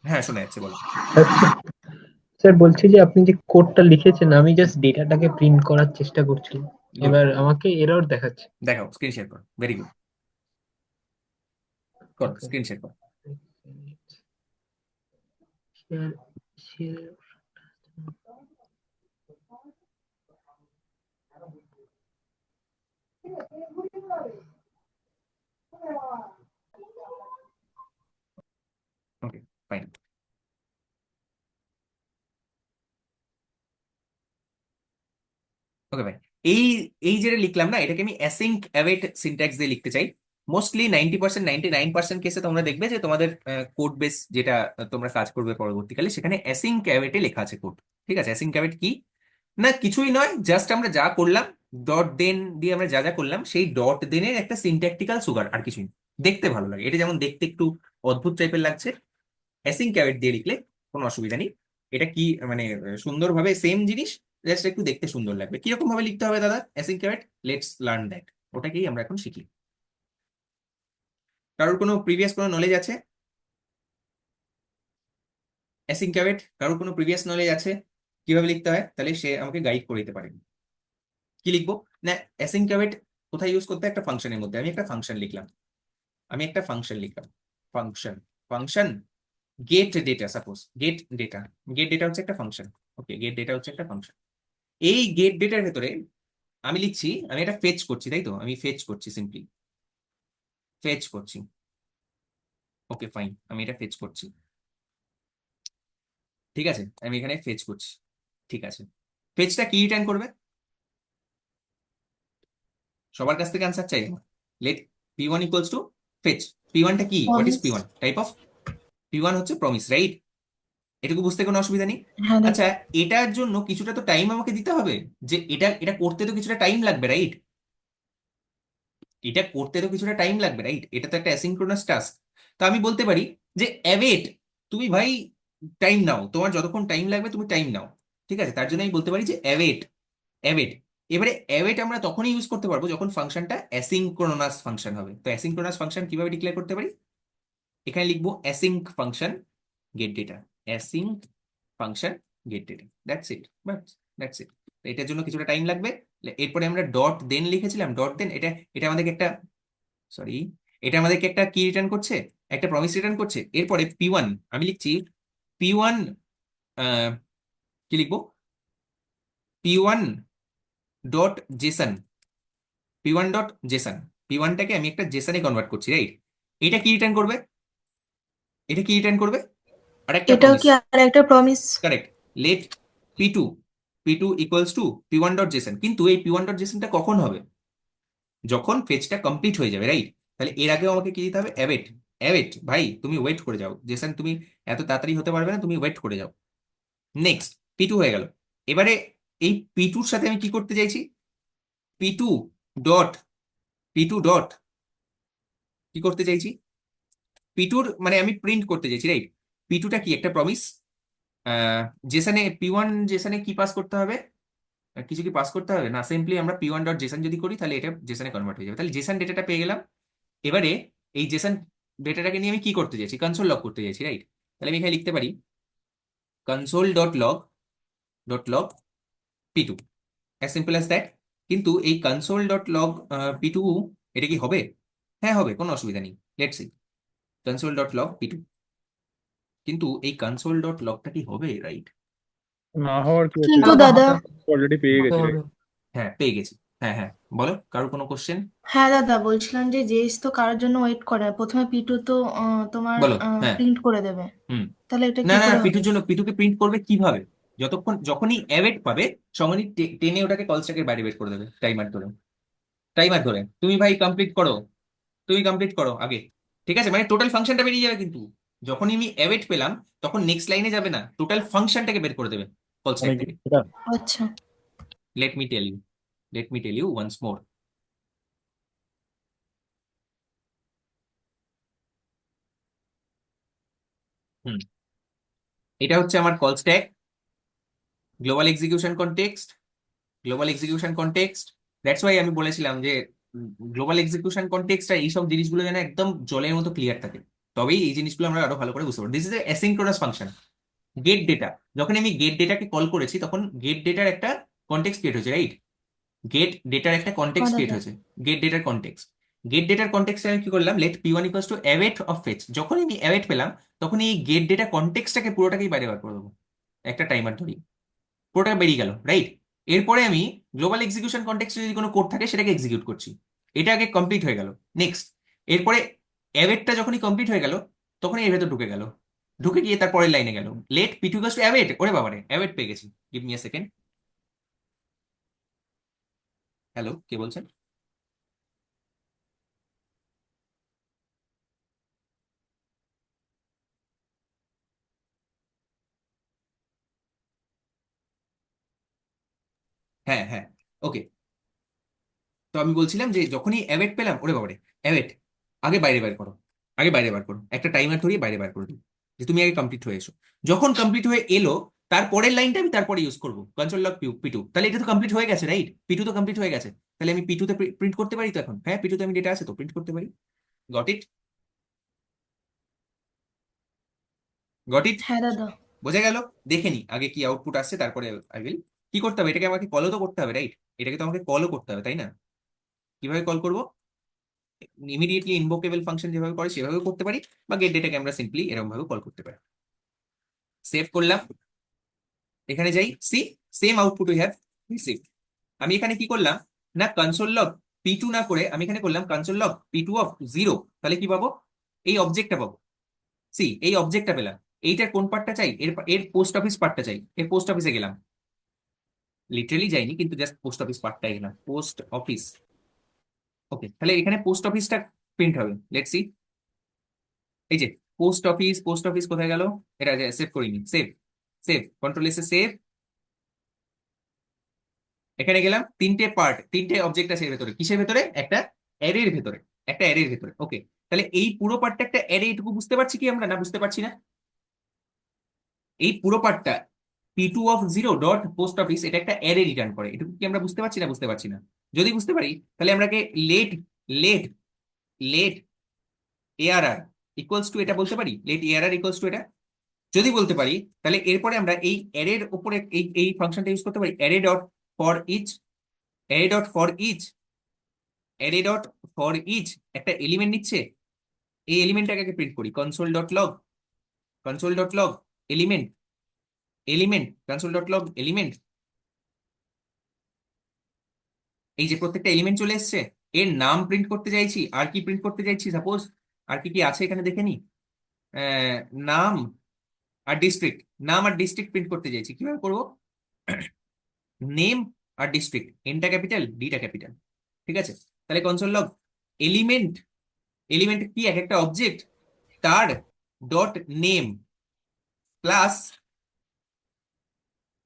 হ্যাঁ, শোনা যাচ্ছে, বলো। যাচ্ছে। স্যার বলছি যে আপনি যে কোডটা লিখেছেন, আমি জাস্ট ডেটাটাকে প্রিন্ট করার চেষ্টা করছিলাম, গুড, এবার আমাকে এরর দেখাচ্ছে। দেখাও, স্ক্রিন শেয়ার করো, ভেরি গুড, করো, ওকে, স্ক্রিন শেয়ার করো। Share share okay, fine. Okay ভাই, এই এই যেটা লিখলাম না, এটাকে আমি অ্যাসিঙ্ক অ্যাওয়েট সিনট্যাক্স দিয়ে লিখতে চাই। মোস্টলি 90%, 99% কেসে তোমরা দেখবে যে তোমাদের কোড বেস যেটা তোমরা কাজ করবে পরবর্তীকালে, সেখানে অ্যাসিঙ্ক অ্যাওয়েটে লেখা আছে কোড। ঠিক আছে? অ্যাসিঙ্ক অ্যাওয়েট কি? না, কিছুই নয়, জাস্ট আমরা যা করলাম, ডট দেন দিয়ে আমরা যা যা করলাম, সেই ডট দেনের একটা সিনট্যাকটিক্যাল সুগার, আর কিছুই না। দেখতে ভালো লাগে, এটা যেমন দেখতে একটু অদ্ভুত টাইপের লাগছে, অ্যাসিঙ্ক অ্যাওয়েট দিয়ে লিখলে কোনো অসুবিধা নেই। এটা কি মানে সুন্দরভাবে সেম জিনিস, জাস্ট একটু দেখতে সুন্দর লাগবে। কিরকম ভাবে লিখতে হবে দাদা async await? Let's learn that. ওটাকেই আমরা এখন শিখি। কারোর কোনো প্রিভিয়াস কোনো নলেজ আছে অ্যাসিঙ্ক অ্যাওয়েট? কারোর কোনো প্রিভিয়াস নলেজ আছে কিভাবে লিখতে হয়? তাহলে সে আমাকে গাইড করে দিতে পারে। কি লিখবো? না, অ্যাসিঙ্ক অ্যাওয়েট কোথায় ইউজ করতে হয়? একটা ফাংশনের মধ্যে। আমি একটা ফাংশন লিখলাম, function, function get data, suppose get data. Get data হচ্ছে একটা ফাংশন। ওকে, গেট ডেটা হচ্ছে একটা ফাংশন। এই গেট ডেটার ভেতরে আমি লিখছি, আমি এটা ফেচ করছি, তাই তো? আমি ফেচ করছি, সিম্পলি ফেচ করছি। ওকে ফাইন, আমি এটা ফেচ করছি, ঠিক আছে? আমি এখানে ফেচ করছি, ঠিক আছে। ফেচটা কি রিটার্ন করবে? সবার কাছ থেকে আনসার চাই আমার। Let p1 equals to fetch. p1টা কি? What is promise. p1 type of? p1 হচ্ছে প্রমিস, রাইট? এটুকু বুঝতে কোনো অসুবিধা নেই। হ্যাঁ আচ্ছা, দেখি। এটার জন্য কিছুটা তো টাইম আমাকে দিতে হবে, যে এটা এটা করতে তো কিছুটা টাইম লাগবে, রাইট? এটা করতে তো কিছুটা টাইম লাগবে, রাইট? এটা তো একটা অ্যাসিনক্রোনাস টাস্ক। তো আমি বলতে পারি যে অ্যাওয়েট, তুমি ভাই টাইম নাও, তোমার যতক্ষণ টাইম লাগবে তুমি টাইম নাও, ঠিক আছে? তার জন্য আমি বলতে পারি যে অ্যাওয়েট, অ্যাওয়েট। এবারে অ্যাওয়েট আমরা তখনই ইউজ করতে পারবো যখন ফাংশনটা অ্যাসিনক্রোনাস ফাংশন হবে। তো অ্যাসিনক্রোনাস ফাংশন কিভাবে ডিক্লেয়ার করতে পারি? এখানে লিখবো async function get data, async function get data, that's it, bus, that's it. এটার জন্য কিছুটা টাইম লাগবে। এরপরে আমরা ডট দেন লিখেছিলাম, ডট দেন, এটা এটা আমাদেরকে একটা, সরি, এটা আমাদেরকে একটা কি রিটার্ন করছে? একটা প্রমিস রিটার্ন করছে। এরপরে p1 আমি লিখছি, p1 কি লিখবো? p1 dot JSON, p1 dot JSON. p1টাকে আমি একটা জেসনে কনভার্ট করছি, রাইট? এটা কি রিটার্ন করবে? এটা কি রিটার্ন করবে? আর একটা এটাও প্রমিস, কি আর একটা promise? Correct. Let p2 equals to p1 dot JSON. কিন্তু এই p1 ডট জেসনটা কখন হবে? যখন ফেজটা কমপ্লিট হয়ে যাবে, রাইট? তাহলে এর আগেও আমাকে কি দিতে হবে? অ্যাওয়েট। অ্যাওয়েট ভাই, তুমি ওয়েট করে যাও, জেসন তুমি এত তাড়াতাড়ি হতে পারবে না, তুমি ওয়েট করে যাও। নেক্সট p2 হয়ে গেল। এবারে এই p2 সাথে আমি কি করতে চাইছি? p2 ডট, p2 ডট কি করতে চাইছি? p2 মানে আমি প্রিন্ট করতে চাইছি, রাইট? p2টা কি? একটা প্রমিস। জেসনে P1 জেসনে কি পাস করতে হবে? কিছু কি পাস করতে হবে না? সিম্পলি আমরা P1 ডট জেসন যদি করি তাহলে এটা জেসনে কনভার্ট হয়ে যাবে। তাহলে জেসন ডেটাটা পেয়ে গেলাম। এবারে এই জেসন ডেটাটাকে নিয়ে আমি কি করতে চাইছি? কনসোল লগ করতে চাইছি, রাইট? তাহলে আমি এখানে লিখতে পারি console dot log P2, as simple as that. কিন্তু এই কনসোল ডট লগ P2 এটা কি হবে? হ্যাঁ হবে, কোনো অসুবিধা নেই। Let's see console dot log P2। কিন্তু এই কনসোল ডট লগটা কি হবে, রাইট? না হওয়ার কি আছে? কিন্তু এটা দাদা অলরেডি পেয়ে গেছি রে। হ্যাঁ পেয়ে গেছি। হ্যাঁ হ্যাঁ, বলো, কারোর কোনো কোশ্চেন? হ্যাঁ দাদা বলছিলাম যে জেএস তো কারোর জন্য ওয়েট করে না। প্রথমে P2 তো তোমার বলো। হ্যাঁ। প্রিন্ট করে দেবে, হুম। তাহলে এটা না কি না করে পিটুর হবে? জন্য, পিটুকে প্রিন্ট করবে কিভাবে? যখনই অ্যাওয়েট পাবে সঙ্গে টেনে ওটাকে কল স্ট্যাকের বাইরে বের করে দেবে টাইমার ধরে। তুমি ভাই কমপ্লিট করো, তুমি কমপ্লিট করো আগে, ঠিক আছে? মানে টোটাল ফাংশনটা বেরিয়ে যাবে, কিন্তু যখনই আমি অ্যাওয়েট পেলাম তখন নেক্সট লাইনে যাবে না, টোটাল ফাংশনটাকে বের করে দেবে কল মানে স্ট্যাক কি থেকে। এটা? আচ্ছা let me tell you once more. হুম, এটা হচ্ছে আমার call stack, global execution context. That's why আমি বলেছিলাম যে গ্লোবাল এক্সিকিউশন কনটেক্সট আর এইসব জিনিসগুলো যেন একদম জলের মতো ক্লিয়ার থাকে, তবেই এই জিনিসগুলো আমরা আরো ভালো করে বুঝতে পারবো। This is a asynchronous function. Get data, যখন আমি গেট ডেটাকে কল করেছি তখন গেট ডেটার একটা কনটেক্সট ক্রিয়েট হয়েছে, রাইট? গেট ডেটার একটা হ্যাঁ কনটেক্সট ক্রিয়েট দাদা হয়েছে। গেট ডেটার কনটেক্সটে আমি কি করলাম? Let P1 equals to await of fetch. যখন আমি অ্যাওয়েট পেলাম তখন এই গেট ডেটা কনটেক্সটটাকে পুরোটাকেই বাইরে বার করে দেবো একটা টাইমার ধরি, পুরোটা বেরিয়ে গেল, রাইট? এরপরে আমি গ্লোবাল এক্সিকিউশন কনটেক্সটে যদি কোনো কোড থাকে সেটাকে এক্সিকিউট করছি। এটা আগে কমপ্লিট হয়ে গেল। নেক্সট, এরপরে অ্যাওয়েটটা যখনই কমপ্লিট হয়ে গেল তখনই এর ভেতর ঢুকে গেল, ঢুকে গিয়ে তার পরের লাইনে গেল। Let P2 equals to await. ওরে বাবারে, অ্যাওয়েট পেয়ে গেছি। Give me a second. Hello, কে বলছেন? হ্যাঁ হ্যাঁ, ওকে। তো আমি বলছিলাম যে যখনই অ্যাওয়েট পেলাম, ওরে বাবারে, অ্যাওয়েট আগে বাইরে বার করো, একটা টাইমার ধরিয়ে বাইরে বার করে দিই যে তুমি আগে কমপ্লিট হয়ে এসো। যখন কমপ্লিট হয়ে এলো তারপরের লাইনটা আমি তারপরে ইউজ করবো, কনসোল লগ P2। তাহলে এটা তো কমপ্লিট হয়ে গেছে, রাইট? P2 তো কমপ্লিট হয়ে গেছে, তাহলে আমি P2 তে প্রিন্ট করতে পারি তো এখন। হ্যাঁ, P2 তে আমি ডেটা আছে তো প্রিন্ট করতে পারি। Got it? হ্যাঁ দাদা বোঝা গেল? দেখে নি আগে কি আউটপুট আসছে, তারপরে আই উইল কি করতে হবে, এটাকে আমাকে কলও তো করতে হবে, রাইট? এটাকে তো আমাকে কলও করতে হবে, তাই না? কিভাবে কল করবো? ইমিডিয়েটলি ইনভোকেবল ফাংশন যেভাবে করে সেভাবে করতে পারি, বা গেট ডেটাকে আমরা সিম্পলি এরকম ভাবে কল করতে পারি। সেভ করলাম, এখানে যাই, see same output we have received. আমি এখানে কি করলাম না, কনসোল লগ P2 না করে আমি এখানে করলাম কনসোল লগ P2 অফ 0। তাহলে কি পাবো? এই অবজেক্টটা পাবো। সি, এই অবজেক্টটা পেলাম। এইটার কোন পার্টটা চাই? এর এর পোস্ট অফিস পার্টটা চাই। এর পোস্ট অফিসে গেলাম, লিটারালি যাইনি কিন্তু জাস্ট পোস্ট অফিস পার্টটাই গেলাম, পোস্ট অফিস। ওকে, তাহলে এখানে পোস্ট অফিসটা প্রিন্ট হবে। লেটস সি, এই যে পোস্ট অফিস কোথায় গেল? এটা সেভ করিনি, সেভ কন্ট্রোল এসে সেভ। এখানে গেলাম, তিনটে অবজেক্ট আছে এর ভেতরে। কিসের ভেতরে? একটা অ্যারের ভেতরে। ওকে, তাহলে এই পুরো পার্টটা একটা অ্যারে, এটুকু বুঝতে পারছি কি আমরা? না বুঝতে পারছি না। এই পুরো পার্টটা P2 of 0 dot post office এটা একটা অ্যারে রিটার্ন করে, এটুকু কি আমরা বুঝতে পারছি না? বুঝতে পারছি না। যদি বুঝতে পারি তাহলে আমরা let let let ARR equals to এটা বলতে পারি, লেট ARR ইকুয়ালস টু এটা যদি বলতে পারি, তাহলে এরপরে আমরা এই অ্যারের উপরে এই ফাংশনটা ইউজ করতে পারি, array dot for each array dot for each array dot for each একটা এলিমেন্ট নিচ্ছে, এই এলিমেন্টটাকে প্রিন্ট করি। Console dot log element console dot log element. এই যে প্রত্যেকটা এলিমেন্ট চলে এসছে, এর নাম প্রিন্ট করতে চাইছি, আর কি প্রিন্ট করতে চাইছি, সাপোজ আর কি কি আছে এখানে দেখে নি। আহ, নাম নাম আর ডিস্ট্রিক্ট প্রিন্ট করতে চাইছি। কিভাবে করবো? নেম আর ডিস্ট্রিক্ট, এনটা ক্যাপিটাল ডিটা ক্যাপিটাল, ঠিক আছে? তাহলে কনসোল.log এলিমেন্ট এলিমেন্ট কি? এক একটা অবজেক্ট, তার ডট নেম প্লাস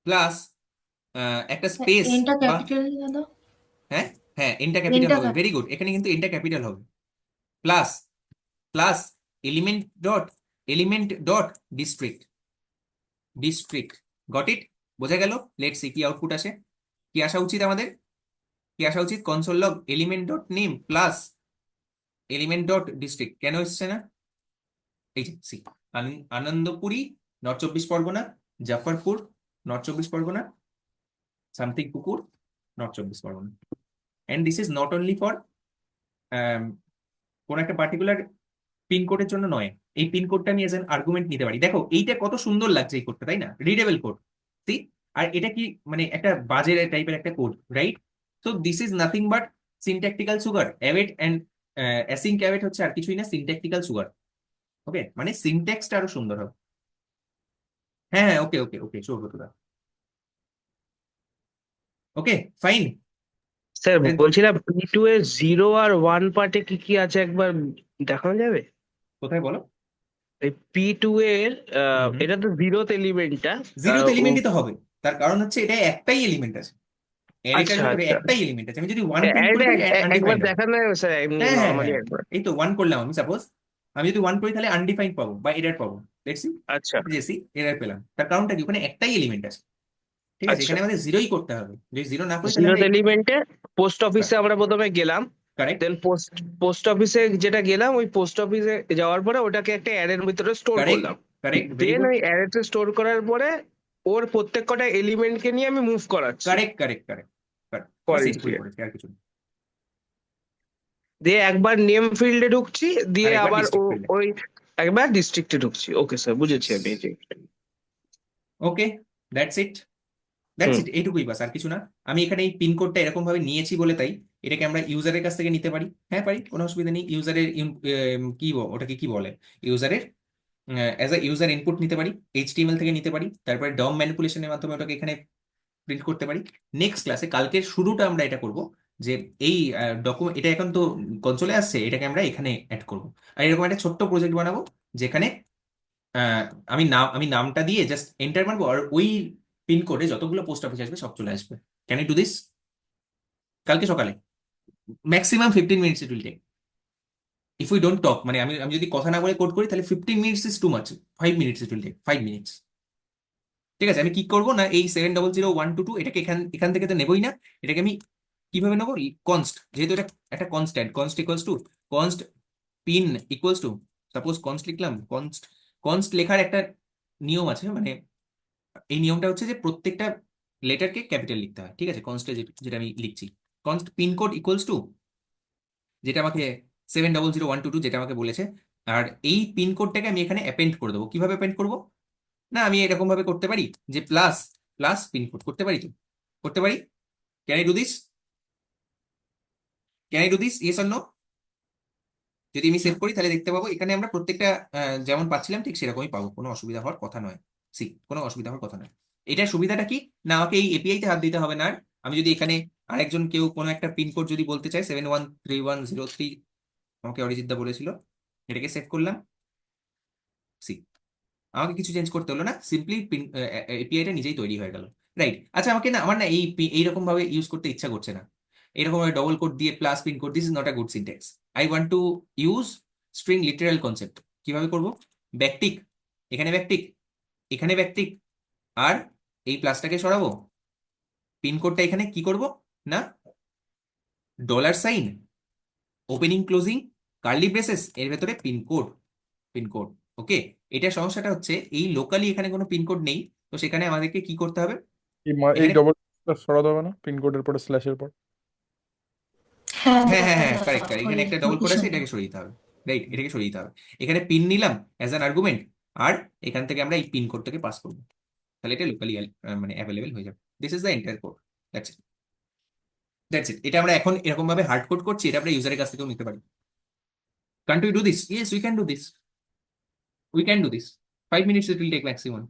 প্লাস একটা স্পেস এনটা বা ক্যাপিটাল দাদা, হ্যাঁ হ্যাঁ, এনটা ক্যাপিটাল এনটা হবে। ভেরি গুড, এখানে কিন্তু এনটা ক্যাপিটাল হবে। Plus plus element dot district district, got it? বোঝা গেল? লেটস সি কি আউটপুট আসে। কি আসা উচিত আমাদের? কি আসা উচিত? Console log element dot name plus element dot district. কেন এসছে না? এই যে সি, আনন্দপুরি নর্থ চব্বিশ পরগনা, জাফরপুর নর্থ চব্বিশ পরগনা, সামথিং পুকুর নর্থ চব্বিশ Pargana. And this is not only for কোন একটা পার্টিকুলার পিনকোডের জন্য নয়, এই পিনকোডটা আমি এজ এন আর্গুমেন্ট নিতে পারি। দেখো এইটা কত সুন্দর লাগছে এই কোডটা, তাই না? Readable code. সি, আর এটা কি মানে একটা বাজে টাইপের একটা code, right? So this is nothing but syntactical sugar. Await and async await হচ্ছে আর কিছুই না, সিনট্যাকটিক্যাল সুগার। ওকে, মানে সিনট্যাক্সটা আরো সুন্দর হবে। হ্যাঁ হ্যাঁ, ওকে ওকে ওকে, শোর তোরা। Okay fine. স্যার বলছিলাম P2 এর 0 আর 1 পার্টে কি কি আছে একবার দেখানো যাবে? কোথায় বলো? এই P2 এর এটা তো 0th এলিমেন্টটা। জিরোথ এলিমেন্টই তো হবে, তার কারণ হচ্ছে এটা একটাই এলিমেন্ট আছে, অ্যারেটার আচ্ছা ভিতরে আচ্ছা, একটাই এলিমেন্ট আছে। আমি যদি ওয়ান প্রিন্ট এটা করি তাহলে একবার আনডিফাইন্ড হবে। দেখানো যাবে স্যার, এমনি হ্যাঁ হ্যাঁ নর্মালি হ্যাঁ, একবার? এই তো ওয়ান করলাম আমি, সাপোজ আমি যদি ওয়ান করি তাহলে আনডিফাইন্ড পাবো বা এরর পাবো। লেটস সি, আচ্ছা জেসি এরর পেলাম, তার কারণটা কি? ওখানে একটাই এলিমেন্ট আছে, ঠিক আছে? আচ্ছা, এখানে আমাদের জিরোই করতে হবে, যদি জিরো না করি তাহলে 0th আমরা এলিমেন্টে পোস্ট অফিসে আমরা প্রথমে গেলাম, কারেক্ট দেন পোস্ট অফিসে যেটা গেলাম, ওই পোস্ট অফিসে যাওয়ার পরে ওটাকে একটা অ্যারের ভিতরে স্টোর কারেক্ট করলাম। কারেক্ট, ভেরি দেন গুড, ওই অ্যারেতে স্টোর করার পরে ওর প্রত্যেক কটা এলিমেন্টকে নিয়ে আমি মুভ করাচ্ছি correct correct correct correct, for bus each এইটুকুই করেছি, আর কিছু না। দিয়ে একবার নেম ফিল্ডে ঢুকছি, দিয়ে আর একবার আবার ডিস্ট্রিক্ট ফিল্ডে। ওই একবার ডিস্ট্রিক্টে ঢুকছি। ওকে স্যার, বুঝেছি আমি এই যে। ওকে, দ্যাটস ইট, দ্যাটস হুম ইট, এইটুকুই বাস, আর কিছু না। আমি এখানে এই পিনকোডটা এরকম ভাবে নিয়েছি বলে তাই এটাকে আমরা ইউজারের কাছ থেকে নিতে পারি। হ্যাঁ পারি, কোনো অসুবিধা নেই। ইউজারের ওটাকে কি বলে, ইউজারের অ্যাজ আ ইউজার ইনপুট নিতে পারি, এইচটিএমএল থেকে নিতে পারি, তারপরে ডম ম্যানিপুলেশনের মাধ্যমে ওটাকে এখানে প্রিন্ট করতে পারি। নেক্সট ক্লাসে, কালকের শুরুটা আমরা এটা করব যে এই ডকুমেন্ট, এটা এখন তো কনসোলে আসছে, এটাকে আমরা এখানে অ্যাড করব। আর এরকম একটা ছোট্ট প্রজেক্ট বানাবো যেখানে আহ, আমি নামটা দিয়ে জাস্ট এন্টার মারবো, আর ওই পিনকোডে যতগুলো পোস্ট অফিস আসবে সব চলে আসবে। Can you do this? কালকে সকালে, maximum 15 minutes it will take. If we don't talk, মানে আমি আমি যদি কথা না বলে কোড করি তাহলে 15 minutes is too much, 5 minutes it will take, 5 minutes. ঠিক আছে, আমি কি করবো না, এই 7000122 এটাকে এখান এখান থেকে তো নেবই না, এটাকে আমি কিভাবে নেবো? কনস্ট, যেহেতু এটা একটা constant, const equals to const pin equals to, suppose const লিখলাম, কনস্ট কনস্ট লেখার একটা নিয়ম আছে, মানে এই নিয়মটা হচ্ছে যে প্রত্যেকটা লেটারকে ক্যাপিটাল লিখতে হয়, ঠিক আছে? কনস্টে যেটা আমি লিখছি, কনস্ট পিনকোড ইকুয়ালস টু, যেটা আমাকে 7000122 যেটা আমাকে বলেছে, আর এই পিনকোডটাকে আমি এখানে অ্যাপেন্ড করে দেবো। কিভাবে অ্যাপেন্ড করবো? না আমি এরকম ভাবে করতে পারি যে প্লাস প্লাস পিনকোড করতে পারি, তো করতে পারি। Can I do this? Can I do this, yes or no? যদি আমি সেভ করি তাহলে দেখতে পাবো এখানে আমরা প্রত্যেকটা যেমন পাচ্ছিলাম ঠিক সেরকমই পাবো, কোনো অসুবিধা হওয়ার কথা নয়। সি, কোনো অসুবিধা হওয়ার কথা নয়। এটার সুবিধাটা কি না, আমাকে এই এপিআই তে হাত দিতে হবে না। আর আমি যদি এখানে আরেকজন কেউ কোনো একটা পিনকোড যদি বলতে চাই 713103, আমাকে অরিজিৎ দা বলেছিল, এটাকে সেভ করলাম। সি, আমাকে কিছু চেঞ্জ করতে হলো না, সিম্পলি এপিআইটা নিজেই তৈরি হয়ে গেল, রাইট? আচ্ছা, আমাকে না, আমার না এইরকম ভাবে ইউজ করতে ইচ্ছা করছে না, এরকম ভাবে ডবল কোড দিয়ে plus pin code, this is not a good syntax. I want to use string literal concept. কিভাবে করব? ব্যাকটিক, এখানে ব্যাকটিক, এখানে ব্যাকটিক, আর এই প্লাসটাকে সরাবো, পিন কোডটা এখানে কি করব না, $, ওপেনিং ক্লোজিং কার্লি ব্রেসেস, এর ভেতরে পিনকোড, পিনকোড। ওকে, এটা সমস্যাটা হচ্ছে এই লোকালি এখানে কোনো পিনকোড নেই, তো সেখানে আমাদেরকে কি করতে হবে? এই এখানে ডবল সরাতে হবে না পিনকোডের পরে স্ল্যাশের পর? হ্যাঁ হ্যাঁ হ্যাঁ হ্যাঁ হ্যাঁ, কারেক্ট কারেক্ট, এখানে ওই একটা ডবল কোড আছে, লোকেশনটা। এটাকে সরিয়ে দিতে হবে, রাইট? এটাকে সরিয়ে দিতে হবে। এখানে পিন নিলাম অ্যাজ অ্যান আর্গুমেন্ট, আর এখান থেকে আমরা এই পিন কোডটাকে পাস করবো, তাহলে এটা লোকালি মানে অ্যাভেলেবেল হয়ে যাবে। This is the entire code, that's it, that's it. এটা আমরা এখন এরকম ভাবে হার্ড কোড করছি, এটা আমরা ইউজারের কাছ থেকেও নিতে পারি। Can't we do this? Yes we can do this, we can do this. 5 minutes it will take maximum,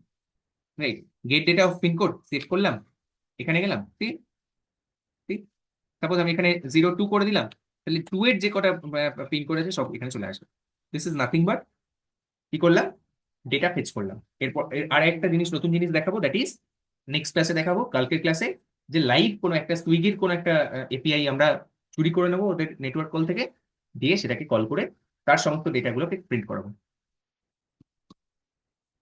right? Get data of pin code set করলাম, এখানে গেলাম, ঠিক ঠিক। সাপোজ আমি এখানে 02 করে দিলাম, তাহলে 2 এর যে কটা পিন কোড আছে সব এখানে চলে আসবে। দিস ইজ নাথিং বাট কি করলাম, ডেটা ফেচ করলাম। এরপর আর একটা জিনিস, নতুন জিনিস দেখাবো, দ্যাট ইজ নেক্সট ক্লাসে দেখাবো, কালকের ক্লাসে, যে লাইভ কোনো একটা সুইগির কোনো একটা এপিআই আমরা চুরি করে নেবো ওদের নেটওয়ার্ক কল থেকে, দিয়ে সেটাকে কল করে তার সমস্ত ডেটাগুলোকে প্রিন্ট করাবো।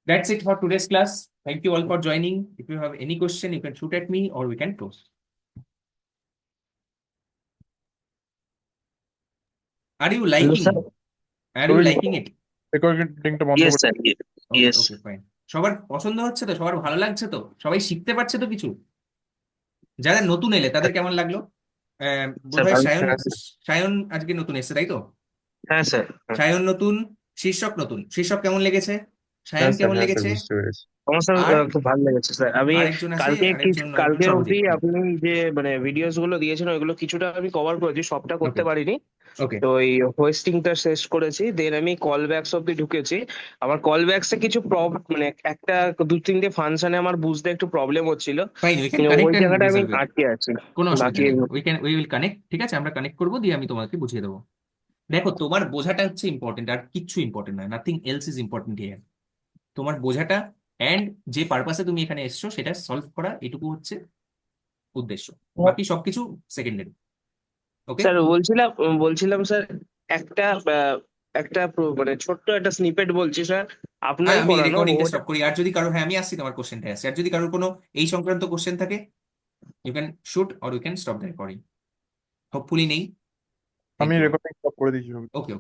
That's it for today's class. Thank you all for joining. If you have any question, you can shoot at me or we can close. Are you hello liking? Sir. Are you তুমি liking it? রেকর্ডিংটা বন্ধ ইয়েস করে sir, Okay, yes. okay, fine. সবার পছন্দ হচ্ছে তো? সবার ভালো লাগছে তো? সবাই শিখতে পারছে তো কিছু? যারা নতুন এলে তাদের কেমন লাগলো? স্যার বোধহয় ভালো। সায়ন আজকে নতুন এসেছে, তাই তো? হ্যাঁ স্যার, হ্যাঁ। সায়ন নতুন, শীর্ষক নতুন। শীর্ষক কেমন লেগেছে? সায়ন কেমন হ্যাঁ স্যার লেগেছে? বুঝতে পেরেছি। আমার স্যার আর খুব ভালো লেগেছে স্যার। আমি আরেকজন আছে, কালকে আরেকজন কালকে অবধি সহজিৎ। আপনি যে মানে ভিডিওস গুলো দিয়েছেন ওইগুলো কিছুটা আমি কভার করেছি, সবটা করতে ওকে, পারিনি। ওকে, তো এই হোস্টিংটা শেষ করেছি, দেন আমি কল ব্যাকস অব্দি ঢুকেছি। আমার কল ব্যাকসে কিছু মানে একটা দু তিনটে ফাংশনে আমার বুঝতে একটু প্রবলেম হচ্ছিল, ফাইন, উই ক্যান কিন্তু কানেক্ট ওই অ্যান্ড জায়গাটা আমি রিজলভ ইট। আটকে আছি। কোনো অসুবিধা বাকি নেই, উই উইল কানেক্ট, ঠিক আছে? আমরা কানেক্ট করবো, দিয়ে আমি তোমাকে বুঝিয়ে দেবো। দেখো, তোমার বোঝাটা হচ্ছে ইম্পর্টেন্ট, আর কিচ্ছু ইম্পর্টেন্ট নয়। Nothing else is important here. তোমার বোঝাটা অ্যান্ড যে পারপাসে তুমি এখানে এসছো সেটা সলভ করা, এটুকু হচ্ছে উদ্দেশ্য। বাকি সবকিছু সেকেন্ডারি। ওকে, স্যার বলছিলাম স্যার, একটা মানে ছোট্ট একটা স্নিপেট বলছি স্যার, আপনার হ্যাঁ, আমি করানো রেকর্ডিংটা ওটা। স্টপ করি। আর যদি কারো, হ্যাঁ আমি আসছি, তোমার কোশ্চেনটা আসছে। আর যদি কারোর কোনো এই সংক্রান্ত কোশ্চেন থাকে, you can shoot or you can stop the recording. Hopefully নেই। আমি থ্যাংক ইউ। রেকর্ডিং স্টপ করে দিয়েছি। ওকে।